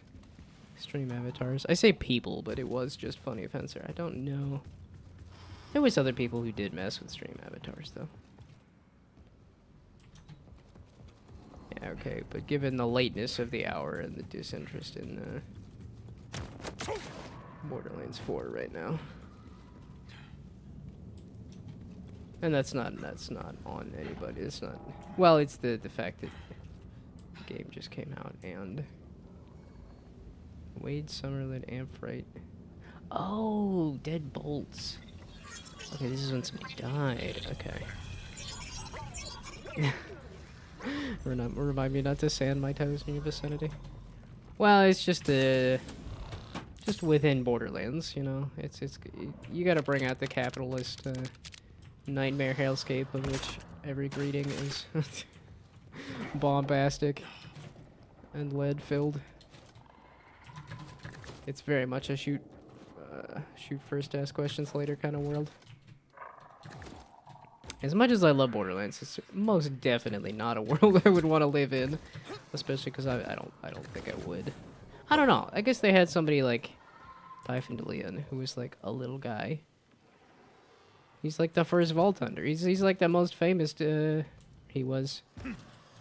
stream avatars. I say people, but it was just Funny Fencer. I don't know. There was other people who did mess with stream avatars, though. Yeah, okay, but given the lateness of the hour and the disinterest in Borderlands 4 right now. And that's not on anybody. It's not... Well, it's the fact that the game just came out and... Wade Summerlin Amphrite. Oh, dead bolts. Okay, this is when somebody died. Okay. Remind me not to sand my toes in your vicinity. Well, it's just just within Borderlands, you know. It's you gotta bring out the capitalist nightmare hellscape of which every greeting is bombastic and lead filled. It's very much a shoot first, ask questions later kind of world. As much as I love Borderlands, it's most definitely not a world I would want to live in, especially because I don't think I would. I don't know. I guess they had somebody like Typhon DeLeon who was like a little guy. He's like the first Vault Hunter. He's like the most famous. He was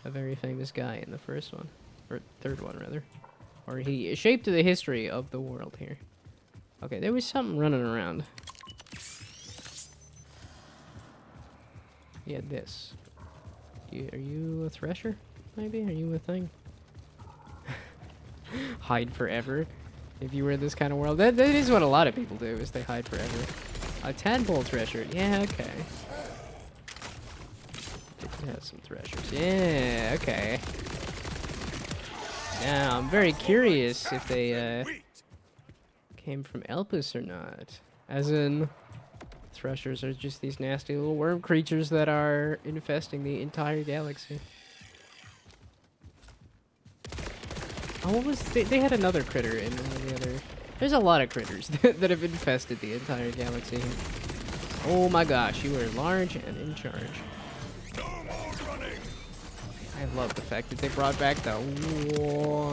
a very famous guy in the first one, or third one rather, or he shaped the history of the world here. Okay, there was something running around. Yeah, this. Are you a thresher? Maybe? Are you a thing? Hide forever. If you were in this kind of world. That is what a lot of people do, is they hide forever. A tadpole thresher. Yeah, okay. It has some threshers. Yeah, okay. Now, I'm very curious if they came from Elpis or not. As in... Threshers are just these nasty little worm creatures that are infesting the entire galaxy. Oh, what was... They had another critter in the other... There's a lot of critters that have infested the entire galaxy. Oh my gosh, you are large and in charge. No more running. I love the fact that they brought back the... Oh.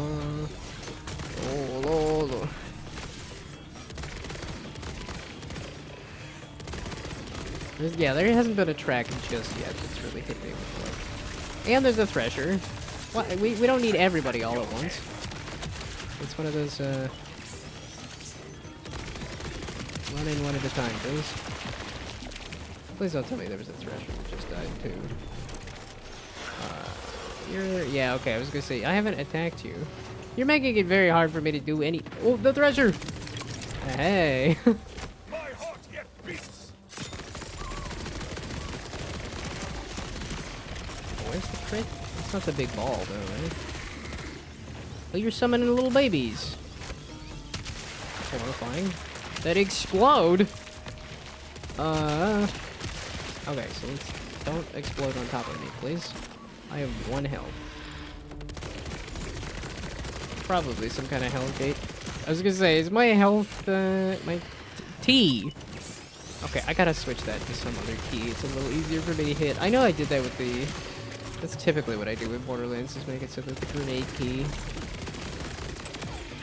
Yeah, there hasn't been a track just yet that's really hit me with luck. And there's a thresher. What? We don't need everybody all at once. It's one of those, run in one at a time, please. Please don't tell me there was a thresher that just died, too. Yeah, okay, I was gonna say, I haven't attacked you. You're making it very hard for me to do any... Oh, the thresher! Hey! My heart yet beats. Where's the crit? It's not the big ball, though, right? Oh, you're summoning little babies. That's horrifying. That explode! Okay, so don't explode on top of me, please. I have 1 health. Probably some kind of health gate. I was gonna say, is my health, my T? Okay, I gotta switch that to some other key. It's a little easier for me to hit. I know I did that with the... That's typically what I do with Borderlands, is make it so that the grenade key...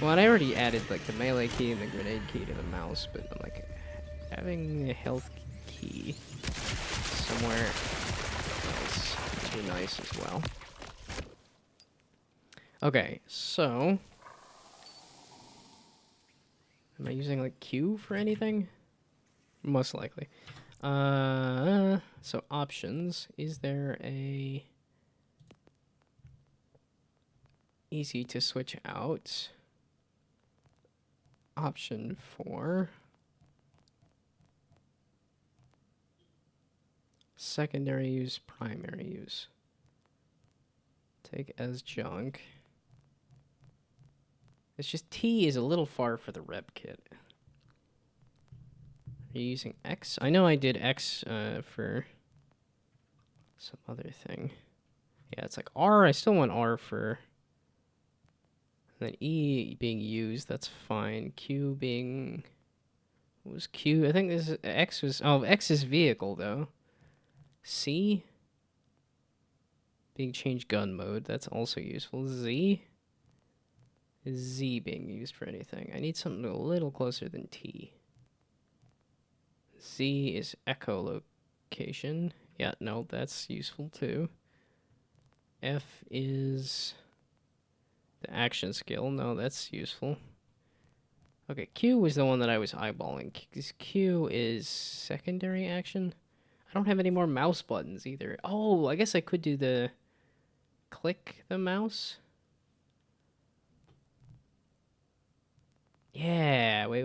Well, and I already added, like, the melee key and the grenade key to the mouse, but I'm like, having a health key somewhere else would be nice as well. Okay, so... Am I using, like, Q for anything? Most likely. So options. Is there a... Easy to switch out option for secondary use, primary use. Take as junk. It's just T is a little far for the rep kit. Are you using X? I know I did X for some other thing. Yeah, it's like R. I still want R for... And then E being used, that's fine. Q being... What was Q? I think this is... X was... Oh, X is vehicle, though. C? Being changed gun mode. That's also useful. Z? Is Z being used for anything? I need something a little closer than T. Z is echolocation. Yeah, no, that's useful, too. F is... The action skill. No, that's useful. Okay, Q was the one that I was eyeballing. Q is secondary action. I don't have any more mouse buttons either. Oh, I guess I could do the... Click the mouse? Yeah, wait.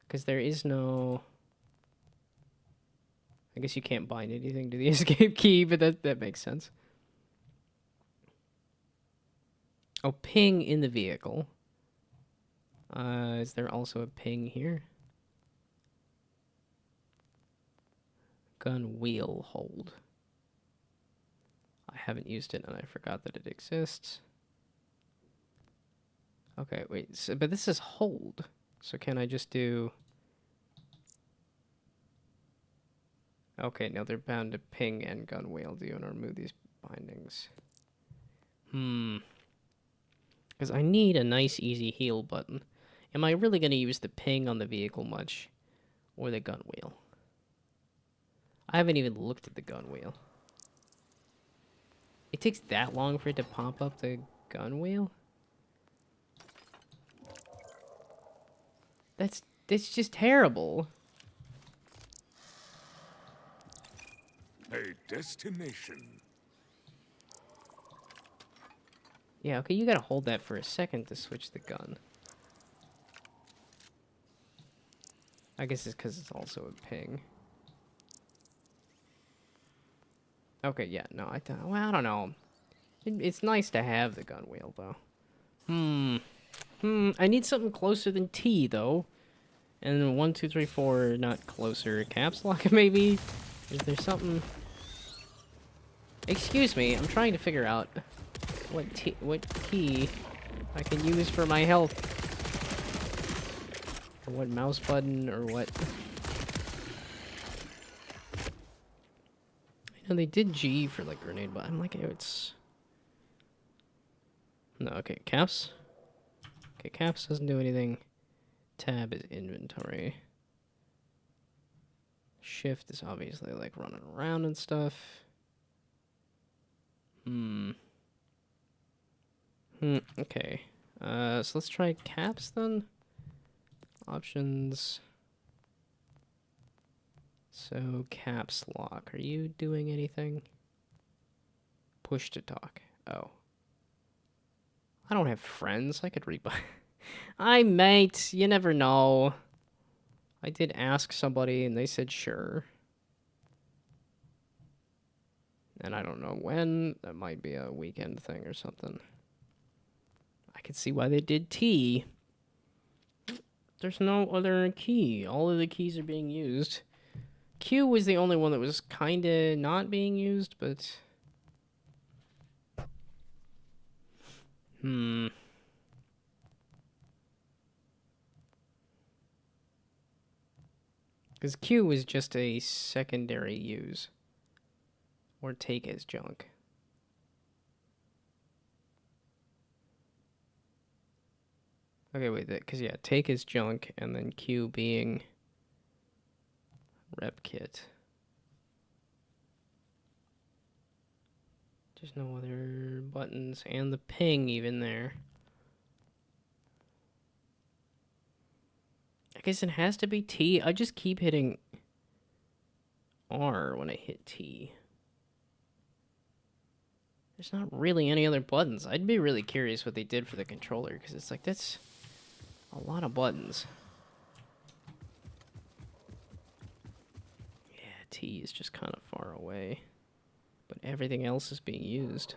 Because there is no... I guess you can't bind anything to the escape key, but that makes sense. Oh, ping in the vehicle. Is there also a ping here? Gun wheel hold. I haven't used it and I forgot that it exists. Okay, wait, so, but this is hold. So can I just do... Okay, no, they're bound to ping and gun wheel. Do you want to remove these bindings? Because I need a nice, easy heal button. Am I really going to use the ping on the vehicle much? Or the gun wheel? I haven't even looked at the gun wheel. It takes that long for it to pop up the gun wheel? That's just terrible. A destination. Yeah, okay, you gotta hold that for a second to switch the gun. I guess it's because it's also a ping. Okay, yeah, no, I don't know. It's nice to have the gun wheel, though. I need something closer than T, though. And then 1, 2, 3, 4, not closer. Caps lock, maybe? Is there something... Excuse me, I'm trying to figure out what key I can use for my health. Or what mouse button, or what... I know they did G for, like, grenade, but I'm like, it's... No, okay, caps? Okay, caps doesn't do anything. Tab is inventory. Shift is obviously, like, running around and stuff. Okay. So let's try caps then. Options. So caps lock. Are you doing anything? Push to talk. Oh. I don't have friends. I could rebuy. I might. You never know. I did ask somebody and they said sure. And I don't know when. That might be a weekend thing or something. I could see why they did T. There's no other key. All of the keys are being used. Q was the only one that was kind of not being used, but... Because Q was just a secondary use. Or take as junk. Okay, wait, because yeah, take as junk, and then Q being rep kit. There's no other buttons, and the ping even there. I guess it has to be T. I just keep hitting R when I hit T. There's not really any other buttons. I'd be really curious what they did for the controller, because it's like, that's a lot of buttons. Yeah, T is just kind of far away. But everything else is being used.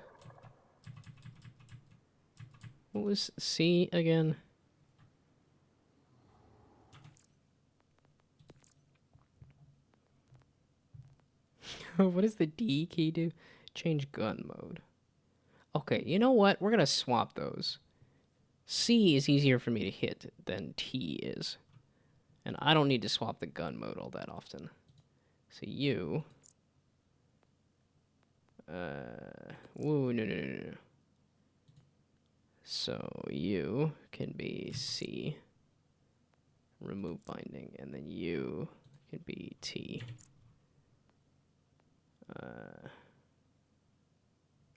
What was C again? What does the D key do? Change gun mode. Okay, you know what? We're gonna swap those. C is easier for me to hit than T is. And I don't need to swap the gun mode all that often. So you... Whoa, no. So you can be C. Remove binding. And then you can be T.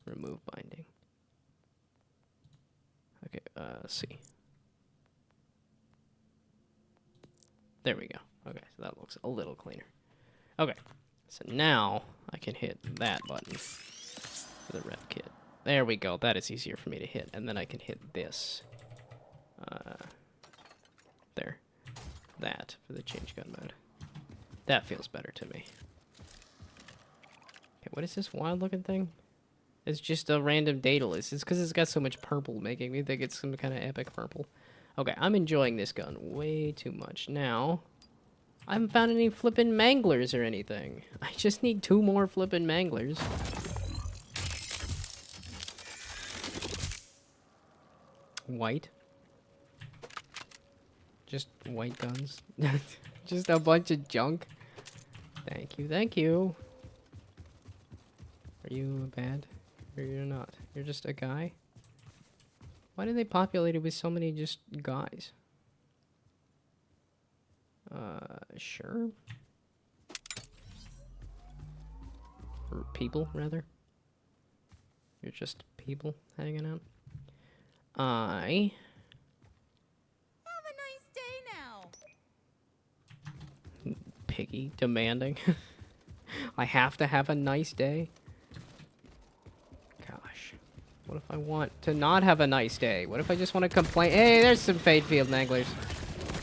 Remove binding. Okay, C. There we go. Okay, so that looks a little cleaner. Okay, so now I can hit that button for the rep kit. There we go. That is easier for me to hit. And then I can hit this. There. That for the change gun mode. That feels better to me. Okay, what is this wild looking thing? It's just a random Daedalus. It's because it's got so much purple, making me think it's some kind of epic purple. Okay, I'm enjoying this gun way too much. Now, I haven't found any flippin' manglers or anything. I just need 2 more flippin' manglers. White. Just white guns. Just a bunch of junk. Thank you, thank you. Are you bad? Or you're not? You're just a guy? Why do they populate it with so many just guys? Sure. Or people, rather. You're just people hanging out. I... Have a nice day now. Piggy demanding. I have to have a nice day. Gosh. What if I want to not have a nice day? What if I just want to complain? Hey, there's some Fade Field Manglers.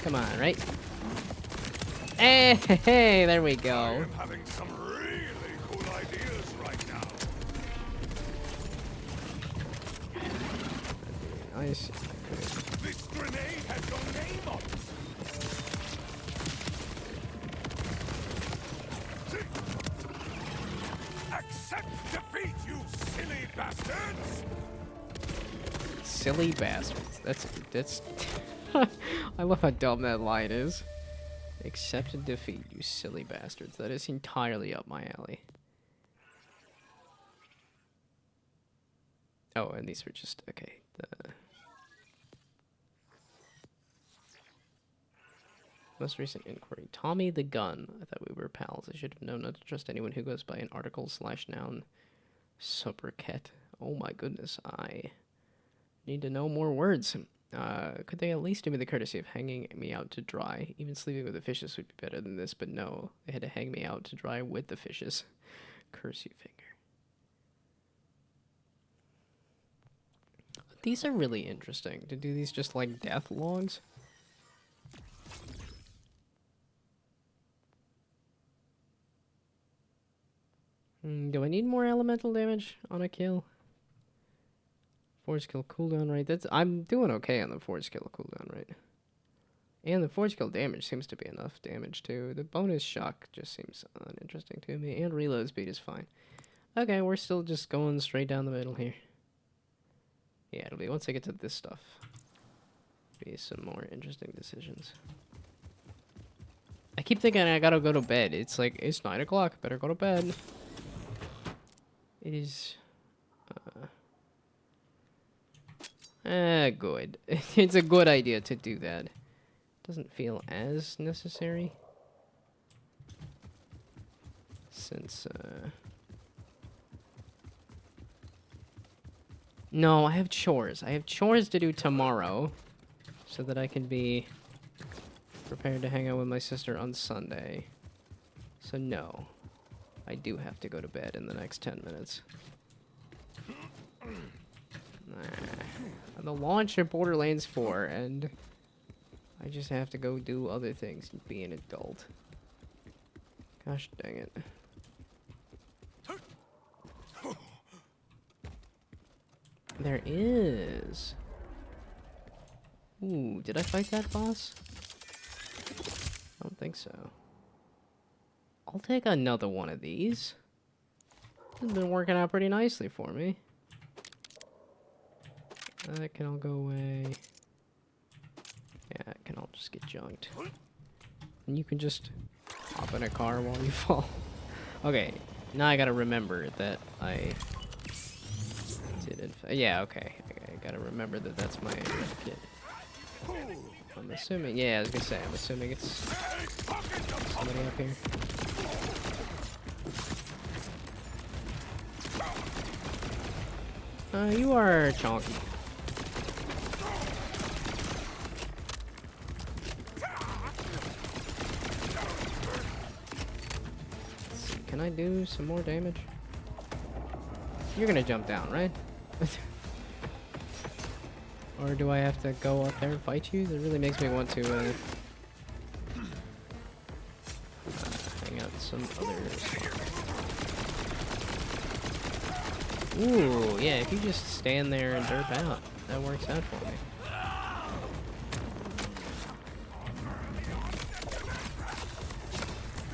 Come on, right? Hey, there we go. I am having some really cool ideas right now. Nice. This grenade has your name on it. Accept defeat, you silly bastards! Silly bastards. That's I love how dumb that line is. Accepted defeat, you silly bastards. That is entirely up my alley. Oh, and these were just okay. The most recent inquiry. Tommy the Gun. I thought we were pals. I should have known not to trust anyone who goes by an article/noun sobriquet. Oh my goodness, I need to know more words. Could they at least do me the courtesy of hanging me out to dry? Even sleeping with the fishes would be better than this, but no. They had to hang me out to dry with the fishes. Curse you, finger. These are really interesting. To do these just like death logs? Do I need more elemental damage on a kill? Force kill cooldown rate. I'm doing okay on the force kill cooldown rate. And the force kill damage seems to be enough damage too. The bonus shock just seems uninteresting to me. And reload speed is fine. Okay, we're still just going straight down the middle here. Yeah, it'll be once I get to this stuff. Be some more interesting decisions. I keep thinking I gotta go to bed. It's like, it's 9 o'clock. Better go to bed. It is... good. It's a good idea to do that. Doesn't feel as necessary. Since, No, I have chores. I have chores to do tomorrow, so that I can be prepared to hang out with my sister on Sunday. So no, I do have to go to bed in the next 10 minutes. The launch of Borderlands 4, and I just have to go do other things and be an adult. Gosh dang it. There is. Ooh, did I fight that boss? I don't think so. I'll take another one of these. This has been working out pretty nicely for me. That can all go away. Yeah, it can all just get junked. And you can just hop in a car while you fall. Okay, now I gotta remember that I did yeah, okay. I gotta remember that that's my kid. I'm assuming, yeah, I was gonna say, I'm assuming it's somebody up here. You are chonky. Can I do some more damage? You're gonna jump down, right? Or do I have to go up there and fight you? That really makes me want to hang out some others. Ooh, yeah, if you just stand there and derp out, that works out for me.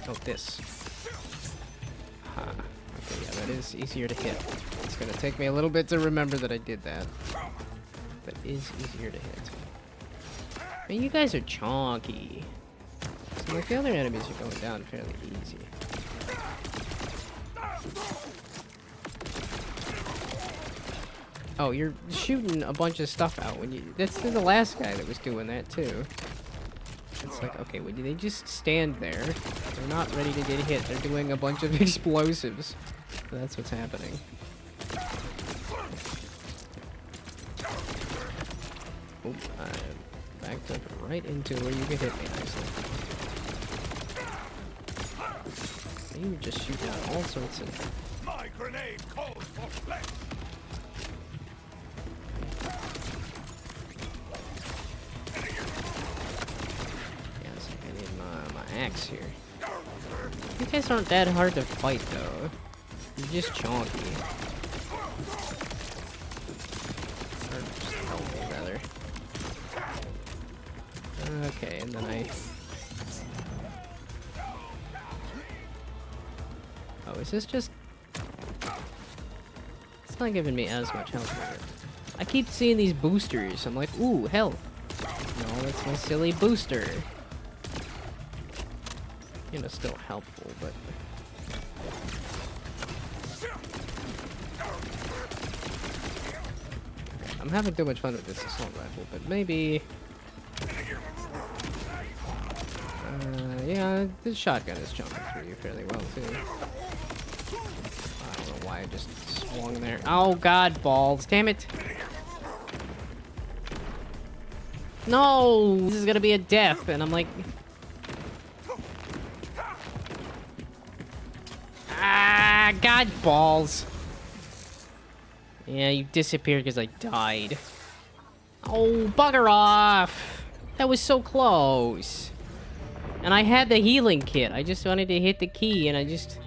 Oh, this. Ha. Okay, yeah, that is easier to hit. It's gonna take me a little bit to remember that I did that. That is easier to hit. I mean, you guys are chonky. So, like, the other enemies are going down fairly easy. Oh, you're shooting a bunch of stuff out when you... That's the last guy that was doing that, too. It's like, okay, when they just stand there, they're not ready to get hit. They're doing a bunch of explosives. So that's what's happening. Oop, I backed up right into where you can hit me nicely. You just shoot out all sorts of... My grenade calls for flesh. Axe here. You guys aren't that hard to fight though. You're just chonky. Or just healthy rather. Okay, and then I... Oh, is this just... It's not giving me as much health here. I keep seeing these boosters. I'm like, ooh, health. No, that's my silly booster. You know, still helpful, but... Okay, I'm having too much fun with this assault rifle, but maybe... yeah, this shotgun is jumping through you fairly well, too. I don't know why I just swung there. Oh, God, balls. Damn it. No! This is gonna be a death, and I'm like... Ah, God balls. Yeah, you disappeared because I died. Oh, bugger off. That was so close. And I had the healing kit. I just wanted to hit the key, and I just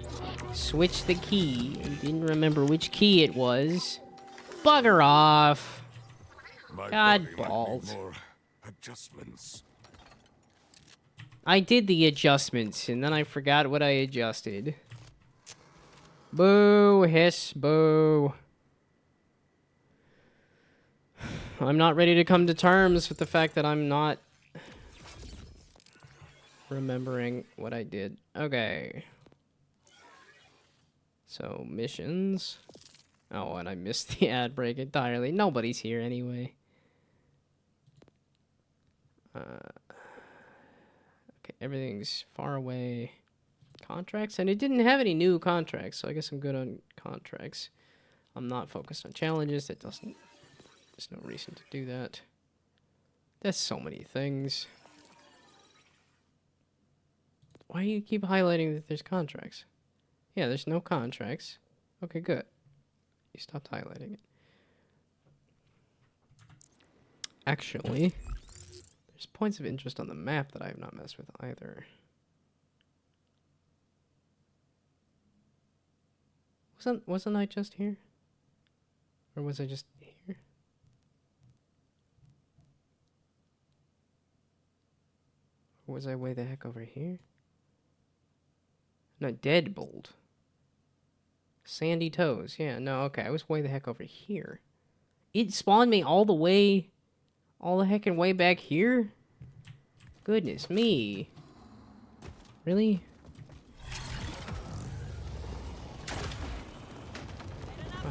switched the key. And didn't remember which key it was. Bugger off. My God body might balls. need more adjustments. I did the adjustments, and then I forgot what I adjusted. Boo, hiss, boo. I'm not ready to come to terms with the fact that I'm not remembering what I did. Okay. So, missions. Oh, and I missed the ad break entirely. Nobody's here anyway. Okay, everything's far away. Contracts? And it didn't have any new contracts, so I guess I'm good on contracts. I'm not focused on challenges. It doesn't... There's no reason to do that. There's so many things. Why do you keep highlighting that there's contracts? Yeah, there's no contracts. Okay, good. You stopped highlighting it. Actually, there's points of interest on the map that I have not messed with either. Wasn't I just here? Or was I just here? Or was I way the heck over here? No, Deadbolt. Sandy Toes. Yeah, no, okay. I was way the heck over here. It spawned me all the heckin' way back here? Goodness me. Really?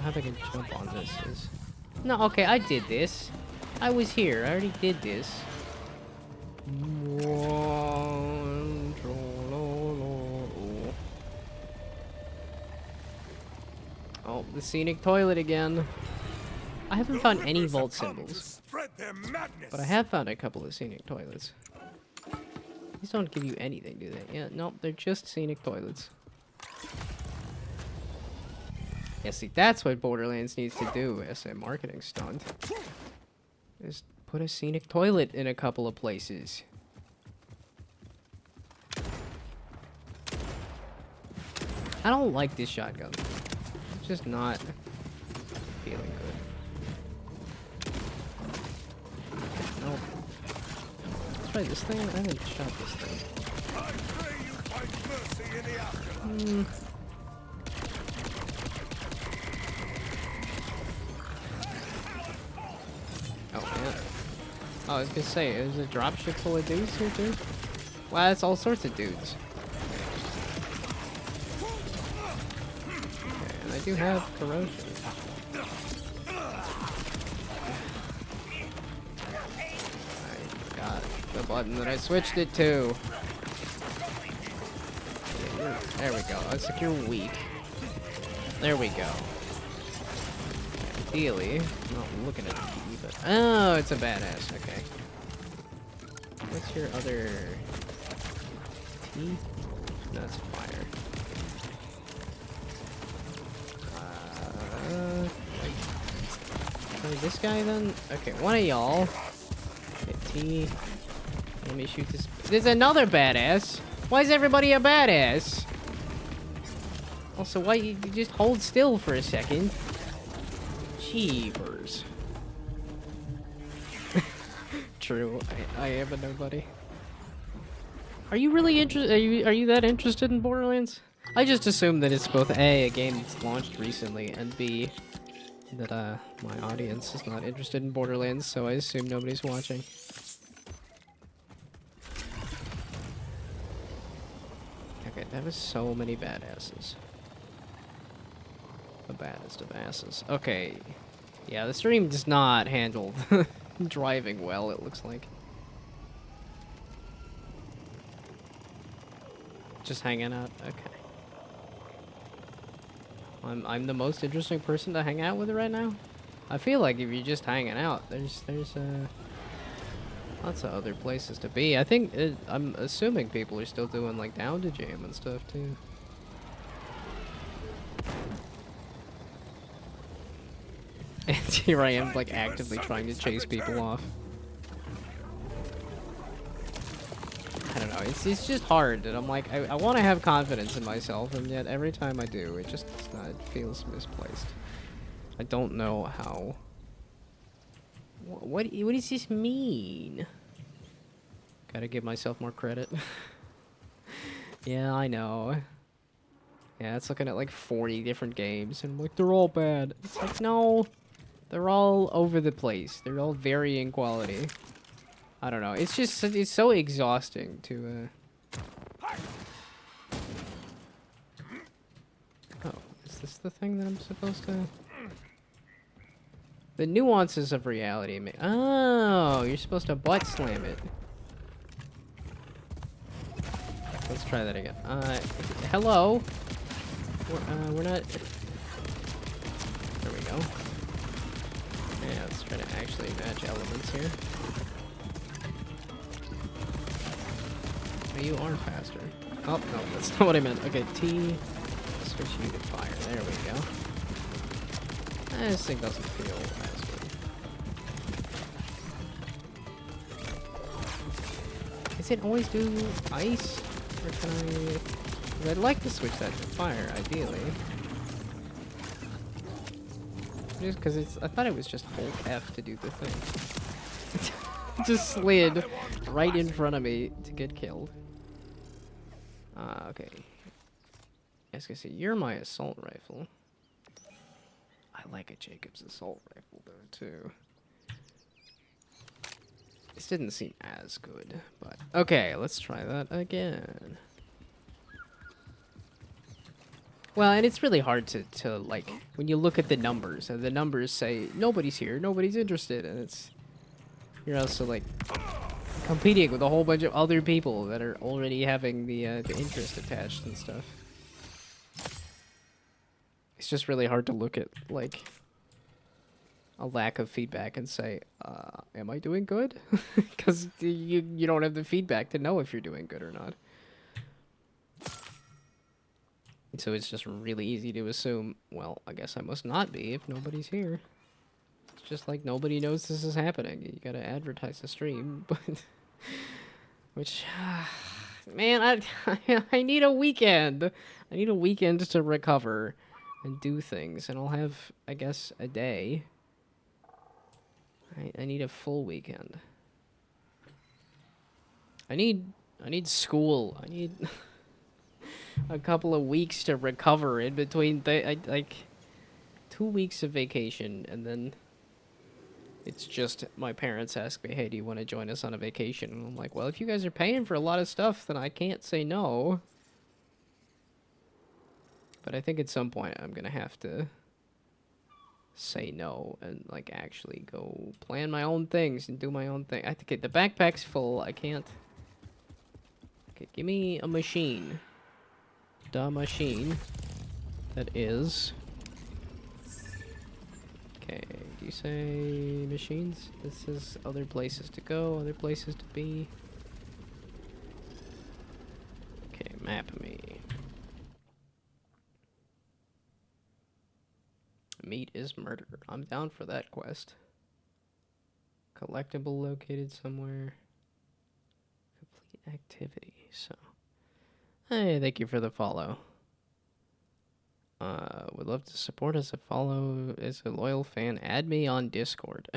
How do I can jump on this? No, okay, I did this. I was here. I already did this. Oh, the scenic toilet again. I haven't found any vault symbols, but I have found a couple of scenic toilets. These don't give you anything, do they? Yeah, nope, they're just scenic toilets. Yeah, see, that's what Borderlands needs to do as a marketing stunt. Is put a scenic toilet in a couple of places. I don't like this shotgun. It's just not feeling good. Nope. Let's try this thing. I haven't shot this thing. I pray you find mercy in the afterlife. Oh, man. Oh, I was gonna say, there's a dropship full of dudes here, too? Wow, that's all sorts of dudes. Okay, and I do have corrosion. I forgot the button that I switched it to. There we go. Looks like you're weak. There we go. Ideally, I'm not looking at the key, but... Oh, it's a badass. Okay. What's your other... T? No, it's fire. This guy then? Okay, one of y'all. Hit T. Let me shoot this. There's another badass. Why is everybody a badass? Also, why you just hold still for a second? Jeepers. True, I am a nobody. Are you really interested? Are you that interested in Borderlands? I just assume that it's both A, a game that's launched recently, and B, that my audience is not interested in Borderlands, so I assume nobody's watching. Okay, that was so many badasses. The baddest of asses. Okay. Yeah, the stream does not handle driving well, it looks like. Just hanging out? Okay. I'm the most interesting person to hang out with right now? I feel like if you're just hanging out, there's lots of other places to be. I think, I'm assuming people are still doing like down to jam and stuff too. And here I am, like, actively trying to chase people off. I don't know, it's just hard, and I'm like, I want to have confidence in myself, and yet every time I do, it just it feels misplaced. I don't know how... What does this mean? Gotta give myself more credit. Yeah, I know. Yeah, it's looking at like 40 different games, and like, they're all bad. It's like, no. They're all over the place. They're all varying quality. I don't know. It's just, it's so exhausting to, Oh, is this the thing that I'm supposed to... The nuances of reality. Oh, you're supposed to butt slam it. Let's try that again. Hello? We're not... There we go. go. Yeah, let's try to actually match elements here. Oh, you are faster. Oh, no, that's not what I meant. Okay, T, switch you to fire. There we go. This thing doesn't feel as good. Does it always do ice? Or can I... 'cause I'd like to switch that to fire, ideally. Just because it's... I thought it was just hold F to do the thing. Just slid right in front of me to get killed. Okay. I was gonna say, you're my assault rifle. I like a Jacob's assault rifle, though, too. This didn't seem as good, but... Okay, let's try that again. Well, and it's really hard to like, when you look at the numbers, and the numbers say, nobody's here, nobody's interested, and it's... You're also, like, competing with a whole bunch of other people that are already having the interest attached and stuff. It's just really hard to look at, like, a lack of feedback and say, am I doing good? Because you don't have the feedback to know if you're doing good or not. And so it's just really easy to assume, well, I guess I must not be if nobody's here. It's just like nobody knows this is happening. You gotta advertise the stream, but... Which... man, I need a weekend! I need a weekend to recover and do things, and I'll have, I guess, a day. I need a full weekend. I need school. I need a couple of weeks to recover in between. Like 2 weeks of vacation, and then it's just my parents ask me, "Hey, do you want to join us on a vacation?" And I'm like, "Well, if you guys are paying for a lot of stuff, then I can't say no." But I think at some point I'm gonna have to say no and like actually go plan my own things and do my own thing. I think the backpack's full. I can't. Okay, give me a machine. The machine that is. Okay, do you say machines? This is other places to go, other places to be. Okay, map me. Meat is murder. I'm down for that quest. Collectible located somewhere. Complete activity. So, hey, thank you for the follow. Would love to support as a loyal fan. Add me on Discord.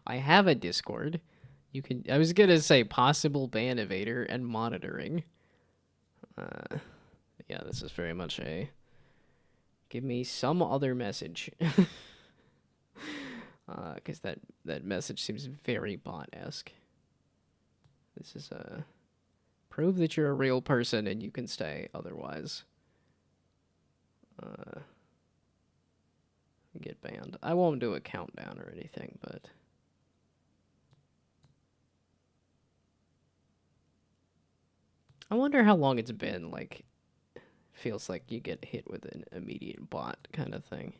I have a Discord. You can. I was gonna say possible ban evader and monitoring. Yeah, this is very much a. Give me some other message. Because that message seems very bot-esque. This is prove that you're a real person and you can stay otherwise. Get banned. I won't do a countdown or anything, but... I wonder how long it's been, like... Feels like you get hit with an immediate bot kind of thing.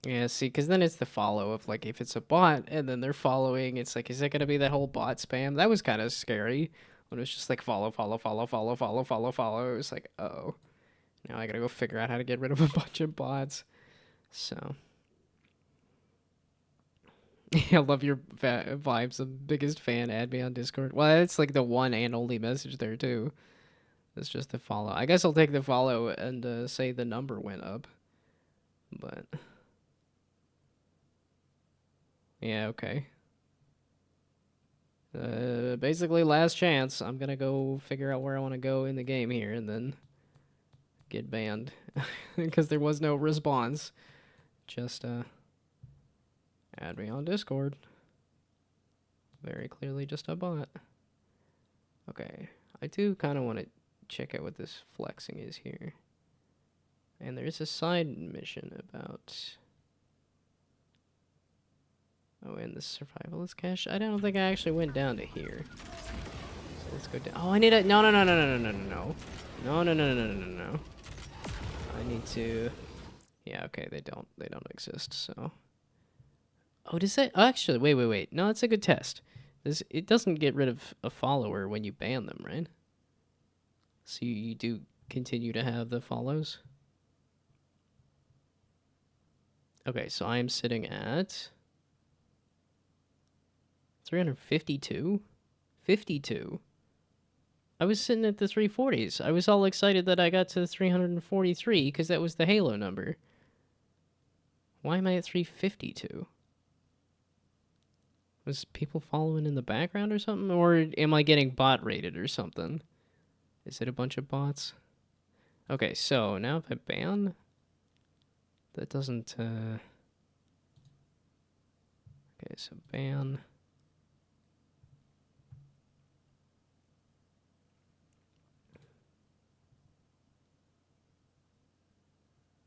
Yeah, see, because then it's the follow of, like, if it's a bot and then they're following, it's like, is that going to be that whole bot spam? That was kind of scary when it was just like follow, follow, follow, follow, follow, follow, follow. It was like, oh, now I got to go figure out how to get rid of a bunch of bots. So. I love your vibes. The biggest fan. Add me on Discord. Well, it's like the one and only message there, too. It's just the follow. I guess I'll take the follow and say the number went up. But... yeah, okay. Basically, last chance. I'm gonna go figure out where I want to go in the game here and then get banned. Because there was no response. Just, add me on Discord. Very clearly just a bot. Okay. I do kind of want to check out what this flexing is here. And there's a side mission about... oh, and the survivalist cache? I don't think I actually went down to here. So let's go down. Oh, I need a... no, no, no, no, no, no, no, no. No, no, no, no, no, no, no. I need to... Yeah, okay, they don't exist, so... Oh, does that... Oh, actually, wait. No, it's a good test. It doesn't get rid of a follower when you ban them, right? So you do continue to have the follows? Okay, so I am sitting at... 352? 52? I was sitting at the 340s. I was all excited that I got to 343 because that was the Halo number. Why am I at 352? Was people following in the background or something? Or am I getting bot rated or something? Is it a bunch of bots? Okay, so now if I ban... That doesn't... Okay, so ban...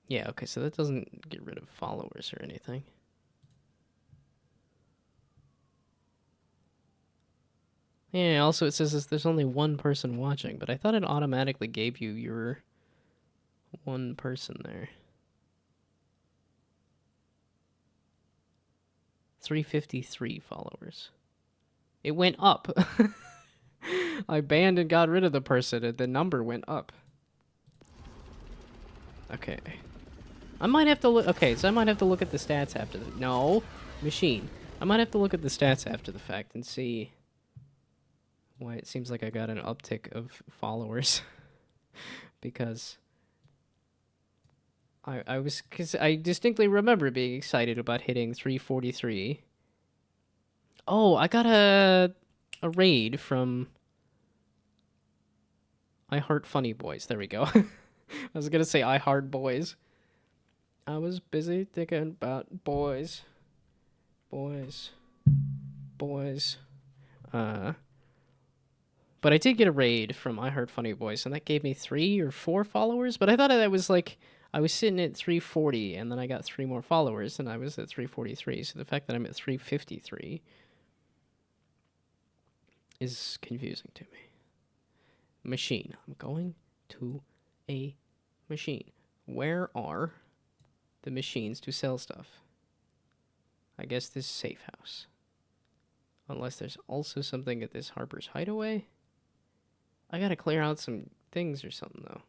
Yeah, okay, so that doesn't get rid of followers or anything. Yeah, also it says there's only one person watching, but I thought it automatically gave you your one person there. 353 followers. It went up. I banned and got rid of the person, and the number went up. Okay. I might have to look... Okay, so I might have to look at the stats after the... No. Machine. I might have to look at the stats after the fact and see why it seems like I got an uptick of followers. Because I was... Because I distinctly remember being excited about hitting 343. Oh, I got a raid from I Heart Funny Boys. There we go. I was going to say I Heart Boys. I was busy thinking about boys. Boys. But I did get a raid from I Heard Funny Boys, and that gave me 3 or 4 followers. But I thought that was like, I was sitting at 340, and then I got 3 more followers, and I was at 343. So the fact that I'm at 353 is confusing to me. Machine. I'm going to a machine. Where are the machines to sell stuff? I guess this safe house. Unless there's also something at this Harper's Hideaway. I gotta clear out some things or something, though.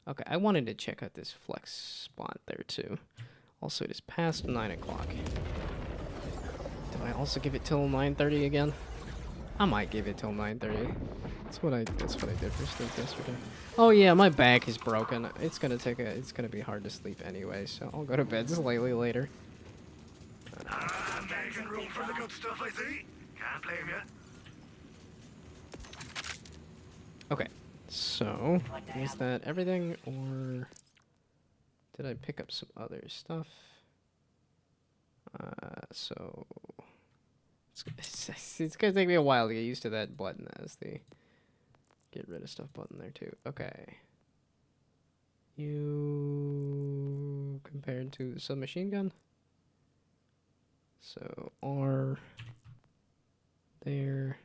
Okay, I wanted to check out this flex spot there, too. Also, it is past 9 o'clock. Do I also give it till 9:30 again? I might give it till 9:30. That's what I did for sleep yesterday. Oh yeah, my back is broken. It's gonna be hard to sleep anyway, so I'll go to bed slightly later. I'm making room for the good stuff, I see. Can't blame you. Okay, so is that everything, or did I pick up some other stuff? So it's gonna take me a while to get used to that button as the get rid of stuff button there too. Okay. You compared to the submachine gun. So R there.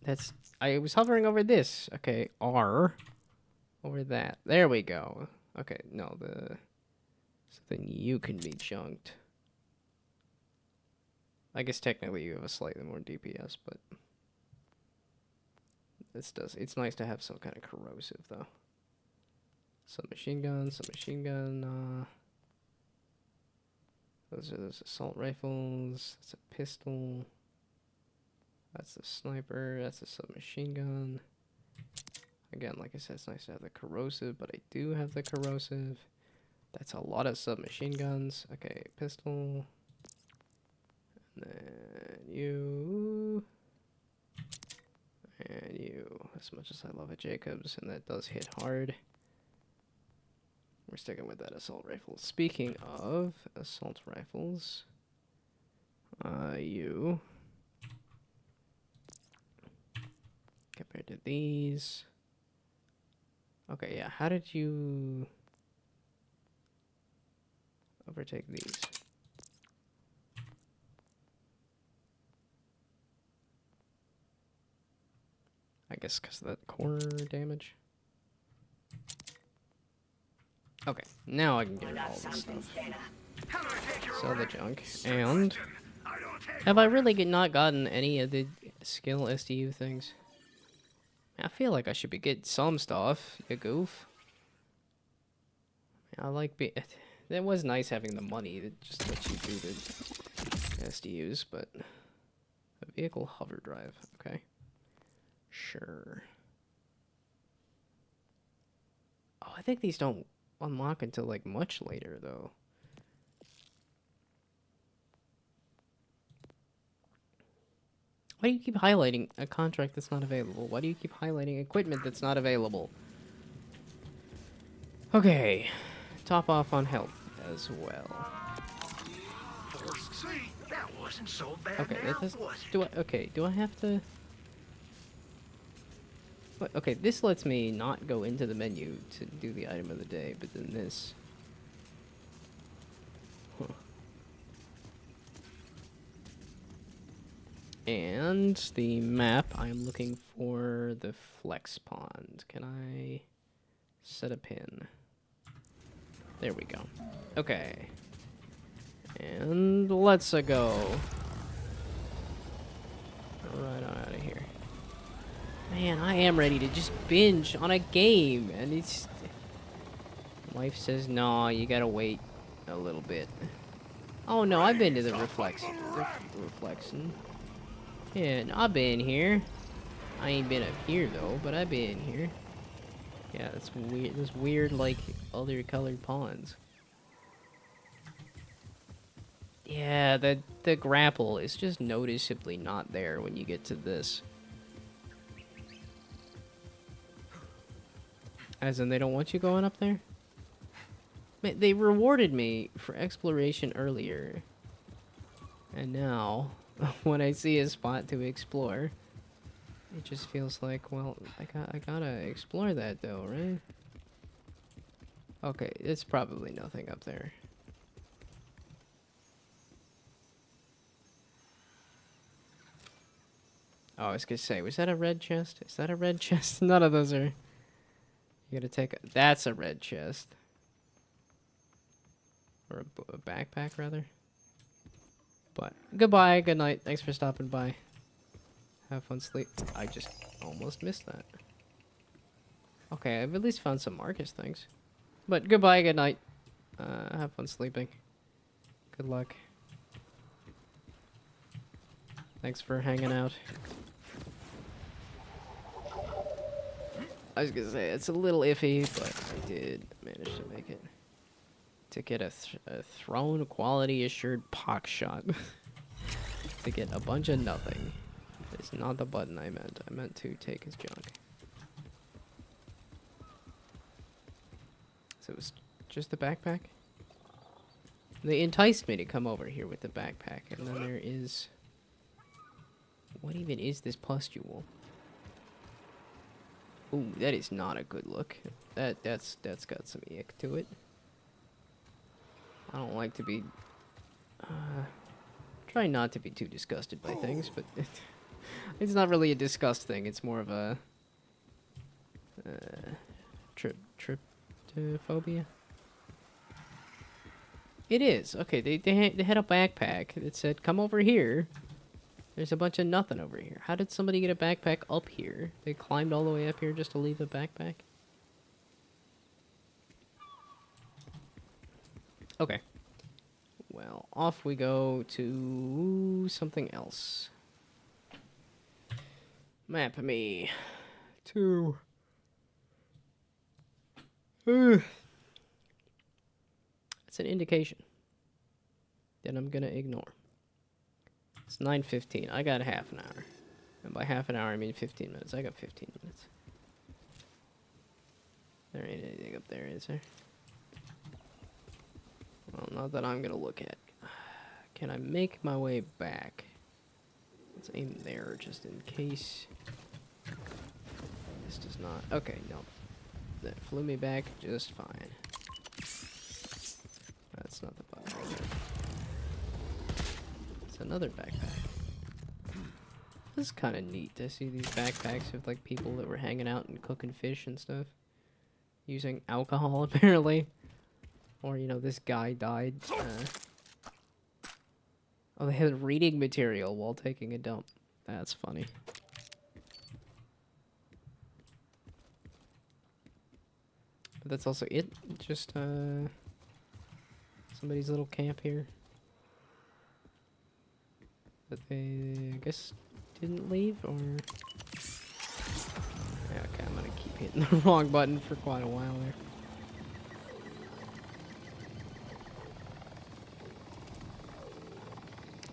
That's I was hovering over this. Okay, R over that. There we go. Okay, no, so then you can be chunked. I guess technically you have a slightly more DPS, but it's nice to have some kind of corrosive though. Submachine gun, those are those assault rifles. That's a pistol. That's the sniper. That's a submachine gun. Again, like I said, it's nice to have the corrosive, but I do have the corrosive. That's a lot of submachine guns. Okay, pistol. And then you. And you. As much as I love a Jacobs, and that does hit hard. We're sticking with that assault rifle. Speaking of assault rifles, you. Compared to these. Okay, yeah, how did you overtake these? I guess because of that core damage. Okay, now I can get rid of all this stuff. Sell the junk. And have I really not gotten any of the skill SDU things? I feel like I should be getting some stuff, you goof. I like that was nice having the money that just lets you do the SDUs, but a vehicle hover drive, okay. Sure. Oh, I think these don't unlock until like much later though. Why do you keep highlighting a contract that's not available? Why do you keep highlighting equipment that's not available? Okay, top off on health as well. See, that wasn't so bad. Okay, now, that does. was it? Do I have to? What? Okay, this lets me not go into the menu to do the item of the day, but then this. Huh. And the map, I'm looking for the flex pond. Can I set a pin? There we go. Okay. And let's go. Right on out of here. Man, I am ready to just binge on a game, and it's... Wife says, no, you gotta wait a little bit. Oh no, I've been to the reflection. Yeah, no, I've been here. I ain't been up here though, but I've been here. Yeah, that's weird. Those weird, like, other colored ponds. Yeah, the grapple is just noticeably not there when you get to this. As in, they don't want you going up there? Man, they rewarded me for exploration earlier. And now, when I see a spot to explore, it just feels like, well, I gotta explore that though, right? Okay, it's probably nothing up there. Oh, I was gonna say, was that a red chest? Is that a red chest? None of those are. You gotta take that's a red chest. Or a backpack, rather. But, goodbye, good night, thanks for stopping by. Have fun sleep. I just almost missed that. Okay, I've at least found some Marcus things. But, goodbye, good night. Have fun sleeping. Good luck. Thanks for hanging out. I was gonna say, it's a little iffy, but I did manage to make it. To get a throne quality assured pox shot. To get a bunch of nothing. It's not the button I meant. I meant to take his junk. So it was just the backpack? They enticed me to come over here with the backpack, and then there is... What even is this pustule? Ooh, that is not a good look. That's got some ick to it. I don't like to be... try not to be too disgusted by things, but... It's not really a disgust thing, it's more of a... tryptophobia? It is. Okay, they had a backpack that said, come over here. There's a bunch of nothing over here. How did somebody get a backpack up here? They climbed all the way up here just to leave a backpack? Okay. Well, off we go to something else. Map me to... It's an indication that I'm gonna ignore. It's 9:15. I got half an hour. And by half an hour, I mean 15 minutes. I got 15 minutes. There ain't anything up there, is there? Well, not that I'm gonna look at. Can I make my way back? Let's aim there, just in case. This does not... Okay, no. That flew me back just fine. That's not the button right there. It's another backpack. This is kind of neat to see these backpacks with like people that were hanging out and cooking fish and stuff. Using alcohol apparently. Or, you know, this guy died. Oh, they had reading material while taking a dump. That's funny. But that's also it. Just, somebody's little camp here. That they, I guess, didn't leave, or... Yeah, okay, I'm gonna keep hitting the wrong button for quite a while there.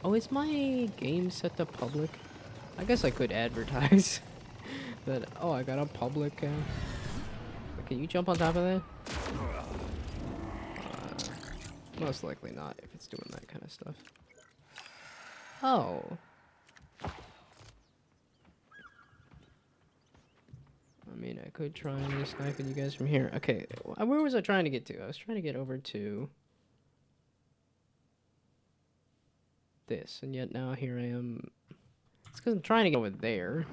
Oh, is my game set to public? I guess I could advertise that, oh, I got a public, can you jump on top of that? Most likely not, if it's doing that kind of stuff. Oh. I mean, I could try sniping you guys from here. Okay, where was I trying to get to? I was trying to get over to... this, and yet now here I am. It's because I'm trying to get over there.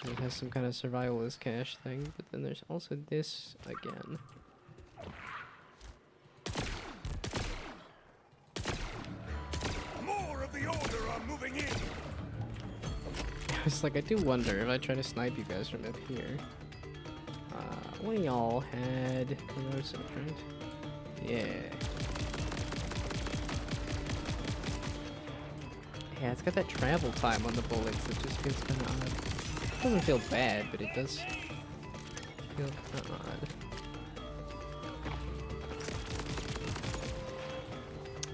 It has some kind of survivalist cache thing, but then there's also this again. More of the Order are moving in. It's like, I do wonder if I try to snipe you guys from up here. One of y'all had corrosive, right? Yeah. Yeah, it's got that travel time on the bullets that just feels kind of odd. It doesn't feel bad, but it does feel kind of odd.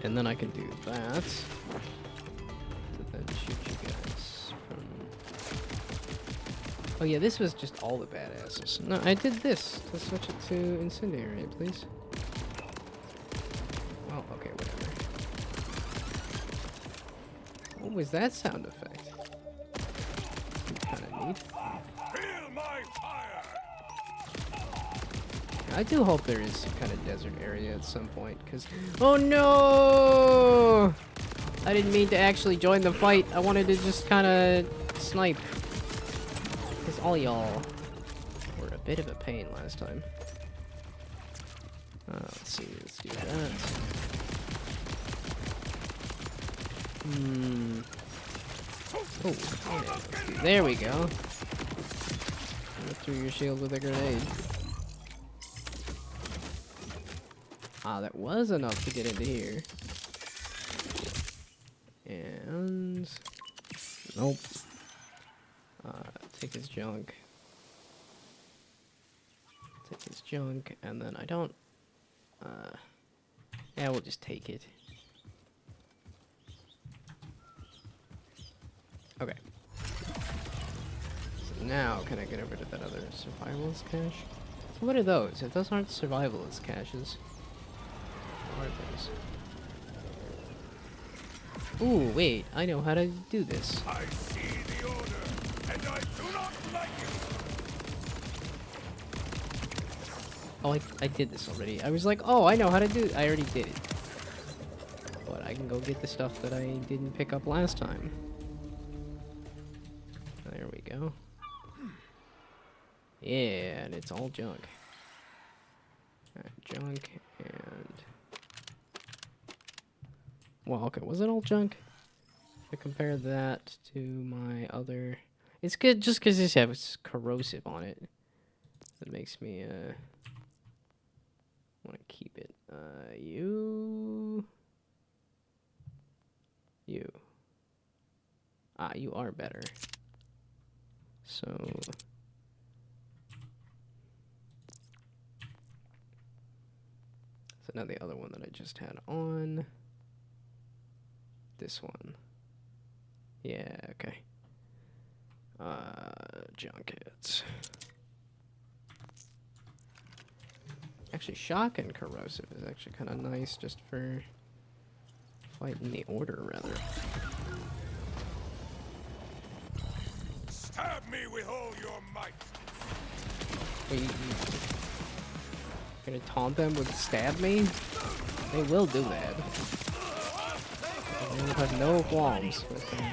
And then I can do that. To then shoot you guys from... Oh yeah, this was just all the badasses. No, I did this to switch it to incendiary, please. Oh, okay, whatever. What was that sound effect? Kind of neat. Feel my fire. I do hope there is some kind of desert area at some point, because... Oh no! I didn't mean to actually join the fight. I wanted to just kind of snipe. Because all y'all were a bit of a pain last time. Let's see, let's do that. Oh, yeah. There we go. Go through your shield with a grenade. Ah, that was enough to get into here. And... Nope. Take his junk. Take his junk, and then I don't... yeah, we'll just take it. Okay. So now, can I get over to that other survivalist cache? So what are those? If those aren't survivalist caches, what are those? Ooh, wait, I know how to do this. I see the Order, and I do not like it. Oh, I did this already. I was like, oh, I know how to do it. I already did it. But I can go get the stuff that I didn't pick up last time. There we go. Yeah, and it's all junk. Junk and... Well, okay, was it all junk? If I compare that to my other... It's good just because this has corrosive on it. That makes me, want to keep it. You... Ah, you are better. So now the other one that I just had on. This one. Yeah, okay. Junkets. Actually, shock and corrosive is actually kind of nice just for fighting the Order, rather. Stab me with all your might. Wait, you gonna taunt them with stab me? They will do that. They will have no qualms with them.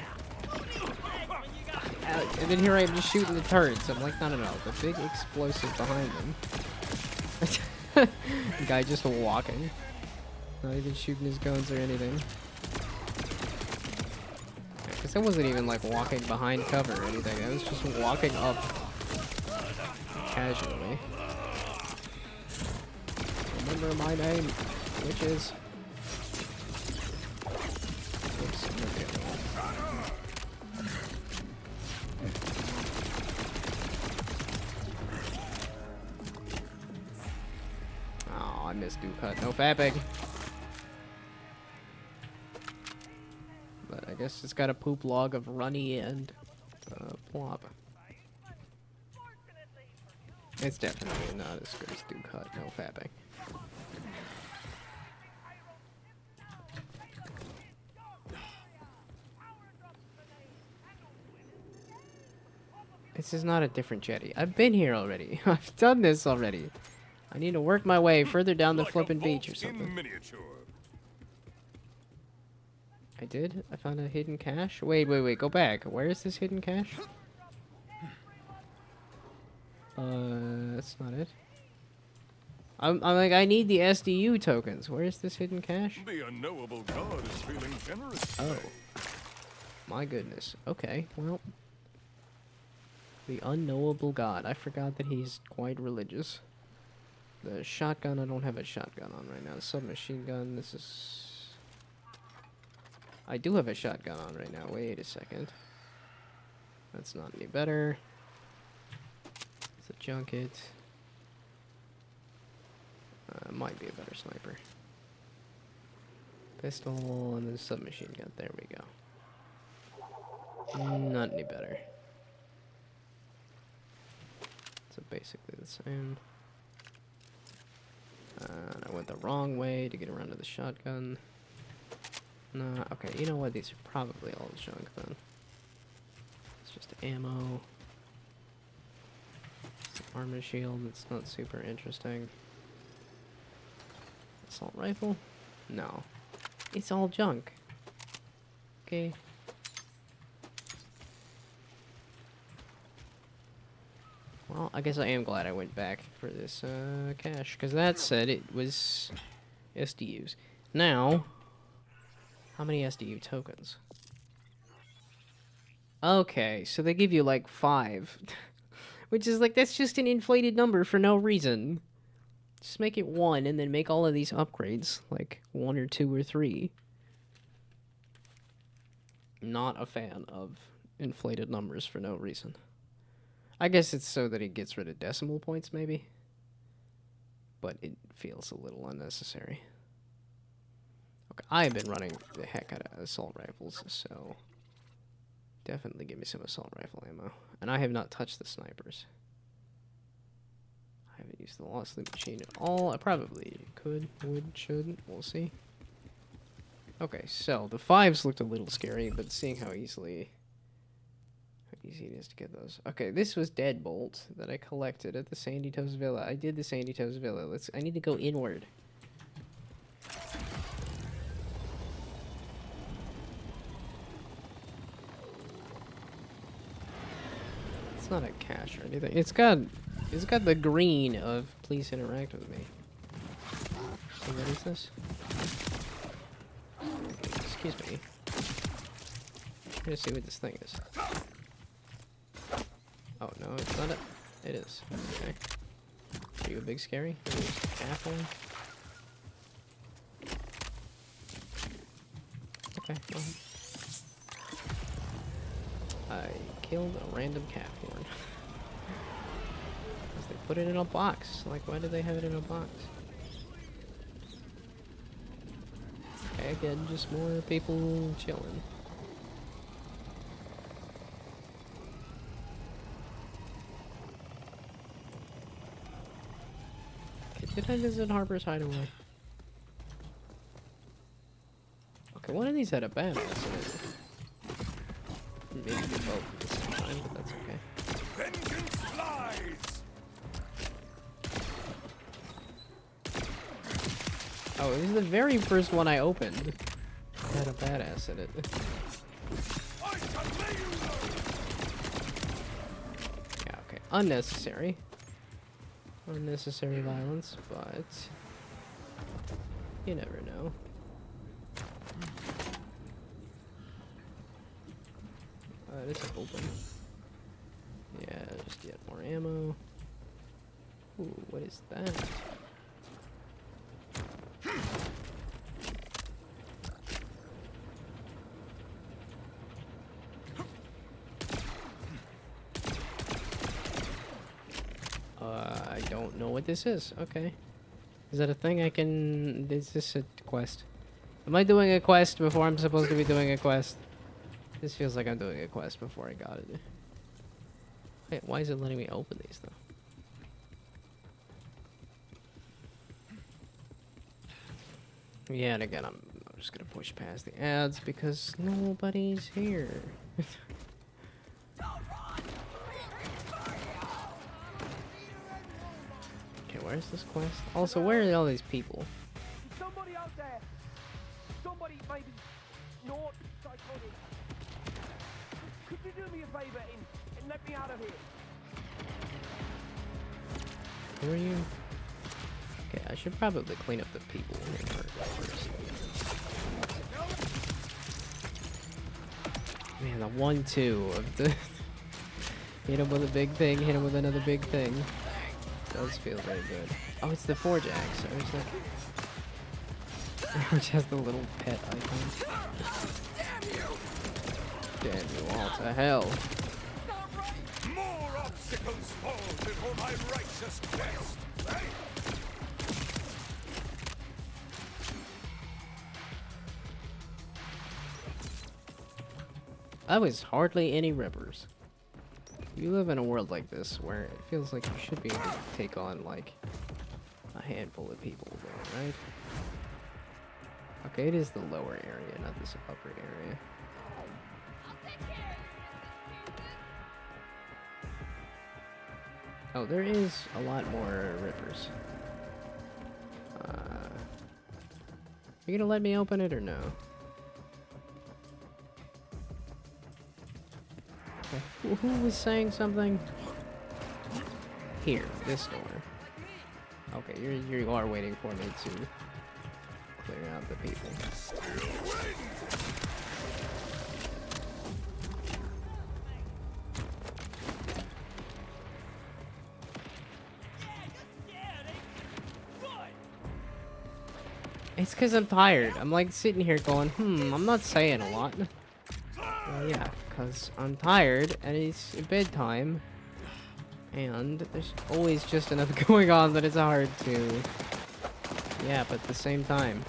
And then here I am just shooting the turrets. I'm like, no, the big explosive behind them. Guy just walking. Not even shooting his guns or anything. Because I wasn't even like walking behind cover or anything. I was just walking up casually. Remember my name, witches. Oops, I'm not the other one. Oh, I missed do cut. No fapping. But I guess it's got a poop log of runny and plop. It's definitely not as good as do cut. No fapping. This is not a different jetty. I've been here already. I've done this already. I need to work my way further down the flippin' beach or something. Miniature. I did? I found a hidden cache? Wait, go back. Where is this hidden cache? That's not it. I'm like, I need the SDU tokens. Where is this hidden cache? The unknowable god is feeling generous. Oh. My goodness. Okay, well. The unknowable god. I forgot that he's quite religious. The shotgun, I don't have a shotgun on right now. The submachine gun, this is... I do have a shotgun on right now. Wait a second. That's not any better. It's a junket. Might be a better sniper. Pistol and then submachine gun. There we go. Not any better. So basically the same. I went the wrong way to get around to the shotgun. Nah, okay, you know what? These are probably all junk then. It's just ammo. Armor shield, it's not super interesting. Assault rifle? No. It's all junk. Okay. Well, I guess I am glad I went back for this cache, because that said it was SDUs. Now, how many SDU tokens? Okay, so they give you like 5. Which is like, that's just an inflated number for no reason. Just make it 1 and then make all of these upgrades like 1 or 2 or 3. Not a fan of inflated numbers for no reason. I guess it's so that it gets rid of decimal points, maybe. But it feels a little unnecessary. Okay, I have been running the heck out of assault rifles, so definitely give me some assault rifle ammo. And I have not touched the snipers. I haven't used the lost loot machine at all. I probably could, would, should. We'll see. Okay, so the 5s looked a little scary, but seeing how easy it is to get those. Okay, this was Deadbolt that I collected at the Sandy Toes Villa. I did the Sandy Toes Villa. I need to go inward. It's not a cache or anything. It's got the green of please interact with me. So what is this? Okay, excuse me. I'm gonna see what this thing is. Oh no, it's not it. It is. Okay. Are you a big scary? Are you just a calf one? Okay, well. I killed a random calf horn. Because they put it in a box. Like, why did they have it in a box? Okay, again, just more people chilling. Did I visit Harper's Hideaway? Okay, one of these had a badass in it. Maybe they both at the same time, but that's okay. Vengeance flies! Oh, this is the very first one I opened. It had a badass in it. Yeah, okay. Unnecessary. unnecessary violence, but you never know. This is open. Yeah, just get more ammo. Ooh, what is that? I don't know what this is. Okay. Is that a thing I can... Is this a quest? Am I doing a quest before I'm supposed to be doing a quest? This feels like I'm doing a quest before I got it. Wait, why is it letting me open these though? Yeah, and again, I'm just gonna push past the ads because nobody's here. Okay, where's this quest? Also, where are all these people? Somebody out there! Somebody maybe not psychotic. Could you do me a favor and let me out of here? Who are you? Okay, I should probably clean up the people in here first. Man, the 1-2 of the... hit him with a big thing, hit him with another big thing. Does feel very good. Oh, it's the 4-jack, so it's like... which has the little pet icon. Damn you all to hell. More obstacles fall before my righteous quest. That was hardly any rippers. You live in a world like this where it feels like you should be able to take on like a handful of people there, right? Okay, it is the lower area, not this upper area. Oh, there is a lot more rippers. You gonna let me open it or no? Okay. Who was saying something? Here, this door. Okay, you are waiting for me to clear out the people. It's because I'm tired. I'm like sitting here going, I'm not saying a lot. Well, yeah, because I'm tired and it's bedtime. And there's always just enough going on that it's hard to... Yeah, but at the same time...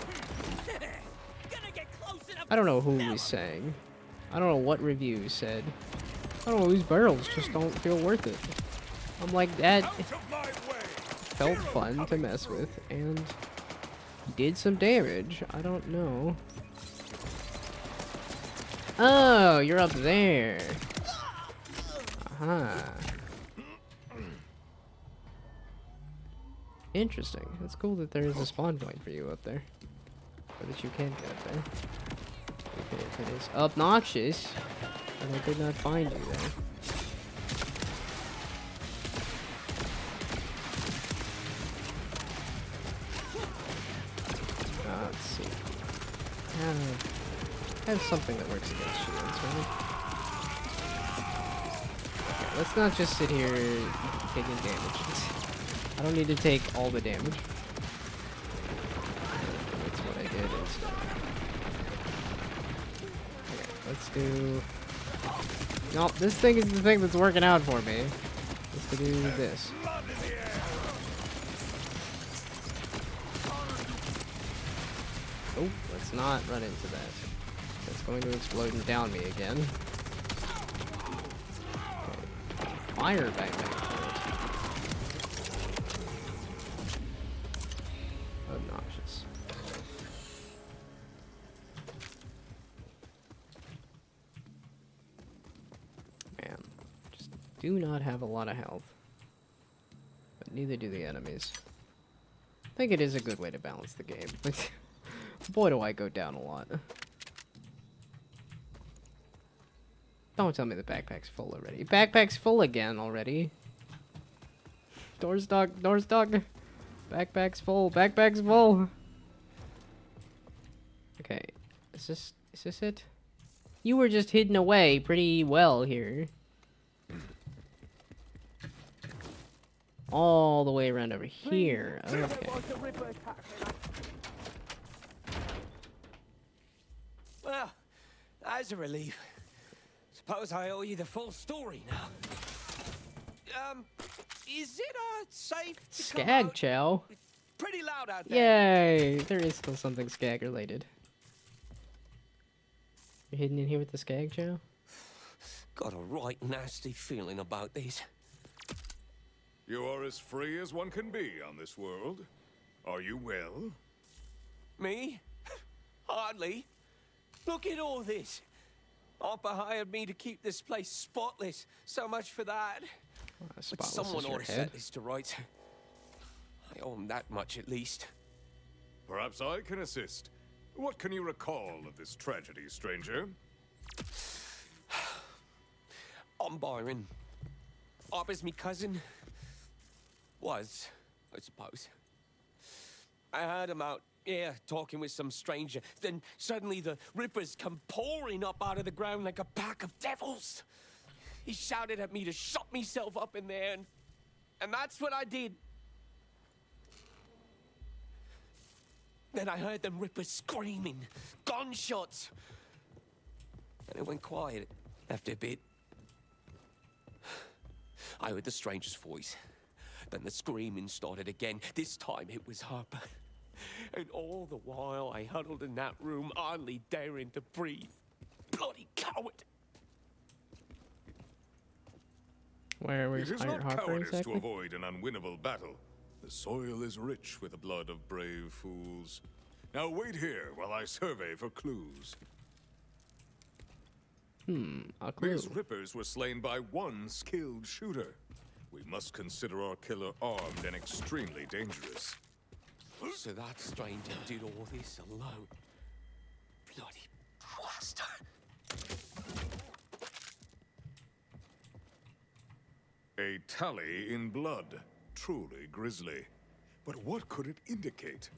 I don't know who was saying. I don't know what review said. I don't know, these barrels just don't feel worth it. I'm like, that felt fun to mess with, and did some damage. I don't know. Oh, you're up there. Uh-huh. Interesting. It's cool that there is a spawn point for you up there. Or that you can get up there. Okay, if it is obnoxious, then I did not find you there. Let's see. I have something that works against shields, right? Okay, let's not just sit here taking damage. I don't need to take all the damage. That's what I did instead. Okay, let's do... No, this thing is the thing that's working out for me. Let's do this. Oh, let's not run into that. That's going to explode and down me again. Okay. Fire backpack. Obnoxious. Man, just do not have a lot of health. But neither do the enemies. I think it is a good way to balance the game, but boy do I go down a lot. Don't tell me the backpack's full already. Backpack's full again already. Door's stuck. Door's stuck. Backpack's full. Backpack's full. Okay. Is this it? You were just hidden away pretty well here. All the way around over here. Please, Okay. it was the Ripper attack, and Well, that's a relief. Suppose I owe you the full story now. Is it safe to come Skag out? chow. It's pretty loud out there. Yay! There is still something skag related. You're hidden in here with the skag chow? Got a right nasty feeling about these. You are as free as one can be on this world. Are you well? Me? Hardly. Look at all this. Oppa hired me to keep this place spotless. So much for that. But Spotless someone is ought your to head. set this to rights. I owe him that much at least. Perhaps I can assist. What can you recall of this tragedy, stranger? I'm Byron. Oppa's me cousin. Was, I suppose. I heard him out, yeah, talking with some stranger. Then suddenly the Rippers come pouring up out of the ground like a pack of devils. He shouted at me to shut myself up in there, and that's what I did. Then I heard them Rippers screaming, gunshots. And it went quiet after a bit. I heard the stranger's voice. Then the screaming started again. This time it was Harper. And all the while I huddled in that room, hardly daring to breathe. Bloody coward! Where It is is not Harper cowardice exactly? to avoid an unwinnable battle. The soil is rich with the blood of brave fools. Now wait here while I survey for clues. A clue. These Rippers were slain by one skilled shooter. We must consider our killer armed and extremely dangerous. So that stranger did all this alone. Bloody monster. A tally in blood. Truly grisly. But what could it indicate?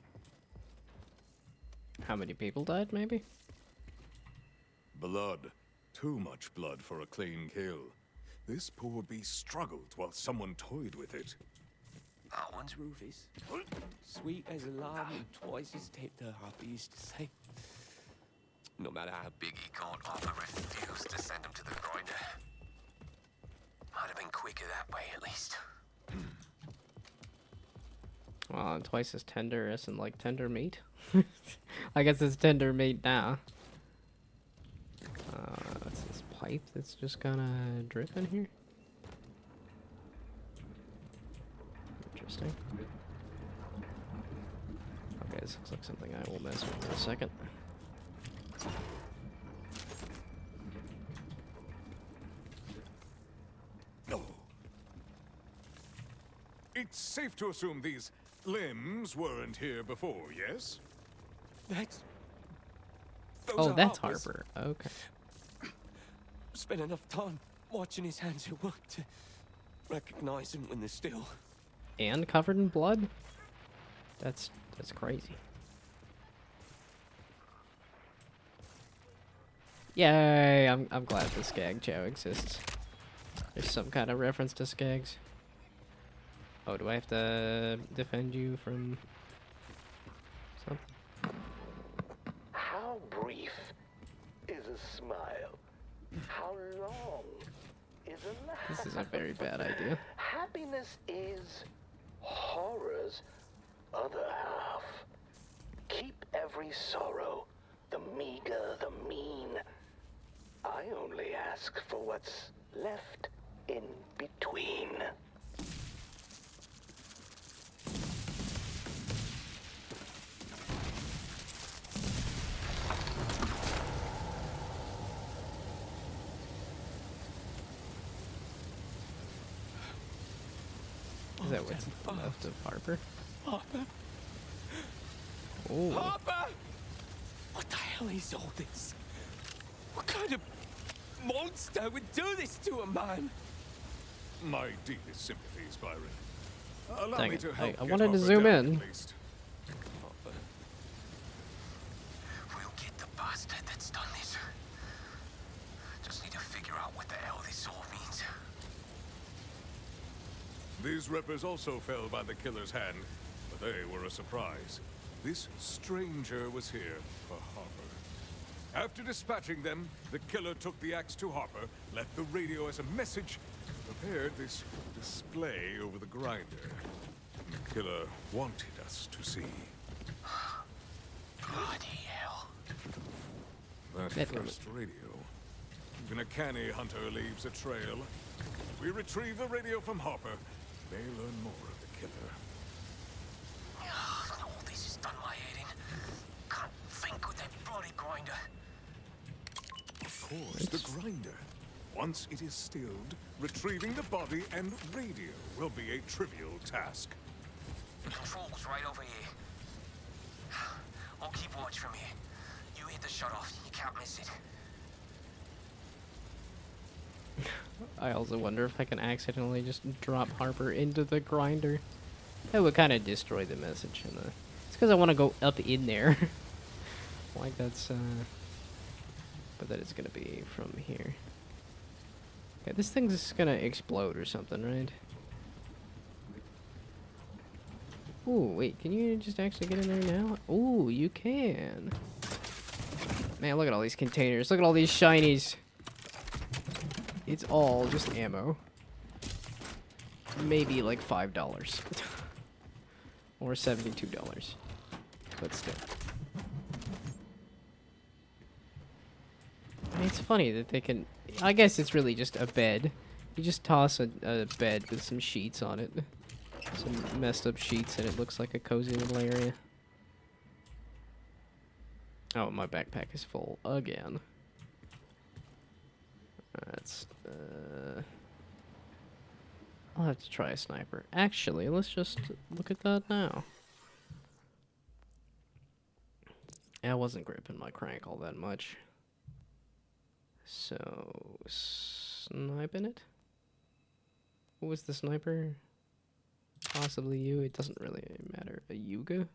How many people died, maybe? Blood. Too much blood for a clean kill. This poor beast struggled while someone toyed with it. That one's Rufus. Sweet as a lamb and twice as tender, Harper used to say. No matter how big he got, Harper refused to send him to the grinder. Might have been quicker that way, at least. Well, and twice as tender isn't like tender meat. I guess it's tender meat now. What's this pipe that's just kinda dripping here? Interesting. Okay, this looks like something I will mess with in a second. No. It's safe to assume these limbs weren't here before, yes? That's... Oh, that's Harper's. Harper. Okay. Spent enough time watching his hands at work to recognize him when they're still. And covered in blood? That's crazy. Yay! I'm glad the Skag Chow exists. There's some kind of reference to Skags. Oh, do I have to defend you from something? How brief is a smile? How long is a laugh? This is a very bad idea. Happiness is horror's other half. Keep every sorrow, the meager, the mean. I only ask for what's left in between. Is that what's left of Harper? Harper? Oh, Harper! What the hell is all this? What kind of monster would do this to a man? My deepest sympathies, Byron. Allow Dang me it. to I help get wanted to Harper zoom down, in. at least. We'll get the bastard that's done this. Just need to figure out what the hell this all means. These rippers also fell by the killer's hand, but they were a surprise. This stranger was here for Harper. After dispatching them, the killer took the axe to Harper, left the radio as a message, and prepared this display over the grinder. The killer wanted us to see. Bloody hell. That first radio. Even a canny hunter leaves a trail. If we retrieve the radio from Harper, may learn more of the killer. All this has done my head in. Can't think with that bloody grinder. Of course, the grinder. Once it is stilled, retrieving the body and radio will be a trivial task. Control's right over here. I'll keep watch from here. You hit the shut off. You can't miss it. I also wonder if I can accidentally just drop Harper into the grinder. That would kind of destroy the message. It's because I want to go up in there. Like that's, but that is going to be from here. Okay, this thing's just going to explode or something, right? Ooh, wait, can you just actually get in there now? Ooh, you can. Man, look at all these containers. Look at all these shinies. It's all just ammo. Maybe like $5. Or $72. But still. I mean, it's funny that they can... I guess it's really just a bed. You just toss a bed with some sheets on it. Some messed up sheets and it looks like a cozy little area. Oh, my backpack is full again. That's, I'll have to try a sniper. Actually, let's just look at that now. I wasn't gripping my crank all that much. So, sniping it? Who was the sniper? Possibly you. It doesn't really matter. A Yuga?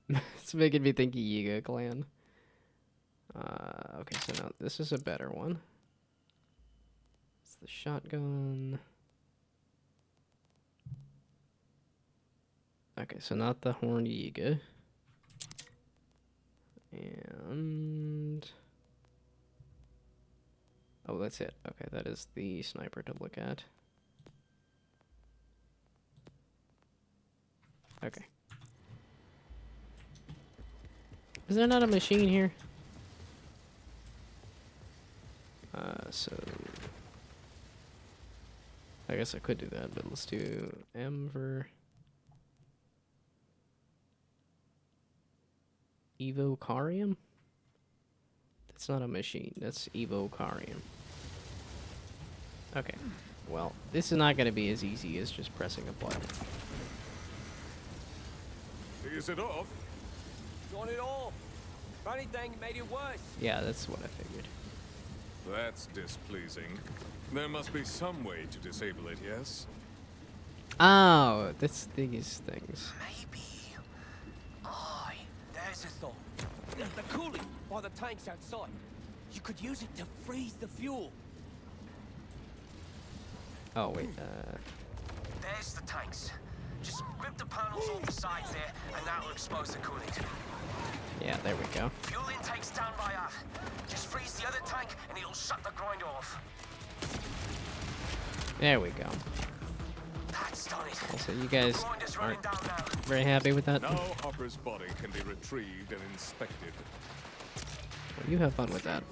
It's making me think Yiga clan. Okay, so now this is a better one. It's the shotgun. Okay, so not the horn Yiga. And... oh, that's it. Okay, that is the sniper to look at. Okay. Is there not a machine here? So... I guess I could do that, but let's do M for... Evocarium? That's not a machine, that's Evocarium. Okay, well, this is not going to be as easy as just pressing a button. Is it off? Got it all. If anything, it made it worse. Yeah, that's what I figured. That's displeasing. There must be some way to disable it, yes? Oh, that's these things. Maybe. Aye, there's a thought. The cooling by the tanks outside. You could use it to freeze the fuel. Oh, wait, There's the tanks. Just grip the panels off the sides there, and that will expose the cooling. yeah, there we go. Fuel intake's down by half. Just freeze the other tank, and it'll shut the grind off. There we go. That's done it. Also, you guys Grinder's aren't running down now. very happy with that? Now Hopper's body can be retrieved and inspected. Well, you have fun with that.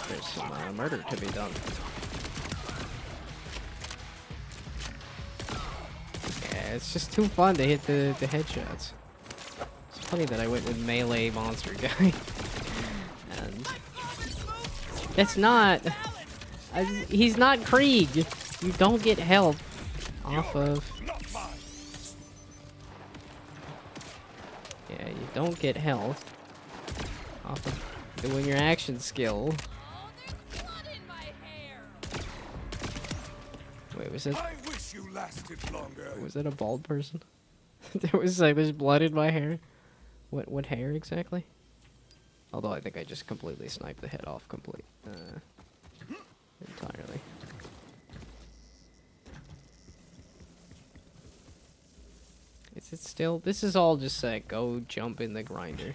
There's some murder to be done. Yeah, it's just too fun to hit the headshots. It's funny that I went with melee monster guy. And that's not... he's not Krieg. You don't get health off of... yeah, you don't get health off of doing your action skill. Oh, there's blood in my hair. Wait, was it? I wish you lasted longer. Was it a bald person? There was like there's blood in my hair. What hair exactly? Although I think I just completely sniped the head off entirely. Is it still? This is all just like go jump in the grinder.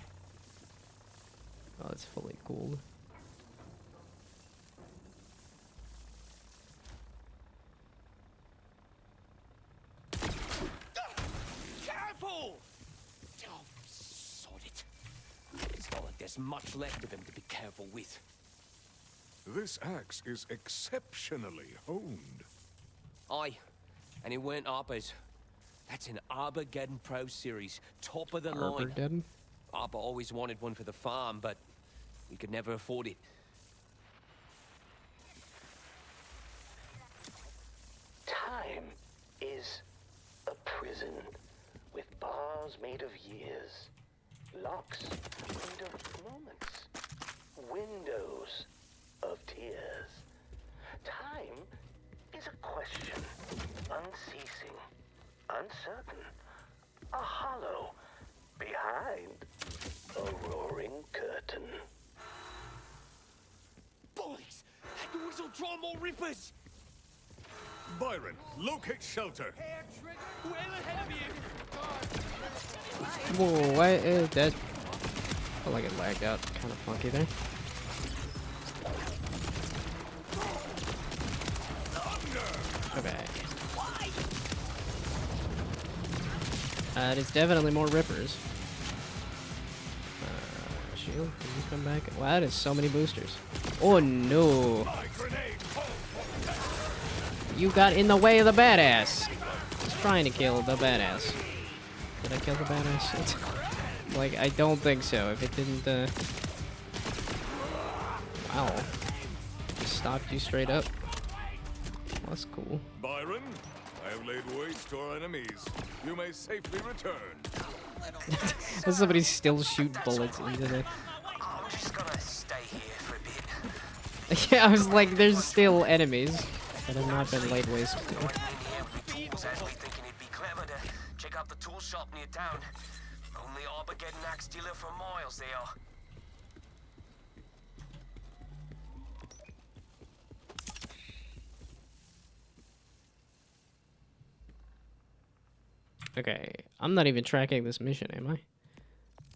Oh, it's fully cooled. Careful! Oh, sod it. It's not like there's much left of him to be careful with. This axe is exceptionally honed. Aye, and it weren't Arbor's. That's an Armageddon Pro Series, top of the line. Armageddon? Arbor always wanted one for the farm, but we could never afford it. Time is a prison with bars made of years, locks made of moments, windows of tears. Time is a question, unceasing, uncertain, a hollow behind a roaring curtain. Boys, that noise will draw more rippers! Byron, locate shelter. Well ahead of you! Whoa, why that? I felt like it lagged out, kind of funky there. Okay. There's definitely more rippers. Shield, can you come back? Wow, that is so many boosters. Oh no! You got in the way of the badass. Just trying to kill the badass. Did I kill the badass? Like, I don't think so. If it didn't, wow. Just stopped you straight up. That's cool. Byron, I have laid waste to our enemies. You may safely return. Does somebody still shoot bullets into the... I'm just gonna stay here for a bit. Yeah, I was like, there's still enemies that have not been laid waste to. Tools has me thinking it'd be clever to check out the tool shop near town. Only Armageddon axe dealer for miles they are. Okay, I'm not even tracking this mission, am I?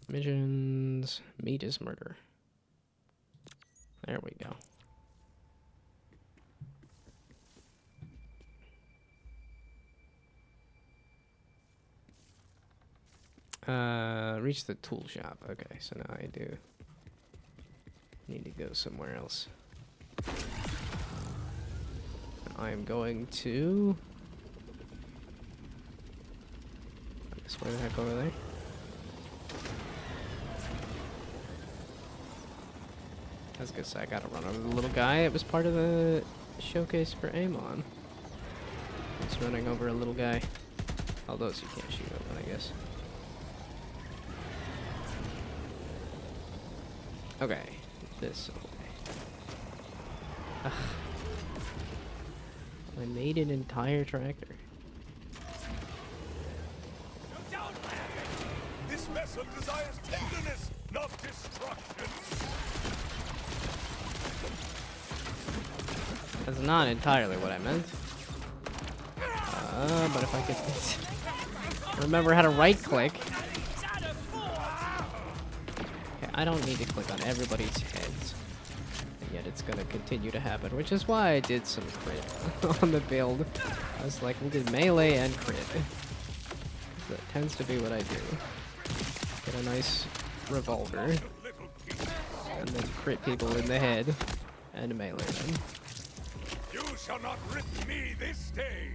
Missions, meat is murder. There we go. Reach the tool shop. Okay, so now I do need to go somewhere else. I'm going to... Where the heck over there? I was gonna say I gotta run over the little guy. It was part of the showcase for Amon. It's running over a little guy. All those you can't shoot over, I guess. Okay, this way. Ugh. I made an entire tractor. This vessel desires tenderness, not destruction. That's not entirely what I meant. But if I could remember how to right click. Okay, I don't need to click on everybody's heads. And yet it's gonna continue to happen, which is why I did some crit on the build. I was like, we'll do melee and crit. That tends to be what I do. Get a nice revolver, and then crit people in the head, and melee them. You shall not rip me this day.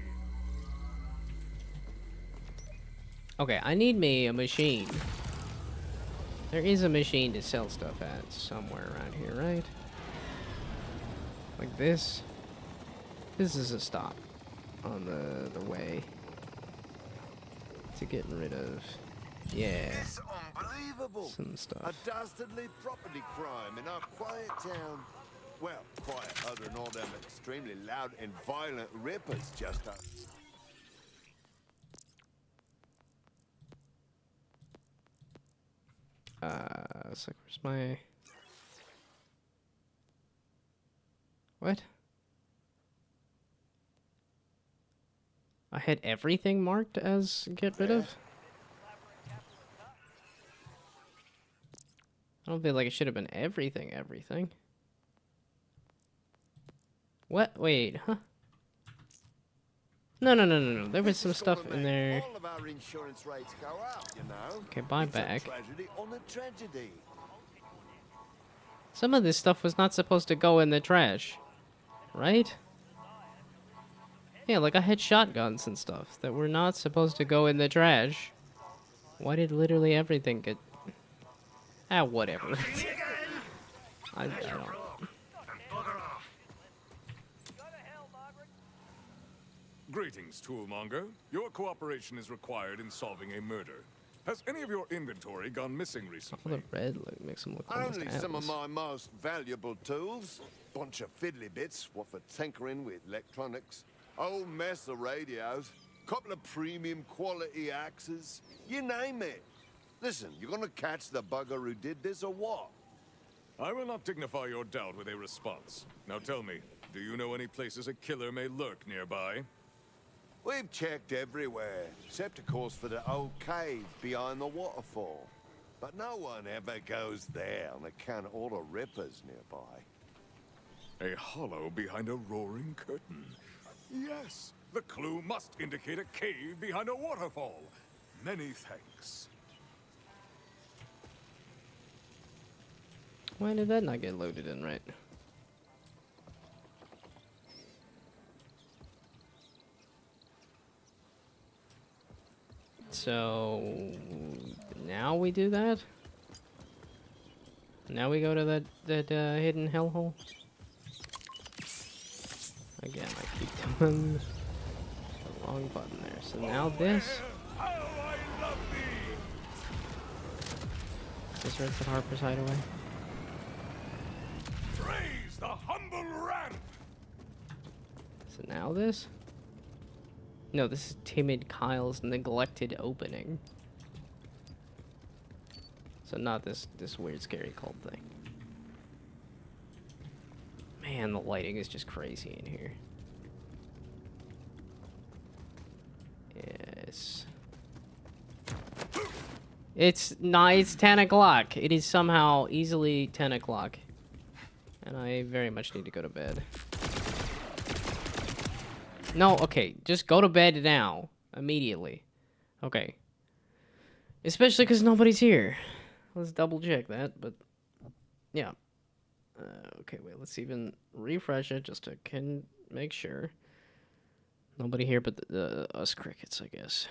Okay, I need me a machine. There is a machine to sell stuff at somewhere around here, right? Like this. This is a stop on the way to getting rid of, yeah, It's unbelievable. some stuff. A dastardly property crime in our quiet town. Well, quiet other than all them extremely loud and violent rippers just up. It's like, where's my... What? I had everything marked as get rid of? I don't feel like it should have been everything. What? Wait, huh? No. There was some stuff in there. All of our insurance rates go up, you know. Okay, buy It's back. a tragedy on a tragedy. Some of this stuff was not supposed to go in the trash. Right? Yeah, like I had shotguns and stuff that were not supposed to go in the trash. Why did literally everything get... Ah, whatever. I don't... Greetings, Toolmonger. Your cooperation is required in solving a murder. Has any of your inventory gone missing All recently? the red makes them look almost Only some of apples. my most valuable tools. Bunch of fiddly bits, what for tinkering with electronics. Old mess of radios. Couple of premium quality axes. You name it. Listen, you gonna catch the bugger who did this or what? I will not dignify your doubt with a response. Now tell me, do you know any places a killer may lurk nearby? We've checked everywhere, except of course for the old cave behind the waterfall. But no one ever goes there on account of all the rippers nearby. A hollow behind a roaring curtain. Yes, the clue must indicate a cave behind a waterfall. Many thanks. Why did that not get loaded in right? So now we do that? Now we go to that hidden hellhole? Again, I keep doing the wrong button there. So now this. Oh, I love thee! This rips at Harper's Hideaway. Praise the humble ramp! So now this? No, this is Timid Kyle's neglected opening. So not this weird scary cult thing. Man, the lighting is just crazy in here. Yes. It's 10 o'clock. It is somehow easily 10 o'clock. And I very much need to go to bed. No, okay, just go to bed now. Immediately. Okay. Especially because nobody's here. Let's double check that, but... Yeah. Okay, wait, let's even refresh it just to make sure. Nobody here but us crickets, I guess.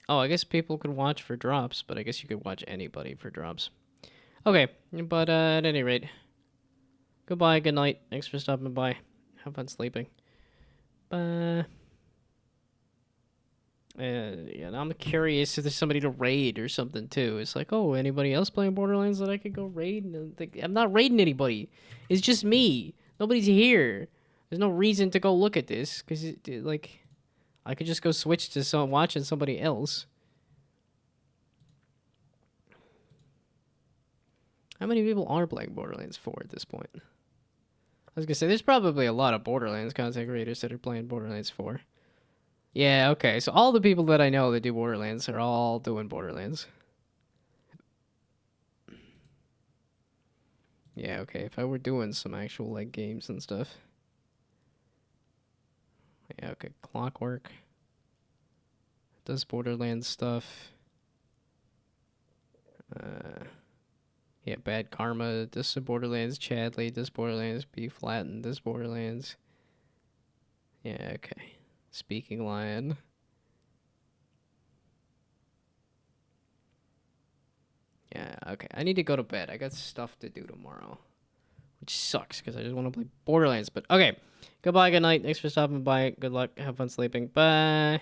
Oh, I guess people could watch for drops, but I guess you could watch anybody for drops. Okay, but at any rate... Goodbye, good night. Thanks for stopping by. Have fun sleeping. Bye. Yeah, now I'm curious if there's somebody to raid or something too. It's like, oh, anybody else playing Borderlands that I could go raid? I'm not raiding anybody. It's just me. Nobody's here. There's no reason to go look at this because, like, I could just go switch to watching somebody else. How many people are playing Borderlands 4 at this point? I was gonna say, there's probably a lot of Borderlands content creators that are playing Borderlands 4. Yeah, okay, so all the people that I know that do Borderlands are all doing Borderlands. Yeah, okay, if I were doing some actual, like, games and stuff. Yeah, okay, Clockwork. Does Borderlands stuff. Yeah, Bad Karma does some Borderlands. Chadley does Borderlands. B Flatten does Borderlands. Yeah, okay. Speaking Lion. Yeah, okay. I need to go to bed. I got stuff to do tomorrow. Which sucks, because I just want to play Borderlands. But, okay. Goodbye, good night. Thanks for stopping by. Good luck. Have fun sleeping. Bye.